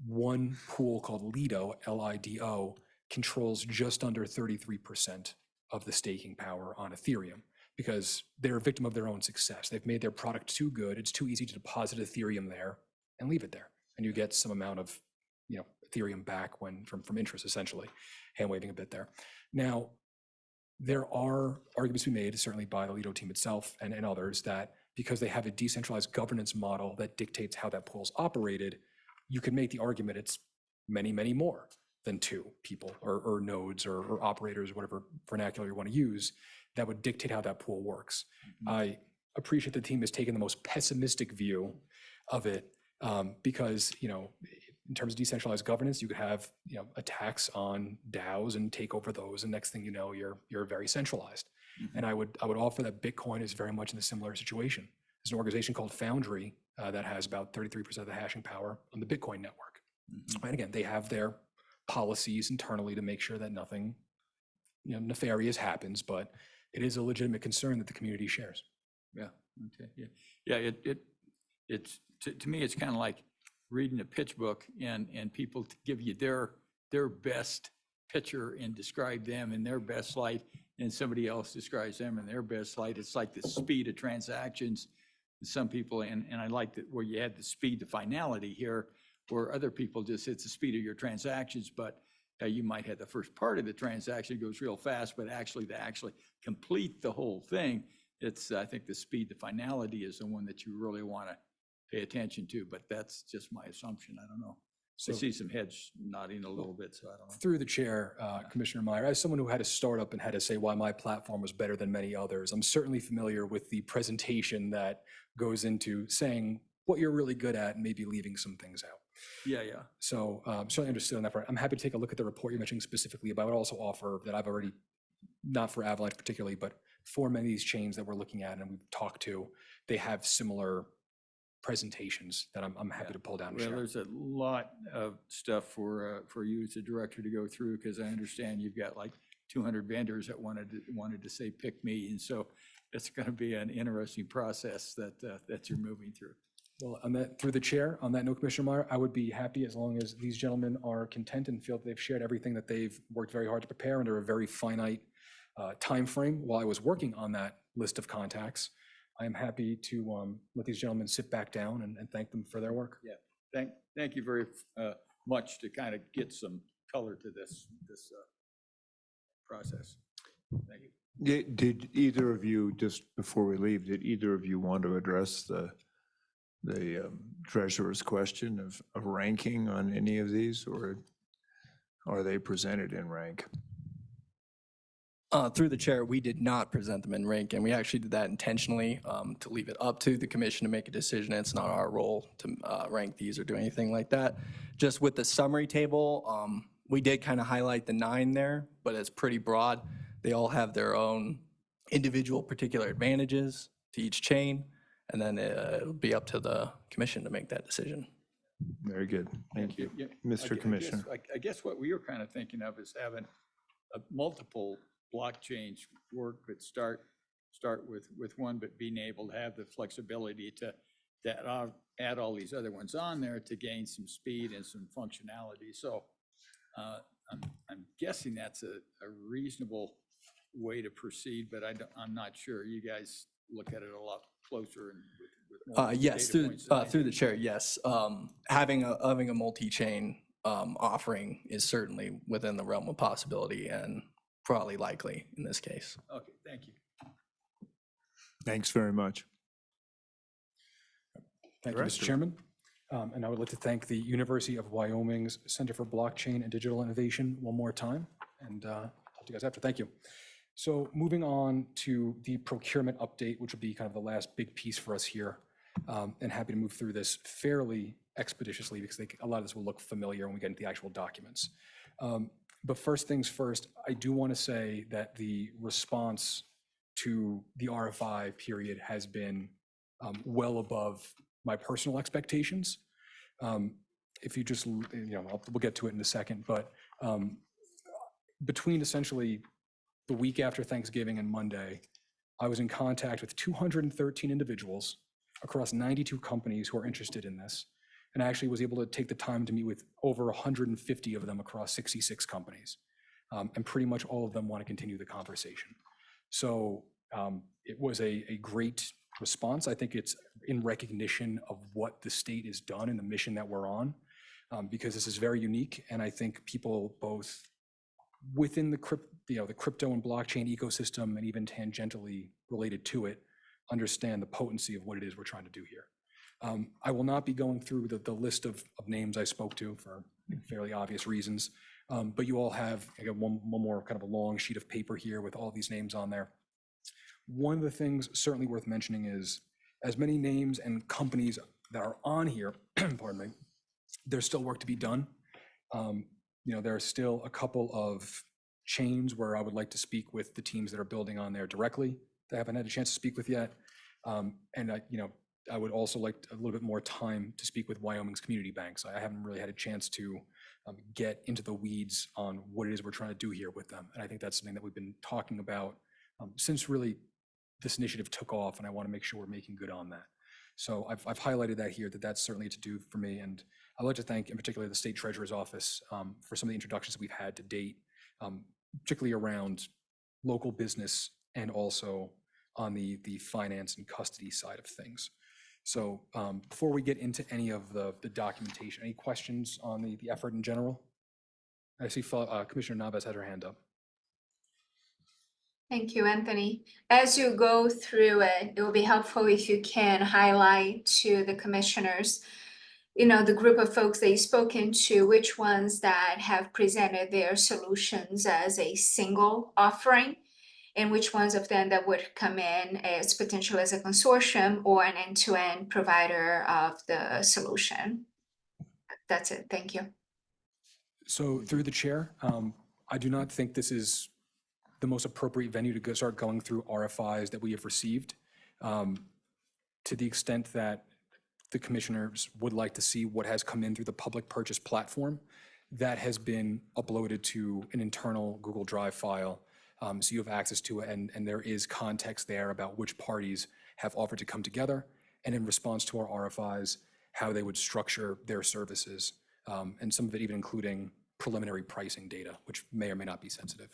[SPEAKER 2] one pool called Lido, L-I-D-O, controls just under 33% of the staking power on Ethereum, because they're a victim of their own success. They've made their product too good. It's too easy to deposit Ethereum there and leave it there. And you get some amount of, Ethereum back from interest, essentially, hand waving a bit there. Now, there are arguments to be made, certainly by the Lido team itself and others, that because they have a decentralized governance model that dictates how that pool's operated, you can make the argument it's many, many more than 2 people or nodes or operators, whatever vernacular you want to use, that would dictate how that pool works. I appreciate the team has taken the most pessimistic view of it because, in terms of decentralized governance, you could have, attacks on DAOs and take over those, and next thing you know, you're very centralized. And I would offer that Bitcoin is very much in a similar situation. There's an organization called Foundry that has about 33% of the hashing power on the Bitcoin network. And again, they have their policies internally to make sure that nothing, nefarious happens, but it is a legitimate concern that the community shares.
[SPEAKER 4] Yeah, okay, yeah. It's, to me, it's kind of like reading a pitch book and people give you their best picture and describe them in their best light, and somebody else describes them in their best light. It's like the speed of transactions. Some people, and I like that where you had the speed to finality here, where other people just, it's the speed of your transactions, but you might have the first part of the transaction goes real fast, but actually to actually complete the whole thing, I think the speed to finality is the one that you really want to pay attention to, but that's just my assumption. I don't know. I see some heads nodding a little bit, so I don't know.
[SPEAKER 2] Through the chair, Commissioner Meyer, as someone who had a startup and had to say why my platform was better than many others, I'm certainly familiar with the presentation that goes into saying what you're really good at and maybe leaving some things out.
[SPEAKER 4] Yeah.
[SPEAKER 2] So certainly understood on that part. I'm happy to take a look at the report you're mentioning specifically, but I would also offer that I've already, not for Avalanche particularly, but for many of these chains that we're looking at and we've talked to, they have similar presentations that I'm happy to pull down and
[SPEAKER 4] Well,
[SPEAKER 2] share.
[SPEAKER 4] there's a lot of stuff for you as a director to go through, because I understand you've got like 200 vendors that wanted to say, pick me. And so it's going to be an interesting process that you're moving through.
[SPEAKER 2] Well, through the chair, on that note, Commissioner Meyer, I would be happy as long as these gentlemen are content and feel that they've shared everything that they've worked very hard to prepare under a very finite time frame while I was working on that list of contacts. I am happy to let these gentlemen sit back down and thank them for their work.
[SPEAKER 4] Yeah, thank you very much to kind of get some color to this process. Thank you.
[SPEAKER 1] Did either of you, just before we leave, did either of you want to address the treasurer's question of ranking on any of these, or are they presented in rank?
[SPEAKER 9] Through the chair, we did not present them in rank, and we actually did that intentionally to leave it up to the commission to make a decision. It's not our role to rank these or do anything like that. Just with the summary table, we did kind of highlight the 9 there, but it's pretty broad. They all have their own individual particular advantages to each chain, and then it'll be up to the commission to make that decision.
[SPEAKER 1] Very good. Thank you.
[SPEAKER 4] Yeah,
[SPEAKER 1] Mr. Commissioner.
[SPEAKER 4] I guess what we were kind of thinking of is having multiple blockchains work, but start with one, but being able to have the flexibility to add all these other ones on there to gain some speed and some functionality. So I'm guessing that's a reasonable way to proceed, but I'm not sure. You guys look at it a lot closer and with more
[SPEAKER 9] Yes,
[SPEAKER 4] data points than I
[SPEAKER 9] through
[SPEAKER 4] do.
[SPEAKER 9] the chair, yes. Having a multi-chain offering is certainly within the realm of possibility and probably likely in this case.
[SPEAKER 4] Okay, thank you.
[SPEAKER 1] Thanks very much.
[SPEAKER 2] Thank you, Mr. Chairman. And I would like to thank the University of Wyoming's Center for Blockchain and Digital Innovation one more time. And talk to you guys after. Thank you. So moving on to the procurement update, which will be kind of the last big piece for us here. And happy to move through this fairly expeditiously because a lot of this will look familiar when we get into the actual documents. But first things first, I do want to say that the response to the RFI period has been well above my personal expectations. If you just, we'll get to it in a second, but between essentially the week after Thanksgiving and Monday, I was in contact with 213 individuals across 92 companies who are interested in this. And I actually was able to take the time to meet with over 150 of them across 66 companies. And pretty much all of them want to continue the conversation. So it was a great response. I think it's in recognition of what the state has done and the mission that we're on, because this is very unique. And I think people both within the crypto and blockchain ecosystem and even tangentially related to it understand the potency of what it is we're trying to do here. I will not be going through the list of names I spoke to for fairly obvious reasons. But you all have, again, one more kind of a long sheet of paper here with all these names on there. One of the things certainly worth mentioning is, as many names and companies that are on here, pardon me, there's still work to be done. There are still a couple of chains where I would like to speak with the teams that are building on there directly that I haven't had a chance to speak with yet. I would also like a little bit more time to speak with Wyoming's community banks. I haven't really had a chance to get into the weeds on what it is we're trying to do here with them. And I think that's something that we've been talking about since really this initiative took off, and I want to make sure we're making good on that. So I've highlighted that here, that's certainly to do for me. And I'd like to thank in particular the State Treasurer's Office for some of the introductions that we've had to date, particularly around local business and also on the finance and custody side of things. So before we get into any of the documentation, any questions on the effort in general? I see Commissioner Navas had her hand up.
[SPEAKER 7] Thank you, Anthony. As you go through it, it will be helpful if you can highlight to the commissioners, the group of folks that you've spoken to, which ones that have presented their solutions as a single offering, and which ones of them that would come in as potential as a consortium or an end-to-end provider of the solution. That's it. Thank you.
[SPEAKER 2] So through the chair, I do not think this is the most appropriate venue to start going through RFIs that we have received. To the extent that the commissioners would like to see what has come in through the public purchase platform, that has been uploaded to an internal Google Drive file. So you have access to it, and there is context there about which parties have offered to come together, and in response to our RFIs, how they would structure their services, and some of it even including preliminary pricing data, which may or may not be sensitive.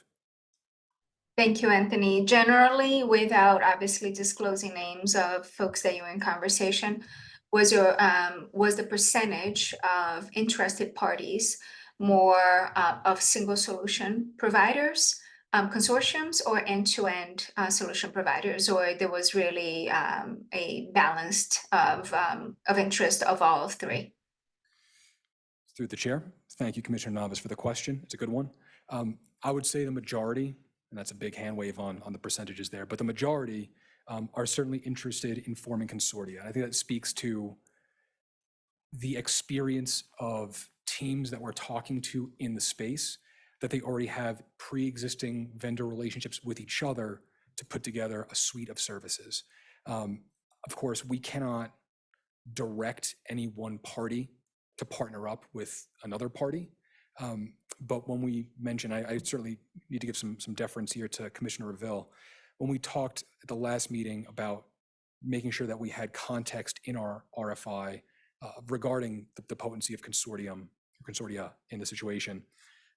[SPEAKER 7] Thank you, Anthony. Generally, without obviously disclosing names of folks that you were in conversation, was the percentage of interested parties more of single solution providers, consortiums, or end-to-end solution providers, or there was really a balanced of interest of all of three?
[SPEAKER 2] Through the chair, thank you, Commissioner Navas, for the question. It's a good one. I would say the majority, and that's a big hand wave on the percentages there, but the majority are certainly interested in forming consortia. I think that speaks to the experience of teams that we're talking to in the space, that they already have pre-existing vendor relationships with each other to put together a suite of services. Of course, we cannot direct any one party to partner up with another party. But when we mention, I certainly need to give some deference here to Commissioner Reville. When we talked at the last meeting about making sure that we had context in our RFI regarding the potency of consortia in the situation,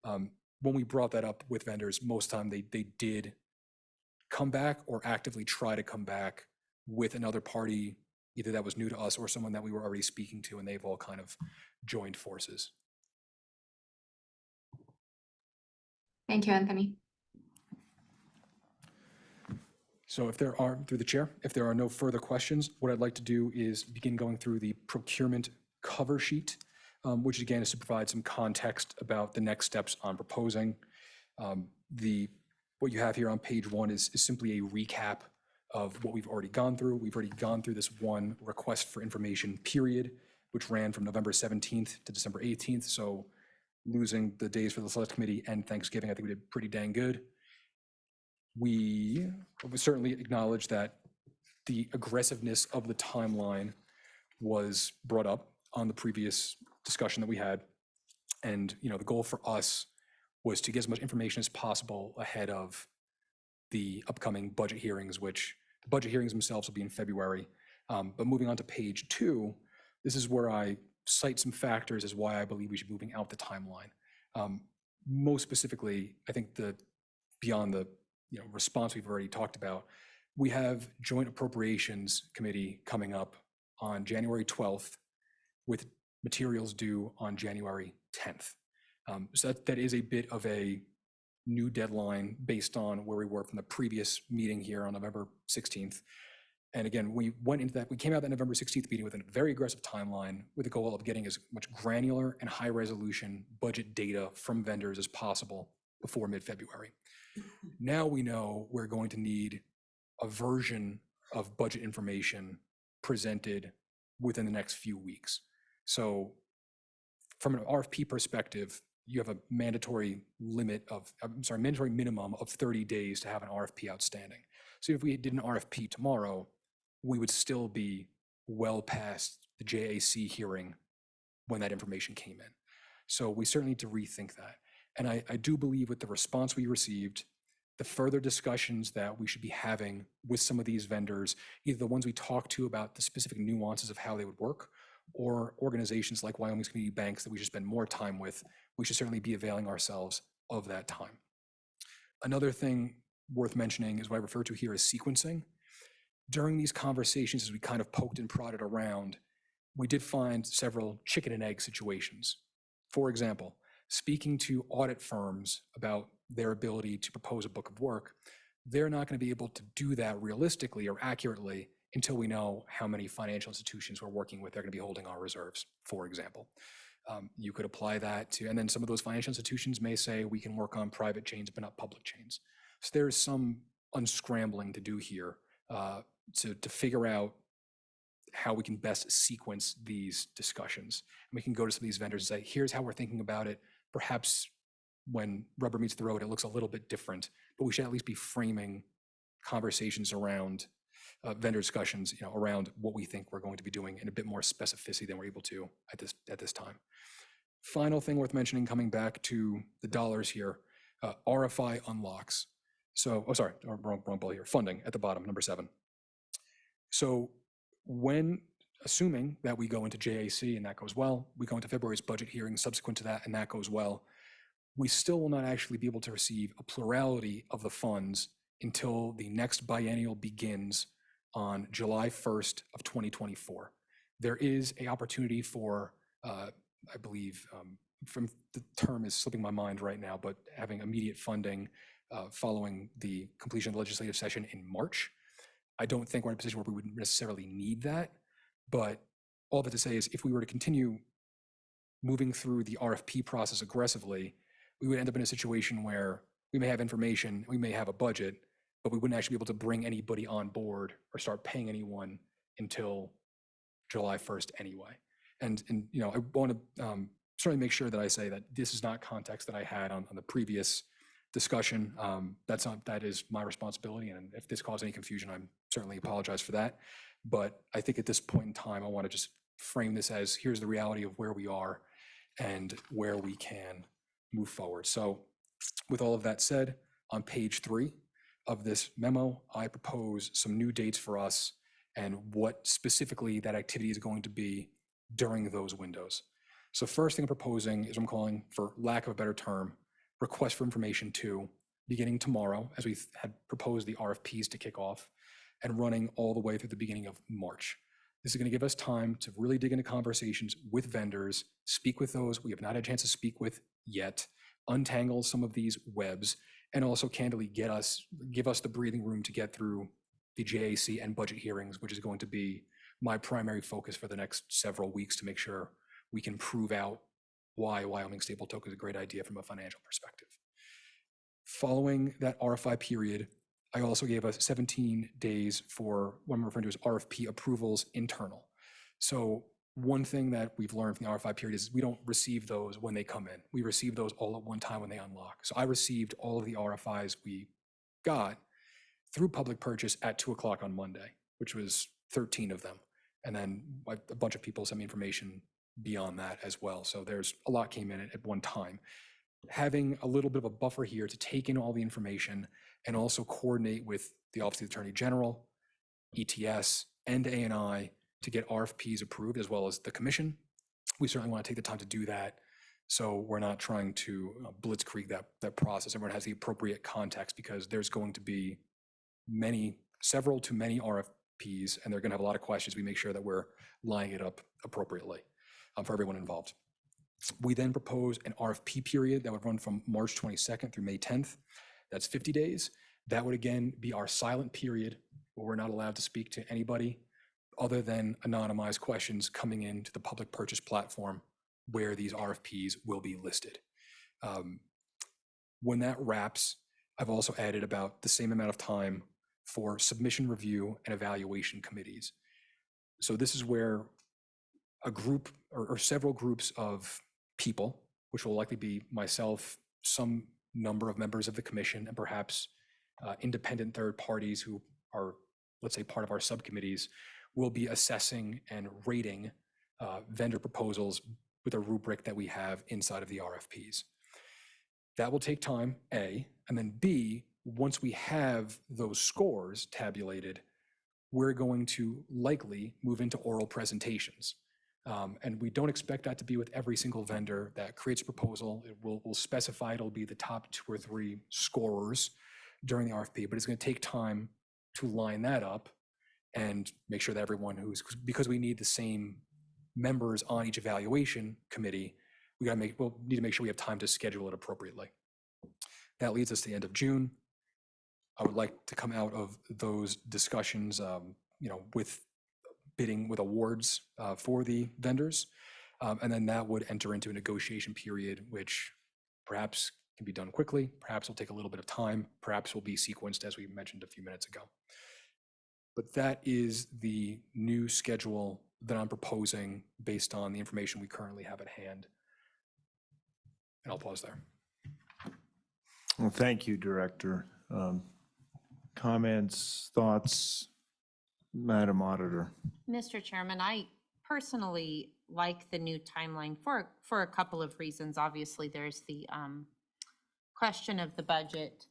[SPEAKER 2] when we brought that up with vendors, most time they did come back or actively try to come back with another party, either that was new to us or someone that we were already speaking to, and they've all kind of joined forces.
[SPEAKER 7] Thank you, Anthony.
[SPEAKER 2] So if there are, through the chair, if there are no further questions, what I'd like to do is begin going through the procurement cover sheet, which again is to provide some context about the next steps on proposing. What you have here on page 1 is simply a recap of what we've already gone through. We've already gone through this one request for information period, which ran from November 17th to December 18th. So losing the days for the select committee and Thanksgiving, I think we did pretty dang good. We certainly acknowledge that the aggressiveness of the timeline was brought up on the previous discussion that we had. And the goal for us was to get as much information as possible ahead of the upcoming budget hearings, which the budget hearings themselves will be in February. But moving on to page 2, this is where I cite some factors as why I believe we should be moving out the timeline. Most specifically, I think beyond the response we've already talked about, we have Joint Appropriations Committee coming up on January 12th with materials due on January 10th. So that is a bit of a new deadline based on where we were from the previous meeting here on November 16th. And again, we came out of that November 16th meeting with a very aggressive timeline with the goal of getting as much granular and high resolution budget data from vendors as possible before mid-February. Now we know we're going to need a version of budget information presented within the next few weeks. So from an RFP perspective, you have a mandatory minimum of 30 days to have an RFP outstanding. So if we did an RFP tomorrow, we would still be well past the JAC hearing when that information came in. So we certainly need to rethink that. And I do believe with the response we received, the further discussions that we should be having with some of these vendors, either the ones we talked to about the specific nuances of how they would work, or organizations like Wyoming's community banks that we should spend more time with, we should certainly be availing ourselves of that time. Another thing worth mentioning is what I refer to here as sequencing. During these conversations, as we kind of poked and prodded around, we did find several chicken and egg situations. For example, speaking to audit firms about their ability to propose a book of work, they're not going to be able to do that realistically or accurately until we know how many financial institutions we're working with they're going to be holding our reserves, for example. You could apply that to, and then some of those financial institutions may say we can work on private chains, but not public chains. So there's some unscrambling to do here to figure out how we can best sequence these discussions. And we can go to some of these vendors and say, here's how we're thinking about it. Perhaps when rubber meets the road, it looks a little bit different, but we should at least be framing conversations around vendor discussions, around what we think we're going to be doing in a bit more specificity than we're able to at this time. Final thing worth mentioning, coming back to the dollars here, RFI unlocks. So, wrong bullet here, funding at the bottom, number 7. So when, assuming that we go into JAC and that goes well, we go into February's budget hearing subsequent to that and that goes well, we still will not actually be able to receive a plurality of the funds until the next biennial begins on July 1st of 2024. There is an opportunity for, I believe, from the term is slipping my mind right now, but having immediate funding following the completion of the legislative session in March. I don't think we're in a position where we would necessarily need that, but all that to say is if we were to continue moving through the RFP process aggressively, we would end up in a situation where we may have information, we may have a budget, but we wouldn't actually be able to bring anybody on board or start paying anyone until July 1st anyway. And I want to certainly make sure that I say that this is not context that I had on the previous discussion. That is my responsibility, and if this caused any confusion, I certainly apologize for that. But I think at this point in time, I want to just frame this as here's the reality of where we are and where we can move forward. So with all of that said, on page 3 of this memo, I propose some new dates for us and what specifically that activity is going to be during those windows. So first thing I'm proposing is what I'm calling, for lack of a better term, request for information 2, beginning tomorrow, as we had proposed the RFPs to kick off, and running all the way through the beginning of March. This is going to give us time to really dig into conversations with vendors, speak with those we have not had a chance to speak with yet, untangle some of these webs, and also candidly give us the breathing room to get through the JAC and budget hearings, which is going to be my primary focus for the next several weeks to make sure we can prove out why Wyoming stable token is a great idea from a financial perspective. Following that RFI period, I also gave us 17 days for what I'm referring to as RFP approvals internal. So one thing that we've learned from the RFI period is we don't receive those when they come in. We receive those all at one time when they unlock. So I received all of the RFIs we got through public purchase at 2 o'clock on Monday, which was 13 of them. And then a bunch of people sent me information beyond that as well. So there's a lot came in at one time. Having a little bit of a buffer here to take in all the information and also coordinate with the Office of the Attorney General, ETS, and ANI to get RFPs approved, as well as the commission. We certainly want to take the time to do that, so we're not trying to blitzkrieg that process. Everyone has the appropriate context, because there's going to be several to many RFPs, and they're going to have a lot of questions. We make sure that we're lining it up appropriately for everyone involved. We then propose an RFP period that would run from March 22nd through May 10th. That's 50 days. That would again be our silent period where we're not allowed to speak to anybody other than anonymized questions coming into the public purchase platform where these RFPs will be listed. When that wraps, I've also added about the same amount of time for submission review and evaluation committees. So this is where a group or several groups of people, which will likely be myself, some number of members of the commission, and perhaps independent third parties who are, let's say, part of our subcommittees, will be assessing and rating vendor proposals with a rubric that we have inside of the RFPs. That will take time, A, and then B, once we have those scores tabulated, we're going to likely move into oral presentations. And we don't expect that to be with every single vendor that creates a proposal. We'll specify it'll be the top 2 or 3 scorers during the RFP, but it's going to take time to line that up and make sure that everyone because we need the same members on each evaluation committee, we'll need to make sure we have time to schedule it appropriately. That leads us to the end of June. I would like to come out of those discussions, with bidding with awards for the vendors. And then that would enter into a negotiation period, which perhaps can be done quickly, perhaps will take a little bit of time, perhaps will be sequenced as we mentioned a few minutes ago. But that is the new schedule that I'm proposing based on the information we currently have at hand. And I'll pause there.
[SPEAKER 1] Well, thank you, Director. Comments, thoughts, Madam Auditor?
[SPEAKER 10] Mr. Chairman, I personally like the new timeline for a couple of reasons. Obviously, there's the question of the budget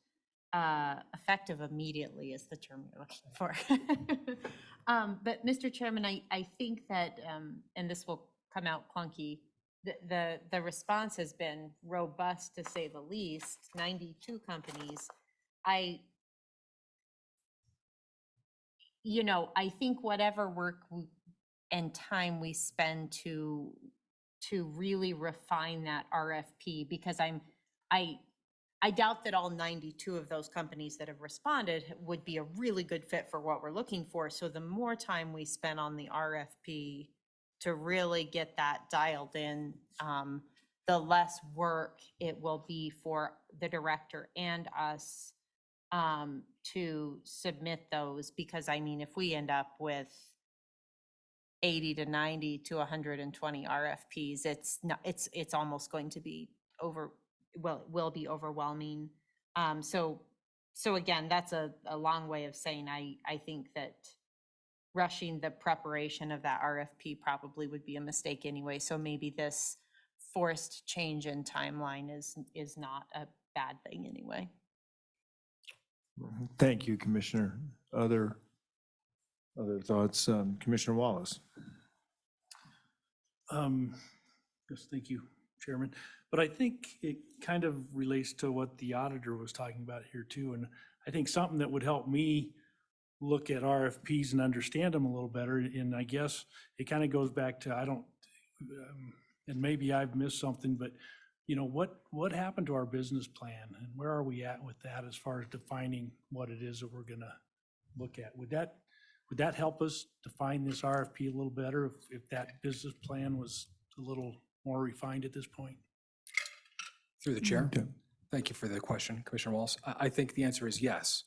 [SPEAKER 10] effective immediately is the term you're looking for. But Mr. Chairman, I think that, and this will come out clunky, the response has been robust to say the least. 92 companies. I think whatever work and time we spend to really refine that RFP, because I doubt that all 92 of those companies that have responded would be a really good fit for what we're looking for. So the more time we spend on the RFP to really get that dialed in, the less work it will be for the director and us to submit those. Because I mean, if we end up with 80 to 90 to 120 RFPs, it's almost going to be it will be overwhelming. So again, that's a long way of saying I think that rushing the preparation of that RFP probably would be a mistake anyway. So maybe this forced change in timeline is not a bad thing anyway.
[SPEAKER 1] Thank you, Commissioner. Other thoughts? Commissioner Wallace?
[SPEAKER 11] Yes, thank you, Chairman. But I think it kind of relates to what the auditor was talking about here too. And I think something that would help me look at RFPs and understand them a little better. And I guess it kind of goes back to, and maybe I've missed something, but what happened to our business plan and where are we at with that as far as defining what it is that we're going to look at? Would that help us define this RFP a little better if that business plan was a little more refined at this point?
[SPEAKER 2] Through the chair.
[SPEAKER 1] Okay.
[SPEAKER 2] Thank you for the question, Commissioner Wallace. I think the answer is yes.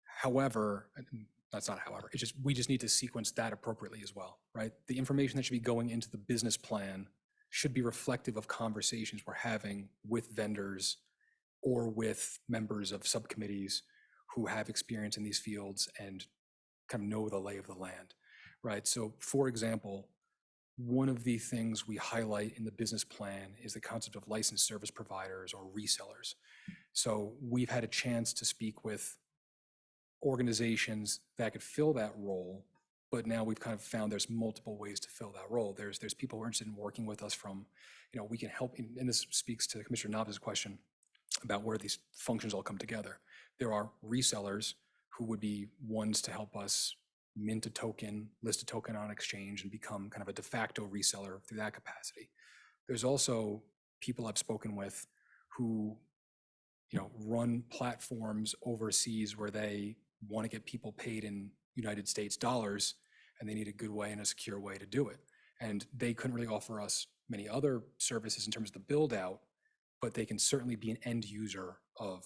[SPEAKER 2] However, that's not however, we just need to sequence that appropriately as well, right? The information that should be going into the business plan should be reflective of conversations we're having with vendors or with members of subcommittees who have experience in these fields and kind of know the lay of the land, right? So for example, one of the things we highlight in the business plan is the concept of licensed service providers or resellers. So we've had a chance to speak with organizations that could fill that role, but now we've kind of found there's multiple ways to fill that role. There's people who are interested in working with us from, we can help, and this speaks to Commissioner Nava's question about where these functions all come together. There are resellers who would be ones to help us mint a token, list a token on exchange, and become kind of a de facto reseller through that capacity. There's also people I've spoken with who, run platforms overseas where they want to get people paid in United States dollars, and they need a good way and a secure way to do it. And they couldn't really offer us many other services in terms of the build out, but they can certainly be an end user of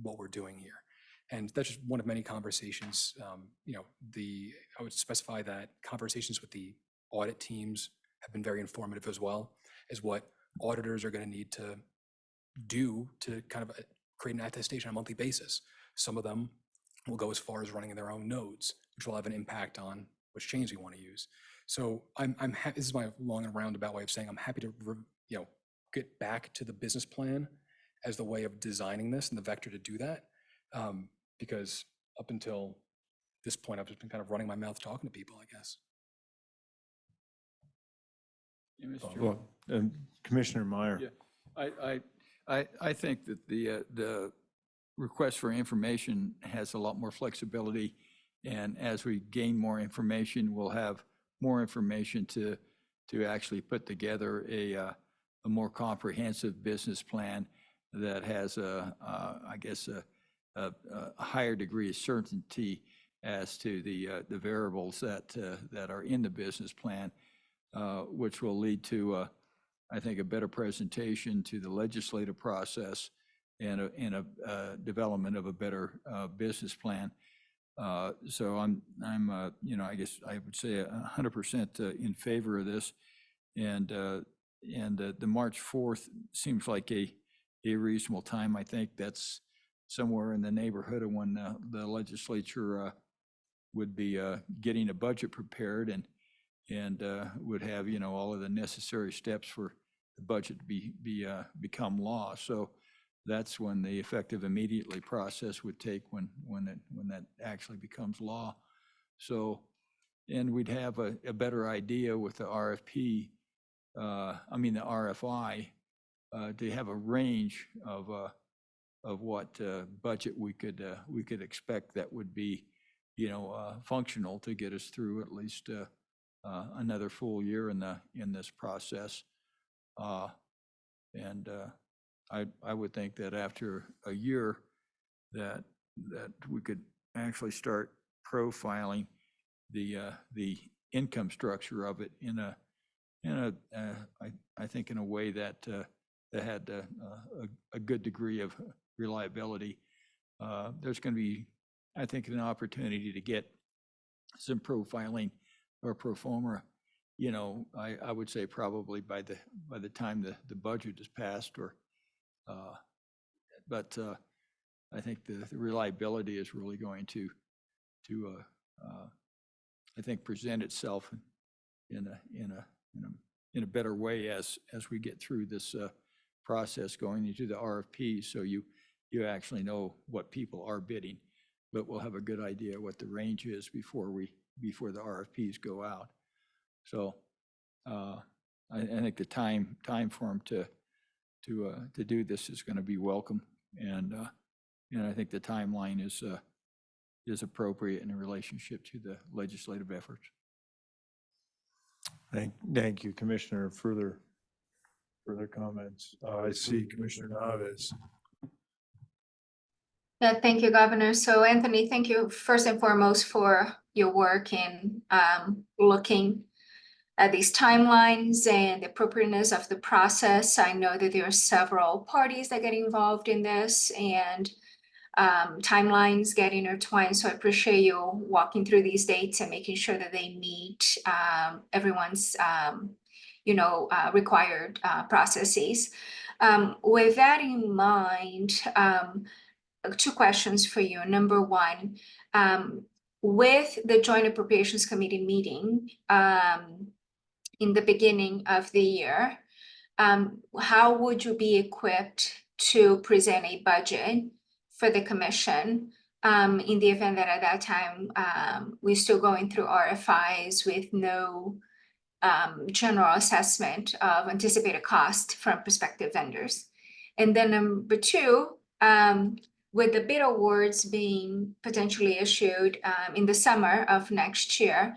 [SPEAKER 2] what we're doing here. And that's just one of many conversations. I would specify that conversations with the audit teams have been very informative as well, as what auditors are going to need to do to kind of create an attestation on a monthly basis. Some of them will go as far as running their own nodes, which will have an impact on which chains we want to use. So I'm happy. This is my long and roundabout way of saying I'm happy to get back to the business plan as the way of designing this and the vector to do that, because up until this point I've just been kind of running my mouth talking to people, I guess.
[SPEAKER 4] Yeah, Mr.
[SPEAKER 1] Well, Commissioner Meyer.
[SPEAKER 4] Yeah, I think that the request for information has a lot more flexibility, and as we gain more information, we'll have more information to actually put together a more comprehensive business plan that has I guess a higher degree of certainty as to the variables that are in the business plan, which will lead to I think a better presentation to the legislative process and a development of a better business plan. So I'm I guess I would say 100% in favor of this, and the March 4th seems like a reasonable time. I think that's somewhere in the neighborhood of when the legislature would be getting a budget prepared and would have all of the necessary steps for the budget to become law. So that's when the effective immediately process would take when that actually becomes law. So, and we'd have a better idea with the RFP, the RFI, to have a range of what budget we could expect that would be, functional to get us through at least another full year in this process. I would think that after a year that we could actually start profiling the income structure of it I think in a way that had a good degree of reliability. There's going to be, I think, an opportunity to get some profiling or pro forma, I would say probably by the time the budget is passed, but I think the reliability is really going to I think present itself in a better way as we get through this process going into the RFP. So you actually know what people are bidding, but we'll have a good idea what the range is before the RFPs go out. So I think the time for them to do this is going to be welcome, and I think the timeline is appropriate in relationship to the legislative efforts.
[SPEAKER 1] Thank you, Commissioner. Further comments? I see Commissioner Naves.
[SPEAKER 7] Yeah, thank you, Governor. So Anthony, thank you first and foremost for your work in looking at these timelines and the appropriateness of the process. I know that there are several parties that get involved in this, and timelines get intertwined. So I appreciate you walking through these dates and making sure that they meet everyone's required processes. With that in mind, two questions for you. Number one, with the Joint Appropriations Committee meeting in the beginning of the year, how would you be equipped to present a budget for the commission in the event that at that time we're still going through RFIs with no general assessment of anticipated cost from prospective vendors? And then number two, with the bid awards being potentially issued in the summer of next year,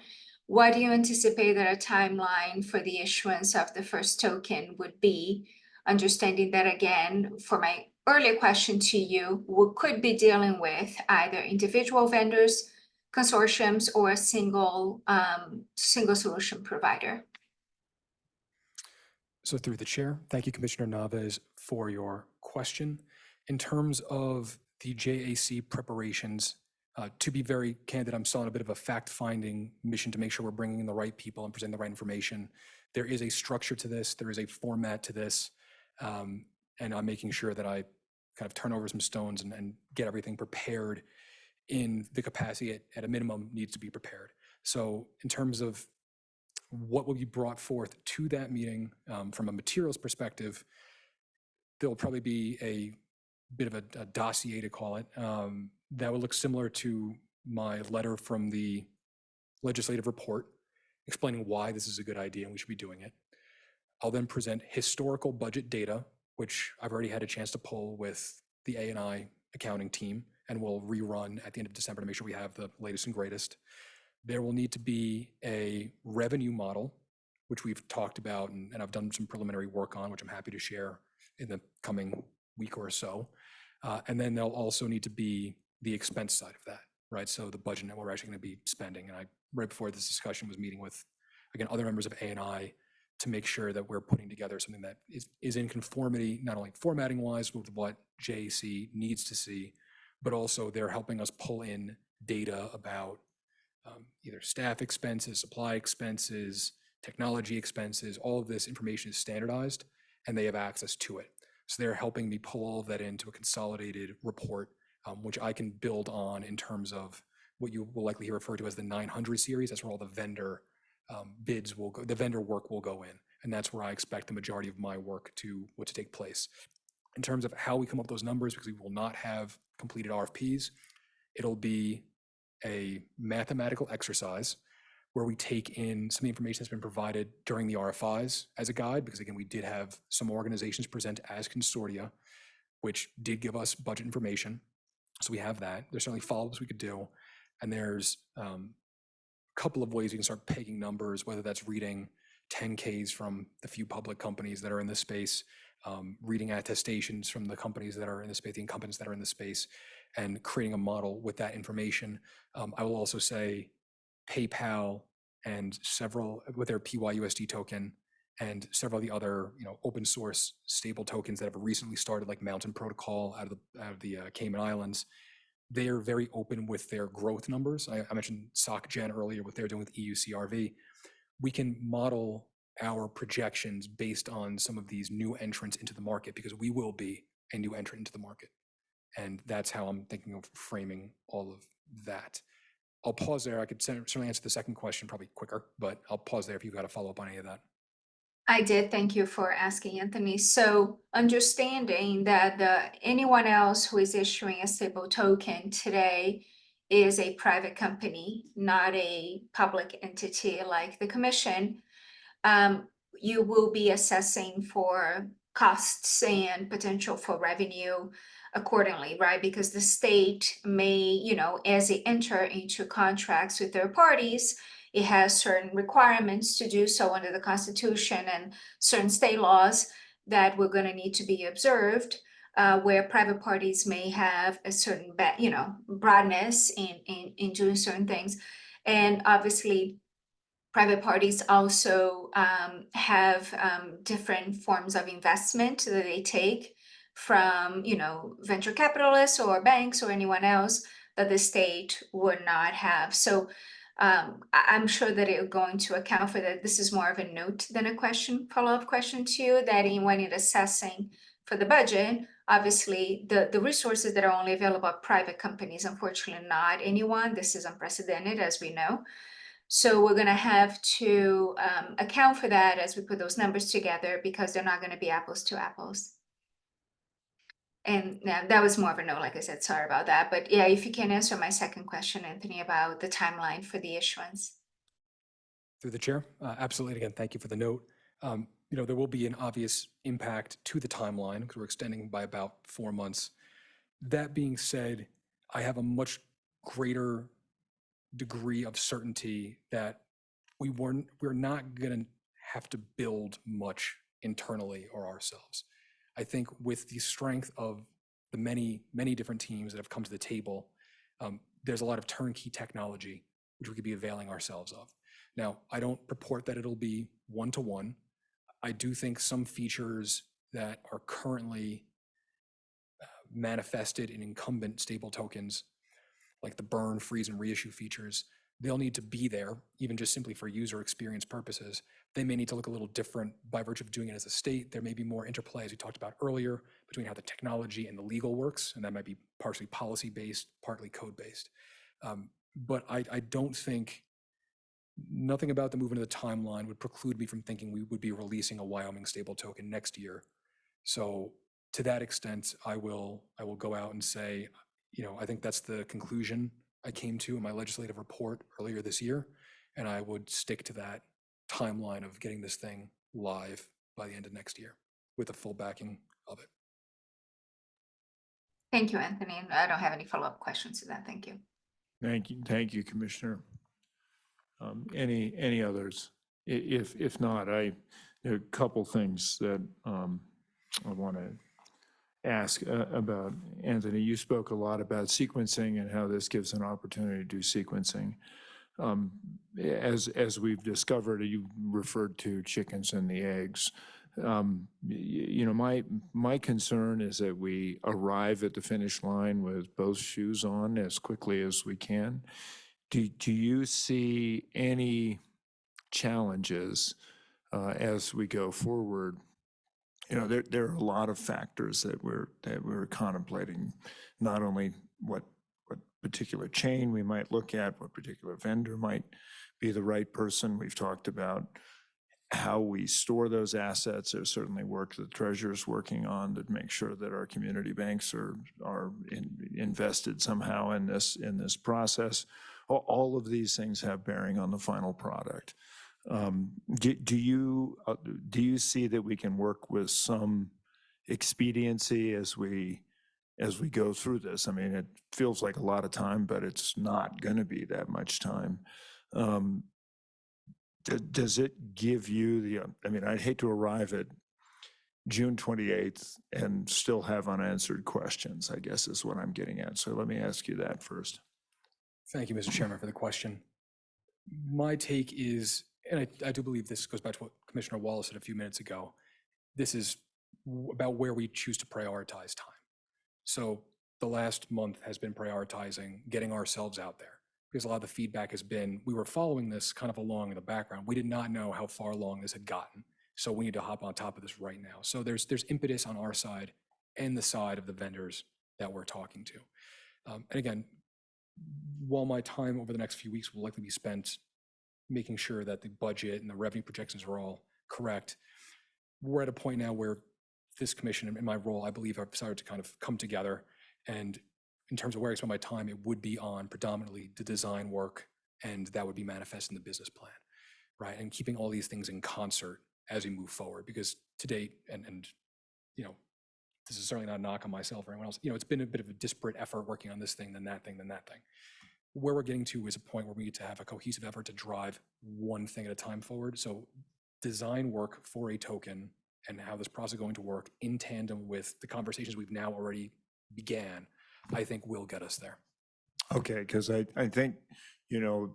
[SPEAKER 7] what do you anticipate that a timeline for the issuance of the first token would be? Understanding that, again, for my earlier question to you, we could be dealing with either individual vendors, consortiums or a single solution provider?
[SPEAKER 2] So through the chair, thank you, Commissioner Naves, for your question. In terms of the JAC preparations, to be very candid, I'm still on a bit of a fact-finding mission to make sure we're bringing in the right people and presenting the right information. There is a structure to this. There is a format to this. And I'm making sure that I kind of turn over some stones and get everything prepared in the capacity at a minimum needs to be prepared. So in terms of what will be brought forth to that meeting from a materials perspective, there'll probably be a bit of a dossier, to call it, that will look similar to my letter from the legislative report explaining why this is a good idea and we should be doing it. I'll then present historical budget data, which I've already had a chance to pull with the A&I accounting team, and we'll rerun at the end of December to make sure we have the latest and greatest. There will need to be a revenue model, which we've talked about, and I've done some preliminary work on, which I'm happy to share in the coming week or so. And then there'll also need to be the expense side of that, right? So the budget that we're actually going to be spending. And I, right before this discussion, was meeting with, again, other members of A&I to make sure that we're putting together something that is in conformity, not only formatting wise with what JAC needs to see, but also they're helping us pull in data about either staff expenses, supply expenses, technology expenses. All of this information is standardized and they have access to it. So they're helping me pull all of that into a consolidated report, which I can build on in terms of what you will likely hear referred to as the 900 series. That's where all the vendor bids will go, the vendor work will go in. And that's where I expect the majority of my work to take place. In terms of how we come up with those numbers, because we will not have completed RFPs, it'll be a mathematical exercise where we take in some of the information that's been provided during the RFIs as a guide, because again, we did have some organizations present as consortia, which did give us budget information. So we have that. There's certainly follow-ups we could do. And there's a couple of ways you can start pegging numbers, whether that's reading 10Ks from the few public companies that are in this space, reading attestations from the companies that are in the space, the incumbents that are in the space, and creating a model with that information. I will also say PayPal and several with their PYUSD token and several of the other open source stable tokens that have recently started, like Mountain Protocol out of the Cayman Islands. They are very open with their growth numbers. I mentioned SocGen earlier, what they're doing with EUCRV. We can model our projections based on some of these new entrants into the market, because we will be a new entrant into the market. And that's how I'm thinking of framing all of that. I'll pause there. I could certainly answer the second question probably quicker, but I'll pause there if you've got to follow up on any of that.
[SPEAKER 7] I did. Thank you for asking, Anthony. So understanding that anyone else who is issuing a stable token today is a private company, not a public entity like the commission, you will be assessing for costs and potential for revenue accordingly, right? Because the state may, as they enter into contracts with third parties, it has certain requirements to do so under the Constitution and certain state laws that we're going to need to be observed, where private parties may have a certain, broadness in doing certain things. And obviously, private parties also have different forms of investment that they take from, venture capitalists or banks or anyone else that the state would not have. So I'm sure that it's going to account for that. This is more of a note than a question, follow-up question to you, that when you're assessing for the budget, obviously the resources that are only available are private companies, unfortunately not anyone. This is unprecedented, as we know. So we're going to have to account for that as we put those numbers together, because they're not going to be apples to apples. And that was more of a no, like I said, sorry about that. But yeah, if you can answer my second question, Anthony, about the timeline for the issuance.
[SPEAKER 2] Through the chair, absolutely. Again, thank you for the note. There will be an obvious impact to the timeline because we're extending by about 4 months. That being said, I have a much greater degree of certainty that we're not going to have to build much internally or ourselves. I think with the strength of the many different teams that have come to the table, there's a lot of turnkey technology which we could be availing ourselves of. Now, I don't purport that it'll be one-to-one. I do think some features that are currently manifested in incumbent stable tokens, like the burn, freeze, and reissue features, they'll need to be there, even just simply for user experience purposes. They may need to look a little different by virtue of doing it as a state. There may be more interplay, as we talked about earlier, between how the technology and the legal works, and that might be partially policy-based, partly code-based. But I don't think, nothing about the movement of the timeline would preclude me from thinking we would be releasing a Wyoming stable token next year. So to that extent, I will go out and say, I think that's the conclusion I came to in my legislative report earlier this year, and I would stick to that timeline of getting this thing live by the end of next year with the full backing of it.
[SPEAKER 7] Thank you, Anthony. I don't have any follow-up questions to that. Thank you.
[SPEAKER 1] Thank you, Commissioner. Any others? If not, there are a couple things that I want to ask about. Anthony, you spoke a lot about sequencing and how this gives an opportunity to do sequencing. As we've discovered, you referred to chickens and the eggs. My concern is that we arrive at the finish line with both shoes on as quickly as we can. Do you see any challenges as we go forward? There are a lot of factors that we're contemplating, not only what particular chain we might look at, what particular vendor might be the right person. We've talked about how we store those assets. There's certainly work the Treasurer's working on to make sure that our community banks are invested somehow in this process. All of these things have bearing on the final product. Do you see that we can work with some expediency as we go through this? I mean, it feels like a lot of time, but it's not going to be that much time. Does it give you I'd hate to arrive at June 28th and still have unanswered questions, I guess is what I'm getting at. So let me ask you that first.
[SPEAKER 2] Thank you, Mr. Chairman, for the question. My take is, and I do believe this goes back to what Commissioner Wallace said a few minutes ago, this is about where we choose to prioritize time. So the last month has been prioritizing getting ourselves out there, because a lot of the feedback has been, we were following this kind of along in the background. We did not know how far along this had gotten. So we need to hop on top of this right now. So there's impetus on our side and the side of the vendors that we're talking to. And again, while my time over the next few weeks will likely be spent making sure that the budget and the revenue projections are all correct, we're at a point now where this commission and my role, I believe, I've started to kind of come together. And in terms of where I spend my time, it would be on predominantly the design work, and that would be manifest in the business plan, right? And keeping all these things in concert as we move forward, because to date, and this is certainly not a knock on myself or anyone else, it's been a bit of a disparate effort working on this thing, then that thing, then that thing. Where we're getting to is a point where we need to have a cohesive effort to drive one thing at a time forward. So design work for a token and how this process is going to work in tandem with the conversations we've now already began, I think will get us there.
[SPEAKER 1] Okay, because I think,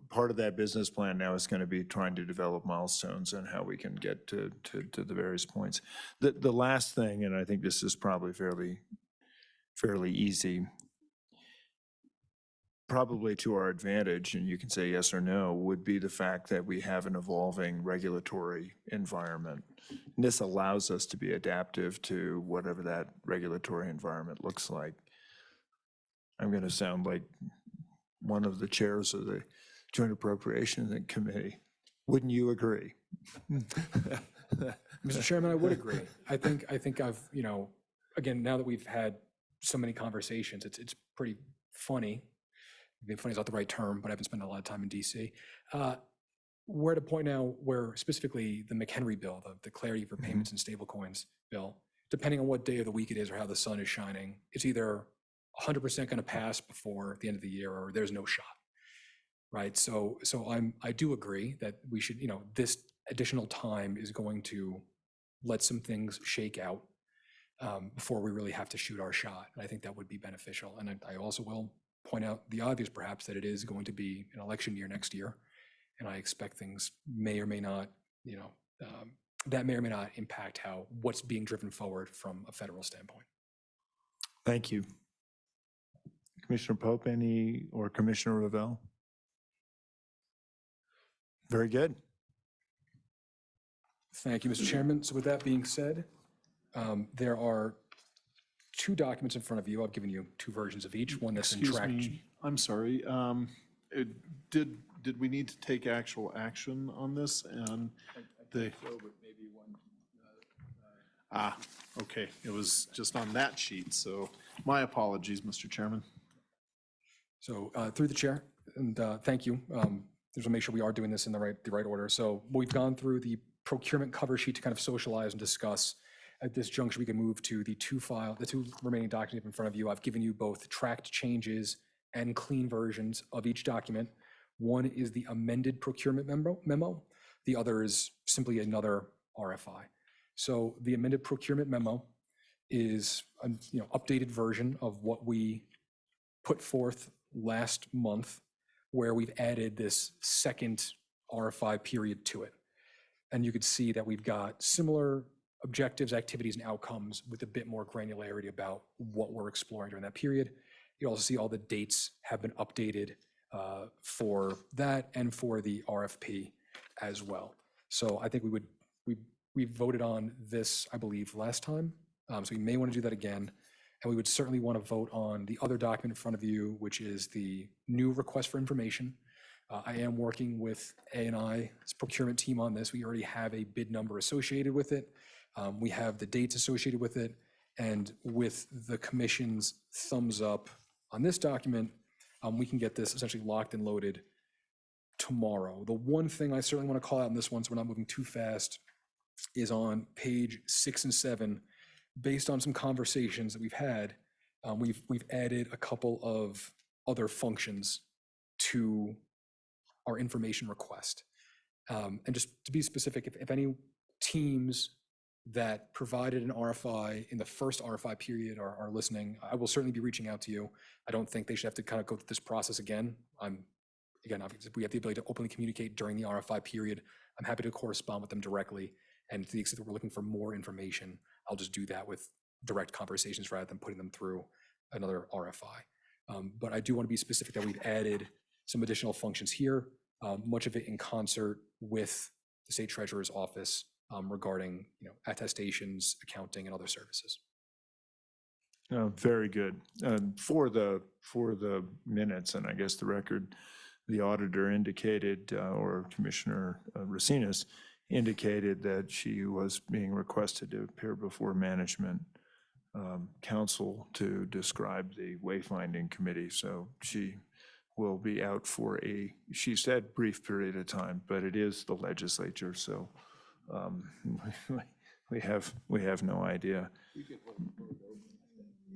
[SPEAKER 1] part of that business plan now is going to be trying to develop milestones and how we can get to the various points. The last thing, and I think this is probably fairly easy, probably to our advantage, and you can say yes or no, would be the fact that we have an evolving regulatory environment. And this allows us to be adaptive to whatever that regulatory environment looks like. I'm going to sound like one of the chairs of the Joint Appropriations Committee. Wouldn't you agree?
[SPEAKER 2] Mr. Chairman, I would agree. I think I've, again, now that we've had so many conversations, it's pretty funny. Maybe funny is not the right term, but I haven't spent a lot of time in DC. We're at a point now where specifically the McHenry bill, the Clarity for Payments and Stablecoins bill, depending on what day of the week it is or how the sun is shining, it's either 100% going to pass before the end of the year or there's no shot, right? So I do agree that we should, this additional time is going to let some things shake out before we really have to shoot our shot. And I think that would be beneficial. And I also will point out the obvious perhaps that it is going to be an election year next year. And I expect things may or may not, that may or may not impact what's being driven forward from a federal standpoint.
[SPEAKER 1] Thank you. Commissioner Pope, or Commissioner Revelle? Very good.
[SPEAKER 2] Thank you, Mr. Chairman. So with that being said, there are 2 documents in front of you. I've given you 2 versions of each, one that's in
[SPEAKER 5] Excuse
[SPEAKER 2] track.
[SPEAKER 5] me, I'm sorry. Did we need to take actual action on this? And the, okay, it was just on that sheet, so my apologies, Mr. Chairman.
[SPEAKER 2] So through the chair, and thank you. Just to make sure we are doing this in the right order. So we've gone through the procurement cover sheet to kind of socialize and discuss. At this juncture, we can move to the 2 remaining documents in front of you. I've given you both tracked changes and clean versions of each document. One is the amended procurement memo. The other is simply another RFI. So the amended procurement memo is an updated version of what we put forth last month, where we've added this second RFI period to it. And you could see that we've got similar objectives, activities, and outcomes with a bit more granularity about what we're exploring during that period. You also see all the dates have been updated for that and for the RFP as well. So I think we voted on this, I believe, last time. So we may want to do that again. And we would certainly want to vote on the other document in front of you, which is the new request for information. I am working with A&I's procurement team on this. We already have a bid number associated with it. We have the dates associated with it. And with the commission's thumbs up on this document, we can get this essentially locked and loaded tomorrow. The one thing I certainly want to call out in this one, so we're not moving too fast, is on page 6 and 7. Based on some conversations that we've had, we've added a couple of other functions to our information request. And just to be specific, if any teams that provided an RFI in the first RFI period are listening, I will certainly be reaching out to you. I don't think they should have to kind of go through this process again. Again, we have the ability to openly communicate during the RFI period. I'm happy to correspond with them directly. And to the extent that we're looking for more information, I'll just do that with direct conversations rather than putting them through another RFI. But I do want to be specific that we've added some additional functions here, much of it in concert with the State Treasurer's Office regarding attestations, accounting, and other services.
[SPEAKER 1] Very good. For the minutes, and I guess the record, the auditor indicated, or Commissioner Racinas indicated that she was being requested to appear before management council to describe the wayfinding committee. So she will be out for she said brief period of time, but it is the legislature, so we have no idea.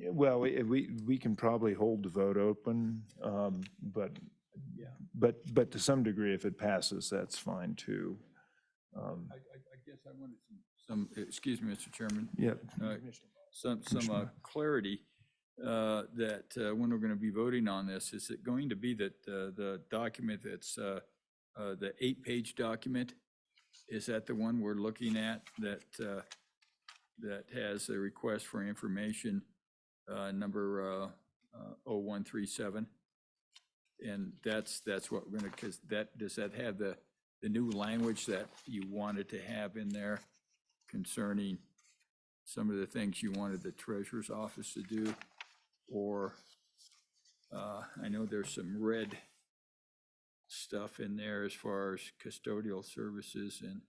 [SPEAKER 1] Well, we can probably hold the vote open, but to some degree, if it passes, that's fine too.
[SPEAKER 4] I guess I wanted some, excuse me, Mr. Chairman.
[SPEAKER 1] Yeah.
[SPEAKER 4] Some clarity that when we're going to be voting on this, is it going to be that the document that's the 8-page document, is that the one we're looking at that has a request for information number 0137? And that's what we're going to, because does that have the new language that you wanted to have in there concerning some of the things you wanted the treasurer's office to do? Or I know there's some red stuff in there as far as custodial services and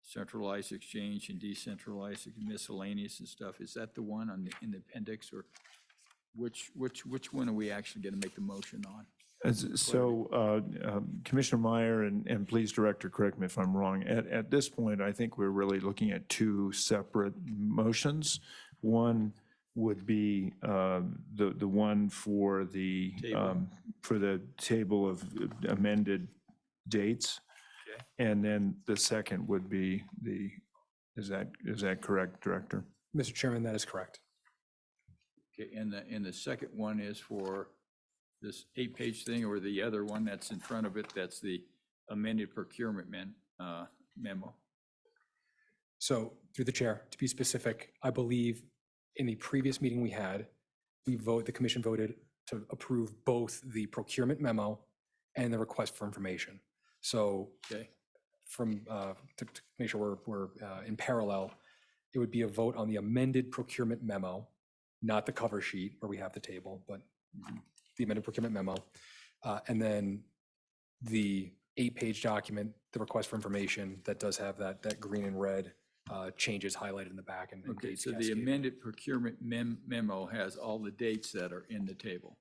[SPEAKER 4] centralized exchange and decentralized miscellaneous and stuff. Is that the one in the appendix, or which one are we actually going to make the motion on?
[SPEAKER 1] So Commissioner Meyer, and please, Director, correct me if I'm wrong. At this point, I think we're really looking at 2 separate motions. One would be the one for the table of amended dates, okay. And then the second would be is that correct, Director?
[SPEAKER 2] Mr. Chairman, that is correct.
[SPEAKER 4] Okay, and the second one is for this 8-page thing or the other one that's in front of it, that's the amended procurement memo?
[SPEAKER 2] So through the chair, to be specific, I believe in the previous meeting we had, the commission voted to approve both the procurement memo and the request for information. So
[SPEAKER 4] Okay,
[SPEAKER 2] to make sure we're in parallel, it would be a vote on the amended procurement memo, not the cover sheet where we have the table, but the amended procurement memo. And then the 8-page document, the request for information that does have that green and red changes highlighted in the back and
[SPEAKER 4] okay,
[SPEAKER 2] dates
[SPEAKER 4] so the
[SPEAKER 2] cascaded.
[SPEAKER 4] amended procurement memo has all the dates that are in the table.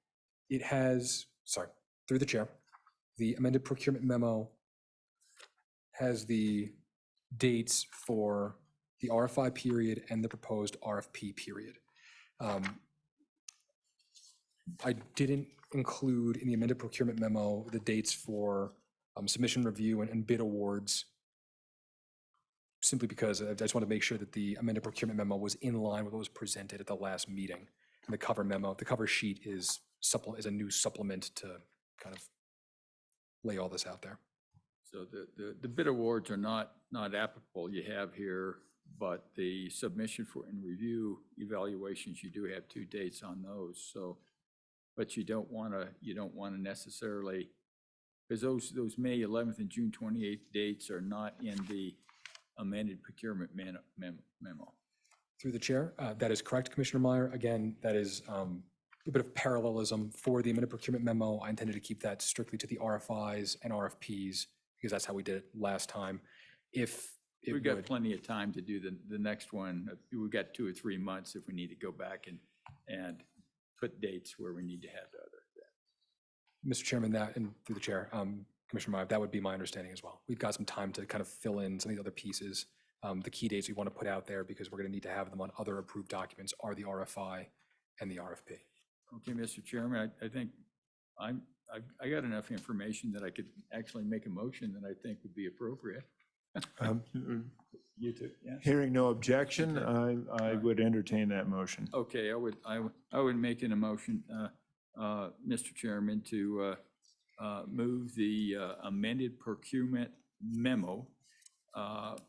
[SPEAKER 2] It has, sorry, through the chair, the amended procurement memo has the dates for the RFI period and the proposed RFP period. I didn't include in the amended procurement memo the dates for submission review and bid awards, simply because I just want to make sure that the amended procurement memo was in line with what was presented at the last meeting. And the cover memo, the cover sheet is a new supplement to kind of lay all this out there.
[SPEAKER 4] So the bid awards are not applicable you have here, but the submission for and review evaluations, you do have 2 dates on those, so. But you don't want to necessarily, because those May 11th and June 28th dates are not in the amended procurement memo.
[SPEAKER 2] Through the chair, that is correct, Commissioner Meyer. Again, that is a bit of parallelism for the amended procurement memo. I intended to keep that strictly to the RFIs and RFPs because that's how we did it last time. If it
[SPEAKER 4] We've got
[SPEAKER 2] would,
[SPEAKER 4] plenty of time to do the next one. We've got 2 or 3 months if we need to go back and put dates where we need to have the other.
[SPEAKER 2] Mr. Chairman, that, and through the chair, Commissioner Meyer, that would be my understanding as well. We've got some time to kind of fill in some of the other pieces. The key dates we want to put out there because we're going to need to have them on other approved documents are the RFI and the RFP.
[SPEAKER 4] Okay, Mr. Chairman, I think I got enough information that I could actually make a motion that I think would be appropriate. You too, yeah.
[SPEAKER 1] Hearing no objection, I would entertain that motion.
[SPEAKER 4] Okay, I would make an emotion, Mr. Chairman, to move the amended procurement memo,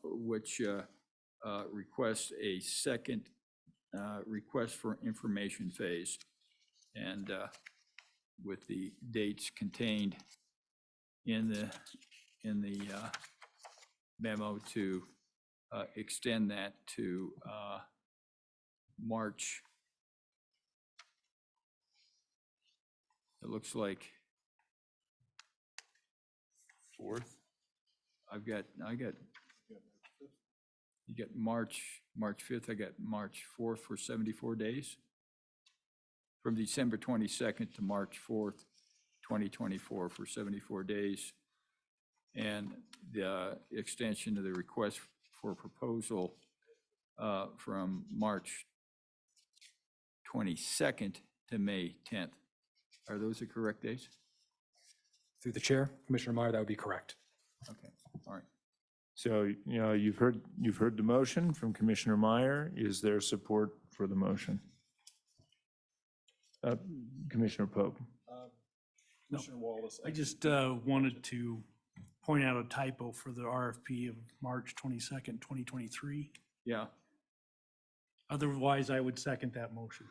[SPEAKER 4] which requests a second request for information phase, and with the dates contained in the memo to extend that to March. It looks like 4th. You got March 5th, I got March 4th for 74 days. From December 22nd to March 4th, 2024 for 74 days. And the extension of the request for proposal from March 22nd to May 10th. Are those the correct dates?
[SPEAKER 2] Through the chair, Commissioner Meyer, that would be correct.
[SPEAKER 4] Okay, all right.
[SPEAKER 1] So, you've heard the motion from Commissioner Meyer. Is there support for the motion? Commissioner Pope.
[SPEAKER 11] Commissioner Wallace. I just wanted to point out a typo for the RFP of March 22nd, 2023.
[SPEAKER 4] Yeah.
[SPEAKER 11] Otherwise, I would second that motion.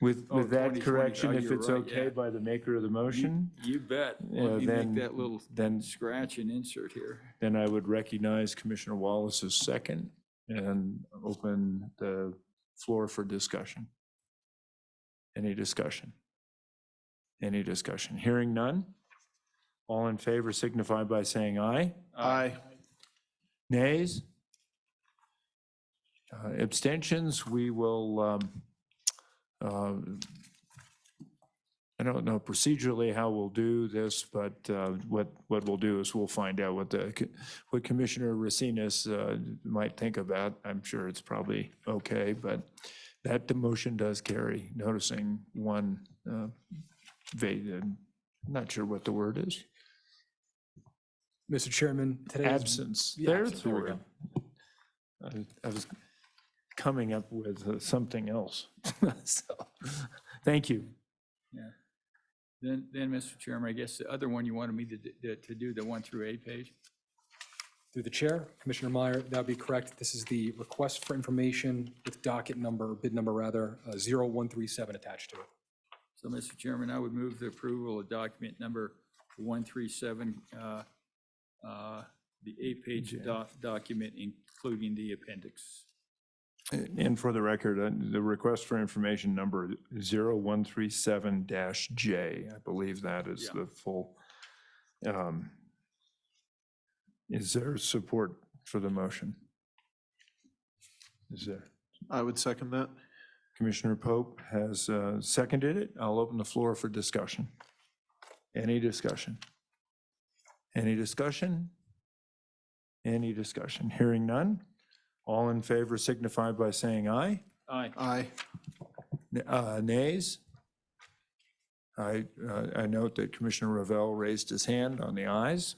[SPEAKER 1] With
[SPEAKER 4] Oh,
[SPEAKER 1] that
[SPEAKER 4] 2020.
[SPEAKER 1] correction,
[SPEAKER 4] Oh,
[SPEAKER 1] if
[SPEAKER 4] you're
[SPEAKER 1] it's
[SPEAKER 4] right,
[SPEAKER 1] okay
[SPEAKER 4] yeah.
[SPEAKER 1] by the maker of the motion,
[SPEAKER 4] You bet.
[SPEAKER 1] Yeah,
[SPEAKER 4] Let me
[SPEAKER 1] then-
[SPEAKER 4] make that little
[SPEAKER 1] then-
[SPEAKER 4] scratch and insert here.
[SPEAKER 1] then I would recognize Commissioner Wallace's second and open the floor for discussion. Any discussion? Any discussion? Hearing none? All in favor signify by saying aye.
[SPEAKER 5] Aye.
[SPEAKER 1] Nays? Abstentions? We will, I don't know procedurally how we'll do this, but what we'll do is we'll find out what Commissioner Racinas might think about. I'm sure it's probably okay, but that the motion does carry, noticing one, not sure what the word is.
[SPEAKER 2] Mr. Chairman, today's
[SPEAKER 1] Absence.
[SPEAKER 2] Yeah,
[SPEAKER 1] There's
[SPEAKER 2] absence,
[SPEAKER 1] the
[SPEAKER 2] there we
[SPEAKER 1] word. I was coming up with something else. So, thank you.
[SPEAKER 4] Yeah. Then, Mr. Chairman, I guess the other one you wanted me to do, the 1 through 8 page?
[SPEAKER 2] Through the chair, Commissioner Meyer, that would be correct. This is the request for information with docket number, bid number rather, 0137 attached to it.
[SPEAKER 4] So, Mr. Chairman, I would move the approval of document number 137, the 8-page document, including the appendix.
[SPEAKER 1] And for the record, the request for information number 0137-J, I believe that is
[SPEAKER 4] Yeah.
[SPEAKER 1] the full. Is there support for the motion? Is there?
[SPEAKER 5] I would second that.
[SPEAKER 1] Commissioner Pope has seconded it. I'll open the floor for discussion. Any discussion? Any discussion? Any discussion? Hearing none. All in favor signify by saying aye.
[SPEAKER 4] Aye.
[SPEAKER 5] Aye.
[SPEAKER 1] Nays? I note that Commissioner Revelle raised his hand on the ayes.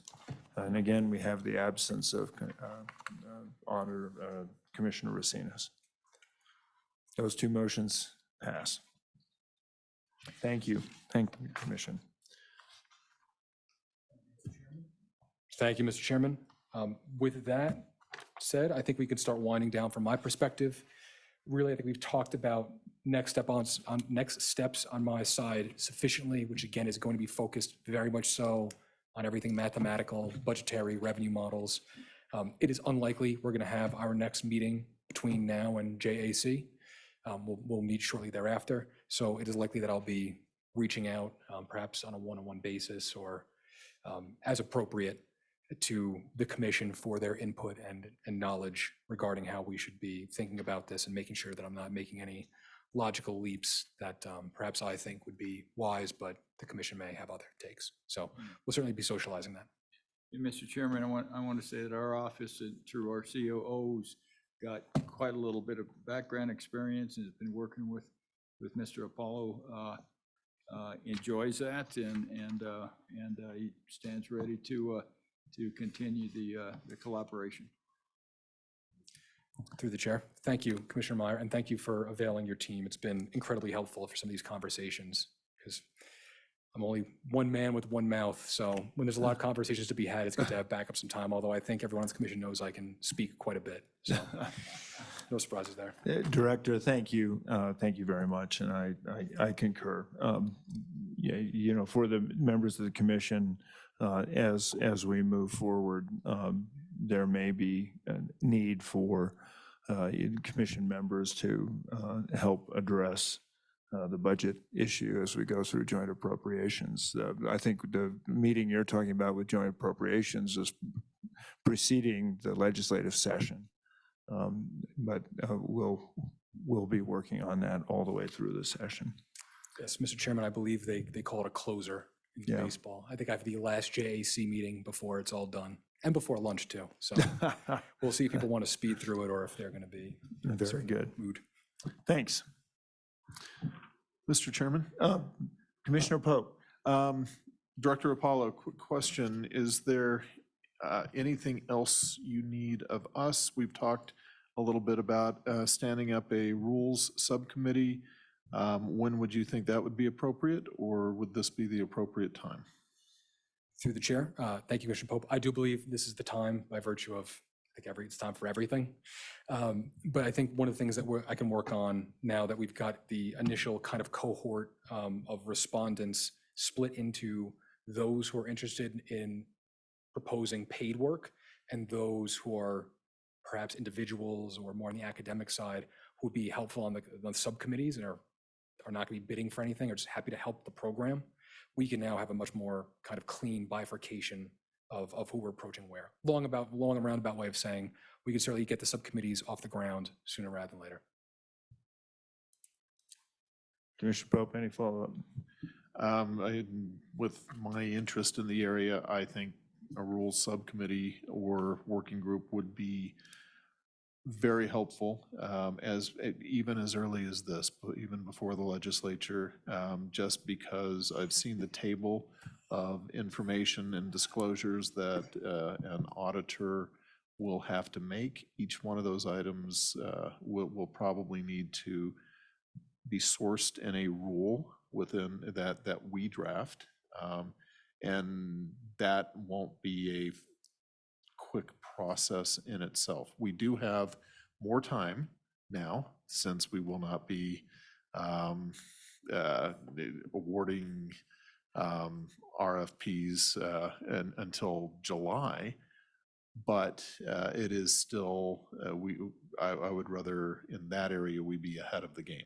[SPEAKER 1] And again, we have the absence of Auditor Commissioner Racinas. Those two motions pass. Thank you. Thank you, Commission.
[SPEAKER 2] Thank you, Mr. Chairman. With that said, I think we could start winding down from my perspective. Really, I think we've talked about next steps on my side sufficiently, which again is going to be focused very much so on everything mathematical, budgetary, revenue models. It is unlikely we're going to have our next meeting between now and JAC. We'll meet shortly thereafter. So it is likely that I'll be reaching out perhaps on a one-on-one basis or as appropriate to the commission for their input and knowledge regarding how we should be thinking about this and making sure that I'm not making any logical leaps that perhaps I think would be wise, but the commission may have other takes. So we'll certainly be socializing that.
[SPEAKER 4] And Mr. Chairman, I want to say that our office, through our COOs, got quite a little bit of background experience and has been working with Mr. Apollo. Enjoys that and he stands ready to continue the collaboration.
[SPEAKER 2] Through the chair. Thank you, Commissioner Meyer, and thank you for availing your team. It's been incredibly helpful for some of these conversations because I'm only one man with one mouth. So when there's a lot of conversations to be had, it's good to have backup some time, although I think everyone on the commission knows I can speak quite a bit. So no surprises there.
[SPEAKER 1] Director, thank you. Thank you very much. And I concur. Yeah, you know, for the members of the commission, as we move forward, there may be a need for commission members to help address the budget issue as we go through joint appropriations. I think the meeting you're talking about with joint appropriations is preceding the legislative session, but we'll be working on that all the way through the session.
[SPEAKER 2] Yes, Mr. Chairman, I believe they call it a closer in baseball. I think I have the last JAC meeting before it's all done. And before lunch too. So we'll see if people want to speed through it or if they're going to be in a
[SPEAKER 1] Very
[SPEAKER 2] certain
[SPEAKER 1] good.
[SPEAKER 2] mood.
[SPEAKER 1] Thanks.
[SPEAKER 5] Mr. Chairman?
[SPEAKER 1] Commissioner Pope.
[SPEAKER 5] Director Apollo, quick question. Is there anything else you need of us? We've talked a little bit about standing up a rules subcommittee. When would you think that would be appropriate, or would this be the appropriate time?
[SPEAKER 2] Through the chair, thank you, Commissioner Pope. I do believe this is the time by virtue of, I think it's time for everything. But I think one of the things that I can work on now that we've got the initial kind of cohort of respondents split into those who are interested in proposing paid work and those who are perhaps individuals or more on the academic side who would be helpful on the subcommittees and are not going to be bidding for anything or just happy to help the program. We can now have a much more kind of clean bifurcation of who we're approaching where. Long and roundabout way of saying we can certainly get the subcommittees off the ground sooner rather than later.
[SPEAKER 1] Commissioner Pope, any follow-up?
[SPEAKER 5] With my interest in the area, I think a rules subcommittee or working group would be very helpful, even as early as this, but even before the legislature, just because I've seen the table of information and disclosures that an auditor will have to make. Each one of those items will probably need to be sourced in a rule within that we draft. And that won't be a quick process in itself. We do have more time now, since we will not be awarding RFPs until July. But it is still, I would rather, in that area, we be ahead of the game.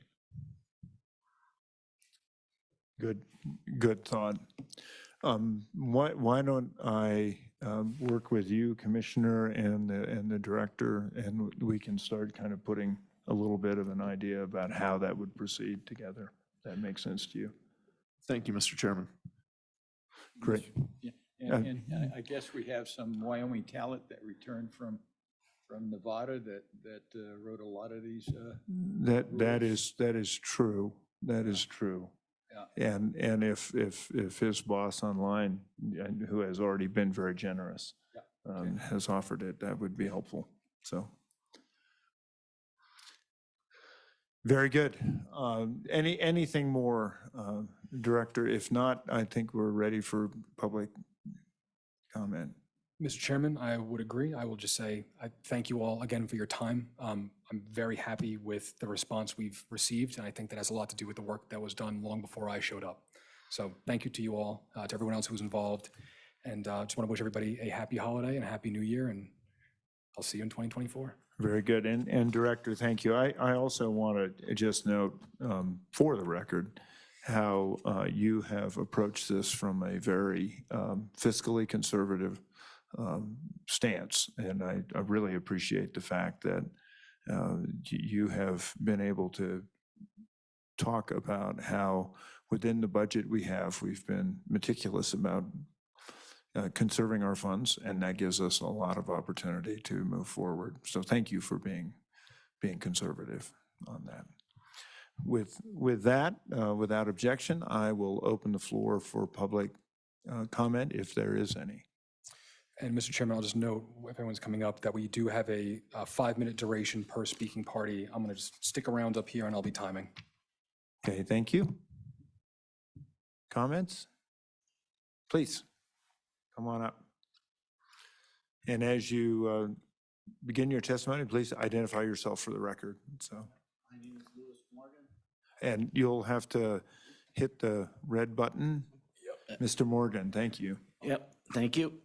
[SPEAKER 1] Good thought. Why don't I work with you, Commissioner, and the Director, and we can start kind of putting a little bit of an idea about how that would proceed together. That makes sense to you?
[SPEAKER 5] Thank you, Mr. Chairman.
[SPEAKER 1] Great.
[SPEAKER 4] Yeah, and I guess we have some Wyoming talent that returned from Nevada that wrote a lot of these.
[SPEAKER 1] That is true. That is true.
[SPEAKER 4] Yeah.
[SPEAKER 1] And if his boss online, who has already been very generous, has offered it, that would be helpful. So. Very good. Anything more, Director? If not, I think we're ready for public comment.
[SPEAKER 2] Mr. Chairman, I would agree. I will just say, I thank you all again for your time. I'm very happy with the response we've received, and I think that has a lot to do with the work that was done long before I showed up. So thank you to you all, to everyone else who was involved, and just want to wish everybody a happy holiday and a happy new year, and I'll see you in 2024.
[SPEAKER 1] Very good. And Director, thank you. I also want to just note, for the record, how you have approached this from a very fiscally conservative stance. And I really appreciate the fact that you have been able to talk about how within the budget we've been meticulous about conserving our funds, and that gives us a lot of opportunity to move forward. So thank you for being conservative on that. With that, without objection, I will open the floor for public comment if there is any.
[SPEAKER 2] And Mr. Chairman, I'll just note, if everyone's coming up, that we do have a 5-minute duration per speaking party. I'm going to just stick around up here and I'll be timing.
[SPEAKER 1] Okay, thank you. Comments? Please, come on up. And as you begin your testimony, please identify yourself for the record. So.
[SPEAKER 12] My name is Louis Morgan.
[SPEAKER 1] And you'll have to hit the red button.
[SPEAKER 12] Yep.
[SPEAKER 1] Mr. Morgan, thank you.
[SPEAKER 12] Yep, thank you.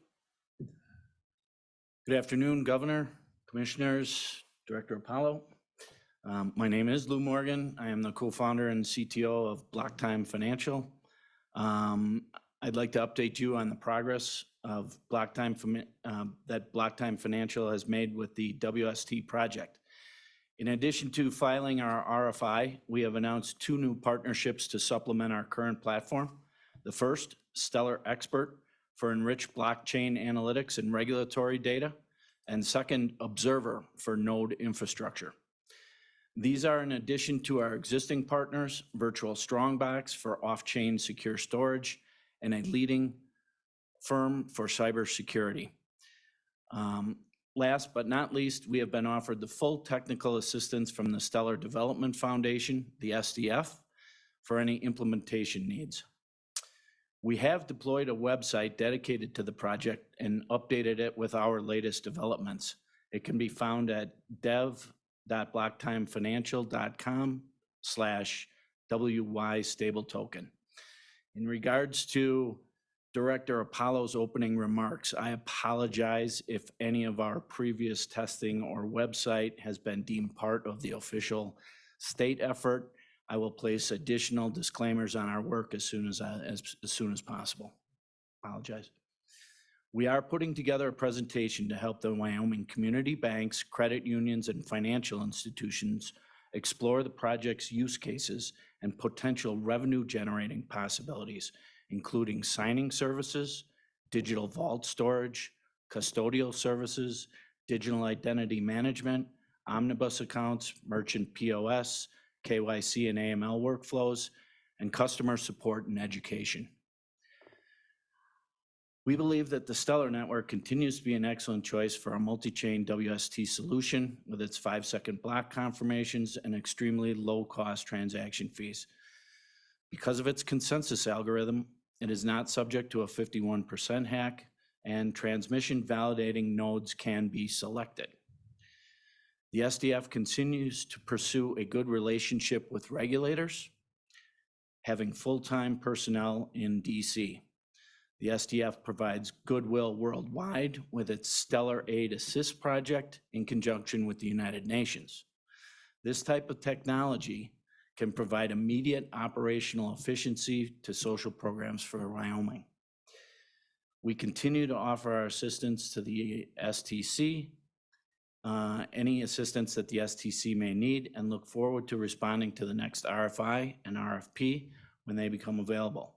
[SPEAKER 12] Good afternoon, Governor, Commissioners, Director Apollo. My name is Lou Morgan. I am the co-founder and CTO of Block Time Financial. I'd like to update you on the progress of that Block Time Financial has made with the WST project. In addition to filing our RFI, we have announced 2 new partnerships to supplement our current platform. The first, Stellar Expert, for enriched blockchain analytics and regulatory data, and second, Observer for node infrastructure. These are in addition to our existing partners, Virtual Strongbox for off-chain secure storage, and a leading firm for cybersecurity. Last but not least, we have been offered the full technical assistance from the Stellar Development Foundation, the SDF, for any implementation needs. We have deployed a website dedicated to the project and updated it with our latest developments. It can be found at dev.blocktimefinancial.com/WY stable token. In regards to Director Apollo's opening remarks, I apologize if any of our previous testing or website has been deemed part of the official state effort. I will place additional disclaimers on our work as soon as possible. Apologize. We are putting together a presentation to help the Wyoming community banks, credit unions, and financial institutions explore the project's use cases and potential revenue-generating possibilities, including signing services, digital vault storage, custodial services, digital identity management, omnibus accounts, merchant POS, KYC and AML workflows, and customer support and education. We believe that the Stellar Network continues to be an excellent choice for a multi-chain WST solution with its 5-second block confirmations and extremely low-cost transaction fees. Because of its consensus algorithm, it is not subject to a 51% hack, and transmission validating nodes can be selected. The SDF continues to pursue a good relationship with regulators, having full-time personnel in DC. The SDF provides goodwill worldwide with its Stellar Aid Assist project in conjunction with the United Nations. This type of technology can provide immediate operational efficiency to social programs for Wyoming. We continue to offer our assistance to the STC, any assistance that the STC may need, and look forward to responding to the next RFI and RFP when they become available.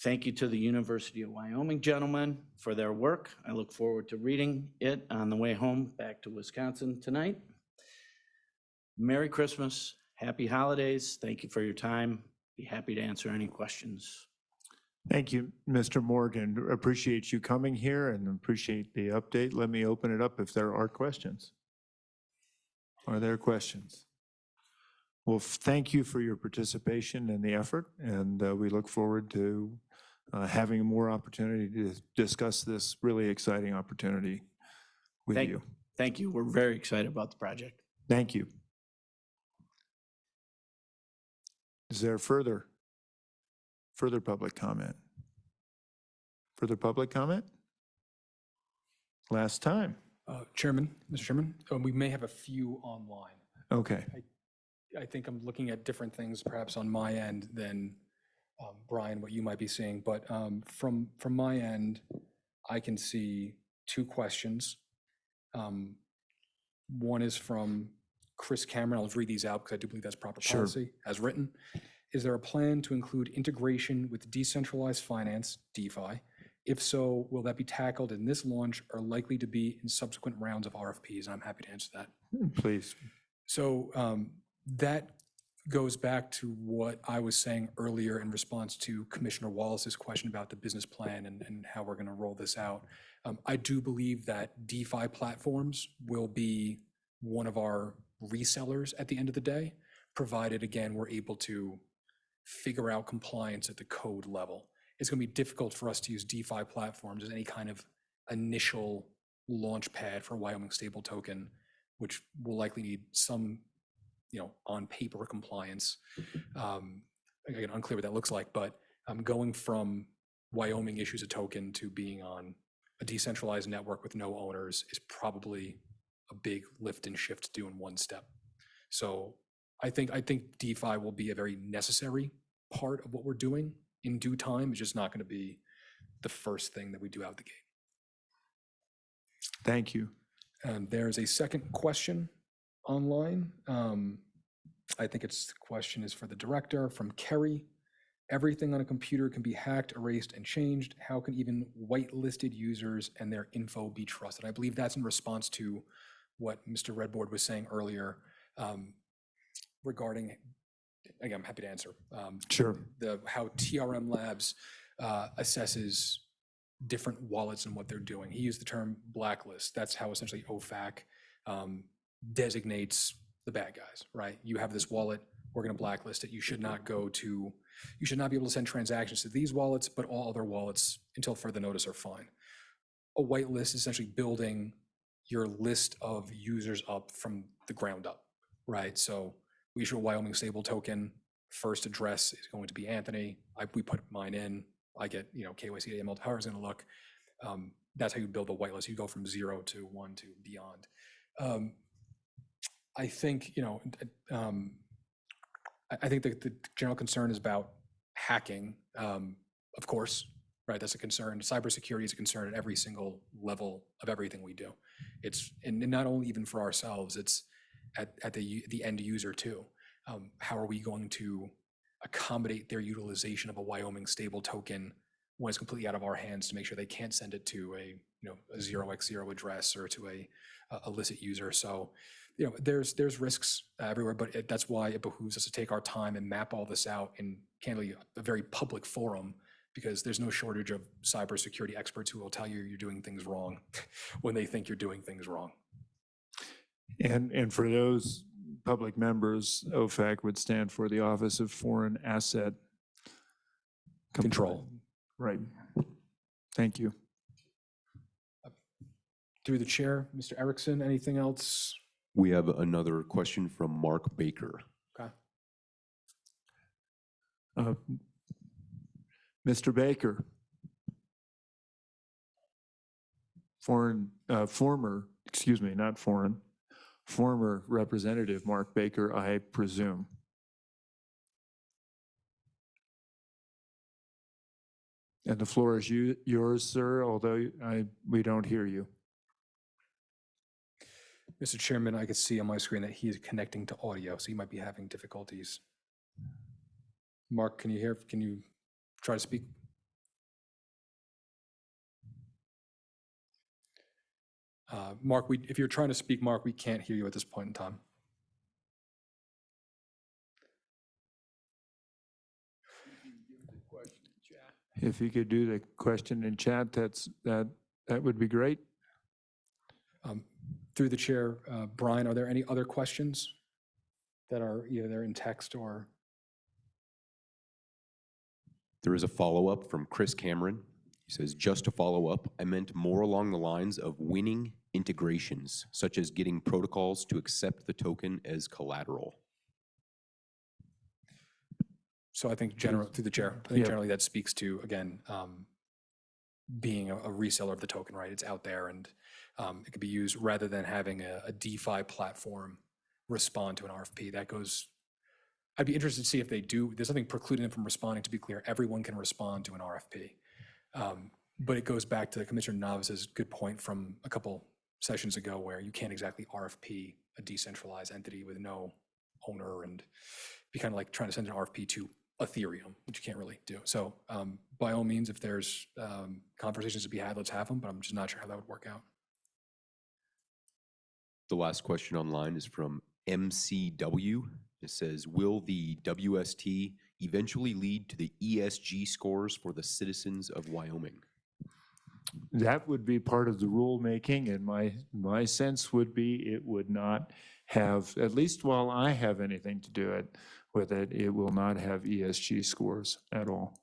[SPEAKER 12] Thank you to the University of Wyoming gentlemen for their work. I look forward to reading it on the way home back to Wisconsin tonight. Merry Christmas, happy holidays. Thank you for your time. Be happy to answer any questions.
[SPEAKER 1] Thank you, Mr. Morgan. Appreciate you coming here and appreciate the update. Let me open it up if there are questions. Are there questions? Well, thank you for your participation and the effort, and we look forward to having more opportunity to discuss this really exciting opportunity with you.
[SPEAKER 12] Thank you. We're very excited about the project.
[SPEAKER 1] Thank you. Is there further public comment? Further public comment? Last time.
[SPEAKER 2] Mr. Chairman, we may have a few online.
[SPEAKER 1] Okay.
[SPEAKER 2] I think I'm looking at different things perhaps on my end than Brian, what you might be seeing, but from my end, I can see two questions. One is from Chris Cameron. I'll read these out because I do believe that's proper policy as written. Is there a plan to include integration with decentralized finance, DeFi? If so, will that be tackled in this launch or likely to be in subsequent rounds of RFPs? I'm happy to answer that.
[SPEAKER 1] Please.
[SPEAKER 2] So that goes back to what I was saying earlier in response to Commissioner Wallace's question about the business plan and how we're going to roll this out. I do believe that DeFi platforms will be one of our resellers at the end of the day, provided, again, we're able to figure out compliance at the code level. It's going to be difficult for us to use DeFi platforms as any kind of initial launch pad for Wyoming stable token, which will likely need some, on paper compliance. Again, unclear what that looks like, but going from Wyoming issues a token to being on a decentralized network with no owners is probably a big lift and shift to do in one step. So I think DeFi will be a very necessary part of what we're doing in due time. It's just not going to be the first thing that we do out the gate.
[SPEAKER 1] Thank you.
[SPEAKER 2] And there's a second question online. I think the question is for the director from Kerry. Everything on a computer can be hacked, erased, and changed. How can even whitelisted users and their info be trusted? I believe that's in response to what Mr. Redboard was saying earlier regarding, again, I'm happy to answer.
[SPEAKER 1] Sure.
[SPEAKER 2] How TRM Labs assesses different wallets and what they're doing. He used the term blacklist. That's how essentially OFAC designates the bad guys, right? You have this wallet, we're going to blacklist it. You should not be able to send transactions to these wallets, but all other wallets until further notice are fine. A whitelist is essentially building your list of users up from the ground up, right? So we issue a Wyoming stable token. First address is going to be Anthony. We put mine in. I get, KYC, AML, how is it going to look? That's how you build a whitelist. You go from 0 to 1 to beyond. I think, I think the general concern is about hacking, of course, right? That's a concern. Cybersecurity is a concern at every single level of everything we do. And not only even for ourselves, it's at the end user too. How are we going to accommodate their utilization of a Wyoming stable token when it's completely out of our hands to make sure they can't send it to a 0x0 address or to a illicit user? So, there's risks everywhere, but that's why it behooves us to take our time and map all this out in candidly a very public forum, because there's no shortage of cybersecurity experts who will tell you you're doing things wrong when they think you're doing things wrong.
[SPEAKER 1] And for those public members, OFAC would stand for the Office of Foreign Asset
[SPEAKER 2] Control.
[SPEAKER 1] Right. Thank you.
[SPEAKER 2] Through the chair, Mr. Erickson, anything else?
[SPEAKER 13] We have another question from Mark Baker.
[SPEAKER 2] Okay.
[SPEAKER 1] Mr. Baker. Former Representative Mark Baker, I presume. And the floor is yours, sir, although we don't hear you.
[SPEAKER 2] Mr. Chairman, I can see on my screen that he is connecting to audio, so he might be having difficulties. Mark, can you hear? Can you try to speak? Mark, if you're trying to speak, Mark, we can't hear you at this point in time.
[SPEAKER 1] If you could do the question in chat, that would be great.
[SPEAKER 2] Through the chair, Brian, are there any other questions that are either in text or?
[SPEAKER 13] There is a follow-up from Chris Cameron. He says, just to follow up, I meant more along the lines of winning integrations, such as getting protocols to accept the token as collateral.
[SPEAKER 2] So I think through the chair, I think generally that speaks to, again, being a reseller of the token, right? It's out there and it could be used rather than having a DeFi platform respond to an RFP. That goes, I'd be interested to see if they do. There's nothing precluding them from responding. To be clear, everyone can respond to an RFP. But it goes back to Commissioner Navis's good point from a couple sessions ago where you can't exactly RFP a decentralized entity with no owner and be kind of like trying to send an RFP to Ethereum, which you can't really do. So by all means, if there's conversations to be had, let's have them, but I'm just not sure how that would work out.
[SPEAKER 13] The last question online is from MCW. It says, will the WST eventually lead to the ESG scores for the citizens of Wyoming?
[SPEAKER 1] That would be part of the rulemaking, and my sense would be it would not have, at least while I have anything to do with it, it will not have ESG scores at all.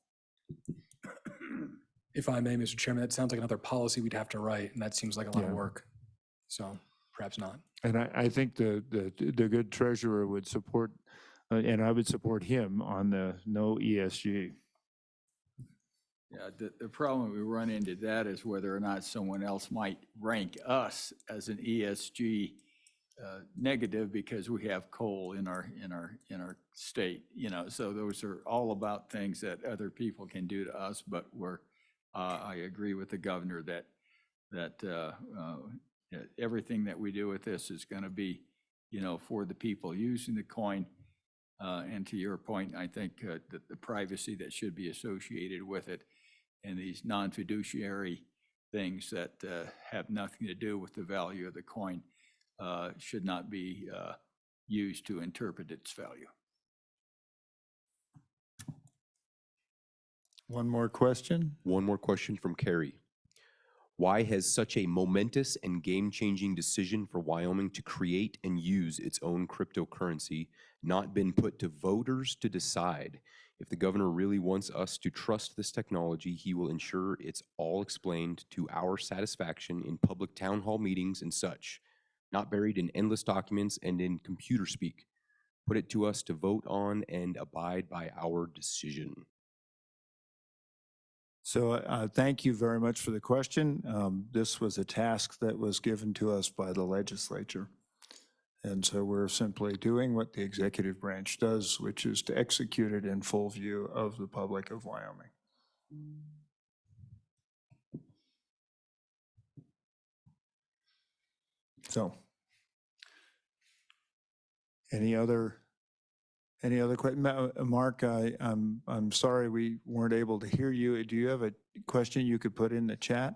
[SPEAKER 2] If I may, Mr. Chairman, that sounds like another policy we'd have to write, and that seems like a lot of work. So perhaps not.
[SPEAKER 1] And I think the good treasurer would support, and I would support him on the no ESG.
[SPEAKER 4] Yeah, the problem we run into that is whether or not someone else might rank us as an ESG negative because we have coal in our state, so those are all about things that other people can do to us, but I agree with the governor that everything that we do with this is going to be, for the people using the coin. And to your point, I think that the privacy that should be associated with it and these non-fiduciary things that have nothing to do with the value of the coin should not be used to interpret its value.
[SPEAKER 1] One more question?
[SPEAKER 13] One more question from Carrie. Why has such a momentous and game-changing decision for Wyoming to create and use its own cryptocurrency not been put to voters to decide? If the governor really wants us to trust this technology, he will ensure it's all explained to our satisfaction in public town hall meetings and such, not buried in endless documents and in computer speak. Put it to us to vote on and abide by our decision.
[SPEAKER 1] So thank you very much for the question. This was a task that was given to us by the legislature. And so we're simply doing what the executive branch does, which is to execute it in full view of the public of Wyoming. So, any other questions? Mark, I'm sorry we weren't able to hear you. Do you have a question you could put in the chat?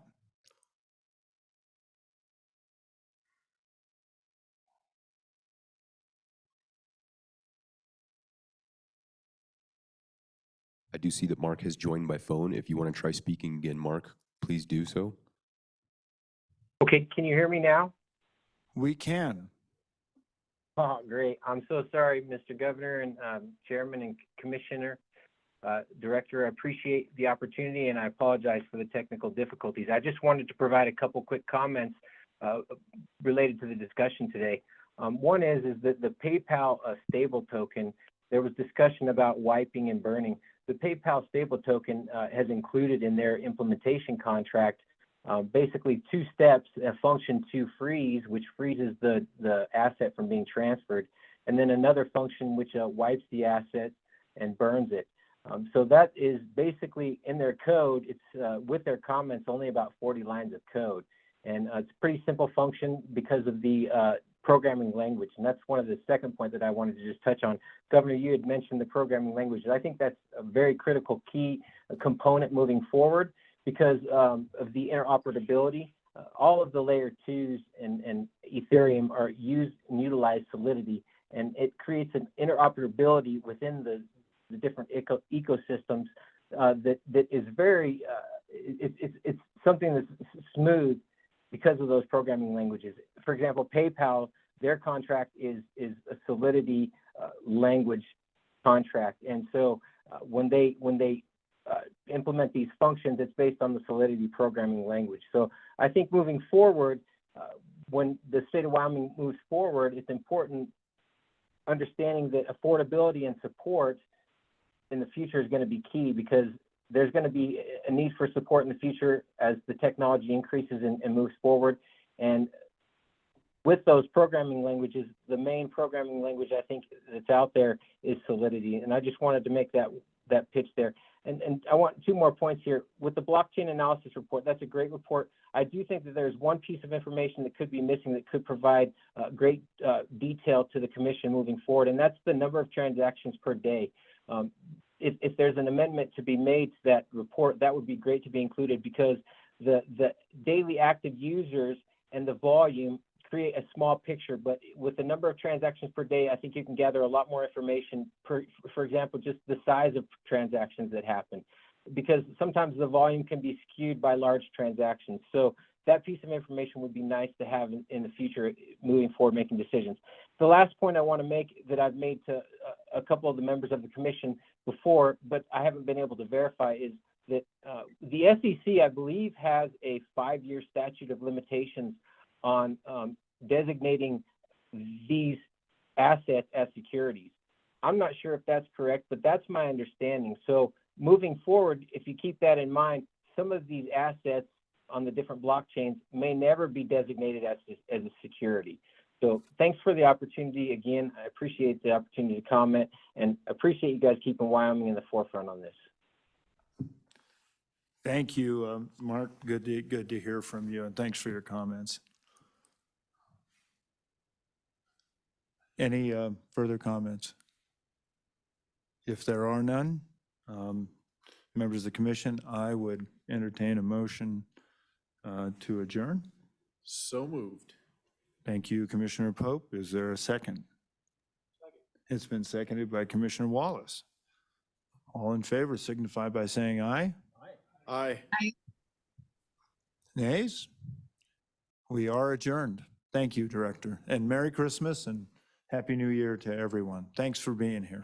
[SPEAKER 13] I do see that Mark has joined by phone. If you want to try speaking again, Mark, please do so.
[SPEAKER 14] Okay, can you hear me now?
[SPEAKER 1] We can.
[SPEAKER 14] Oh, great. I'm so sorry, Mr. Governor and Chairman and Commissioner, Director. I appreciate the opportunity and I apologize for the technical difficulties. I just wanted to provide a couple quick comments related to the discussion today. One is that the PayPal stable token, there was discussion about wiping and burning. The PayPal stable token has included in their implementation contract basically two steps, a function to freeze, which freezes the asset from being transferred, and then another function which wipes the asset and burns it. So that is basically in their code. It's with their comments, only about 40 lines of code. And it's a pretty simple function because of the programming language. And that's one of the second point that I wanted to just touch on. Governor, you had mentioned the programming language. I think that's a very critical key component moving forward because of the interoperability. All of the layer 2s and Ethereum are used and utilize Solidity, and it creates an interoperability within the different ecosystems that is very, it's something that's smooth because of those programming languages. For example, PayPal, their contract is a Solidity language contract. And so when they implement these functions, it's based on the Solidity programming language. So I think moving forward, when the state of Wyoming moves forward, it's important understanding that affordability and support in the future is going to be key because there's going to be a need for support in the future as the technology increases and moves forward. And with those programming languages, the main programming language I think that's out there is Solidity. And I just wanted to make that pitch there. And I want two more points here. With the blockchain analysis report, that's a great report. I do think that there's one piece of information that could be missing that could provide great detail to the commission moving forward, and that's the number of transactions per day. If there's an amendment to be made to that report, that would be great to be included because the daily active users and the volume create a small picture, but with the number of transactions per day, I think you can gather a lot more information, for example, just the size of transactions that happen, because sometimes the volume can be skewed by large transactions. So that piece of information would be nice to have in the future moving forward, making decisions. The last point I want to make that I've made to a couple of the members of the commission before, but I haven't been able to verify, is that the SEC, I believe, has a 5-year statute of limitations on designating these assets as securities. I'm not sure if that's correct, but that's my understanding. So moving forward, if you keep that in mind, some of these assets on the different blockchains may never be designated as a security. So thanks for the opportunity. Again, I appreciate the opportunity to comment and appreciate you guys keeping Wyoming in the forefront on this.
[SPEAKER 1] Thank you, Mark. Good to hear from you, and thanks for your comments. Any further comments? If there are none, members of the commission, I would entertain a motion to adjourn.
[SPEAKER 5] So moved.
[SPEAKER 1] Thank you, Commissioner Pope. Is there a second? It's been seconded by Commissioner Wallace. All in favor signify by saying aye.
[SPEAKER 5] Aye.
[SPEAKER 1] Nays? We are adjourned. Thank you, Director. And Merry Christmas and Happy New Year to everyone. Thanks for being here.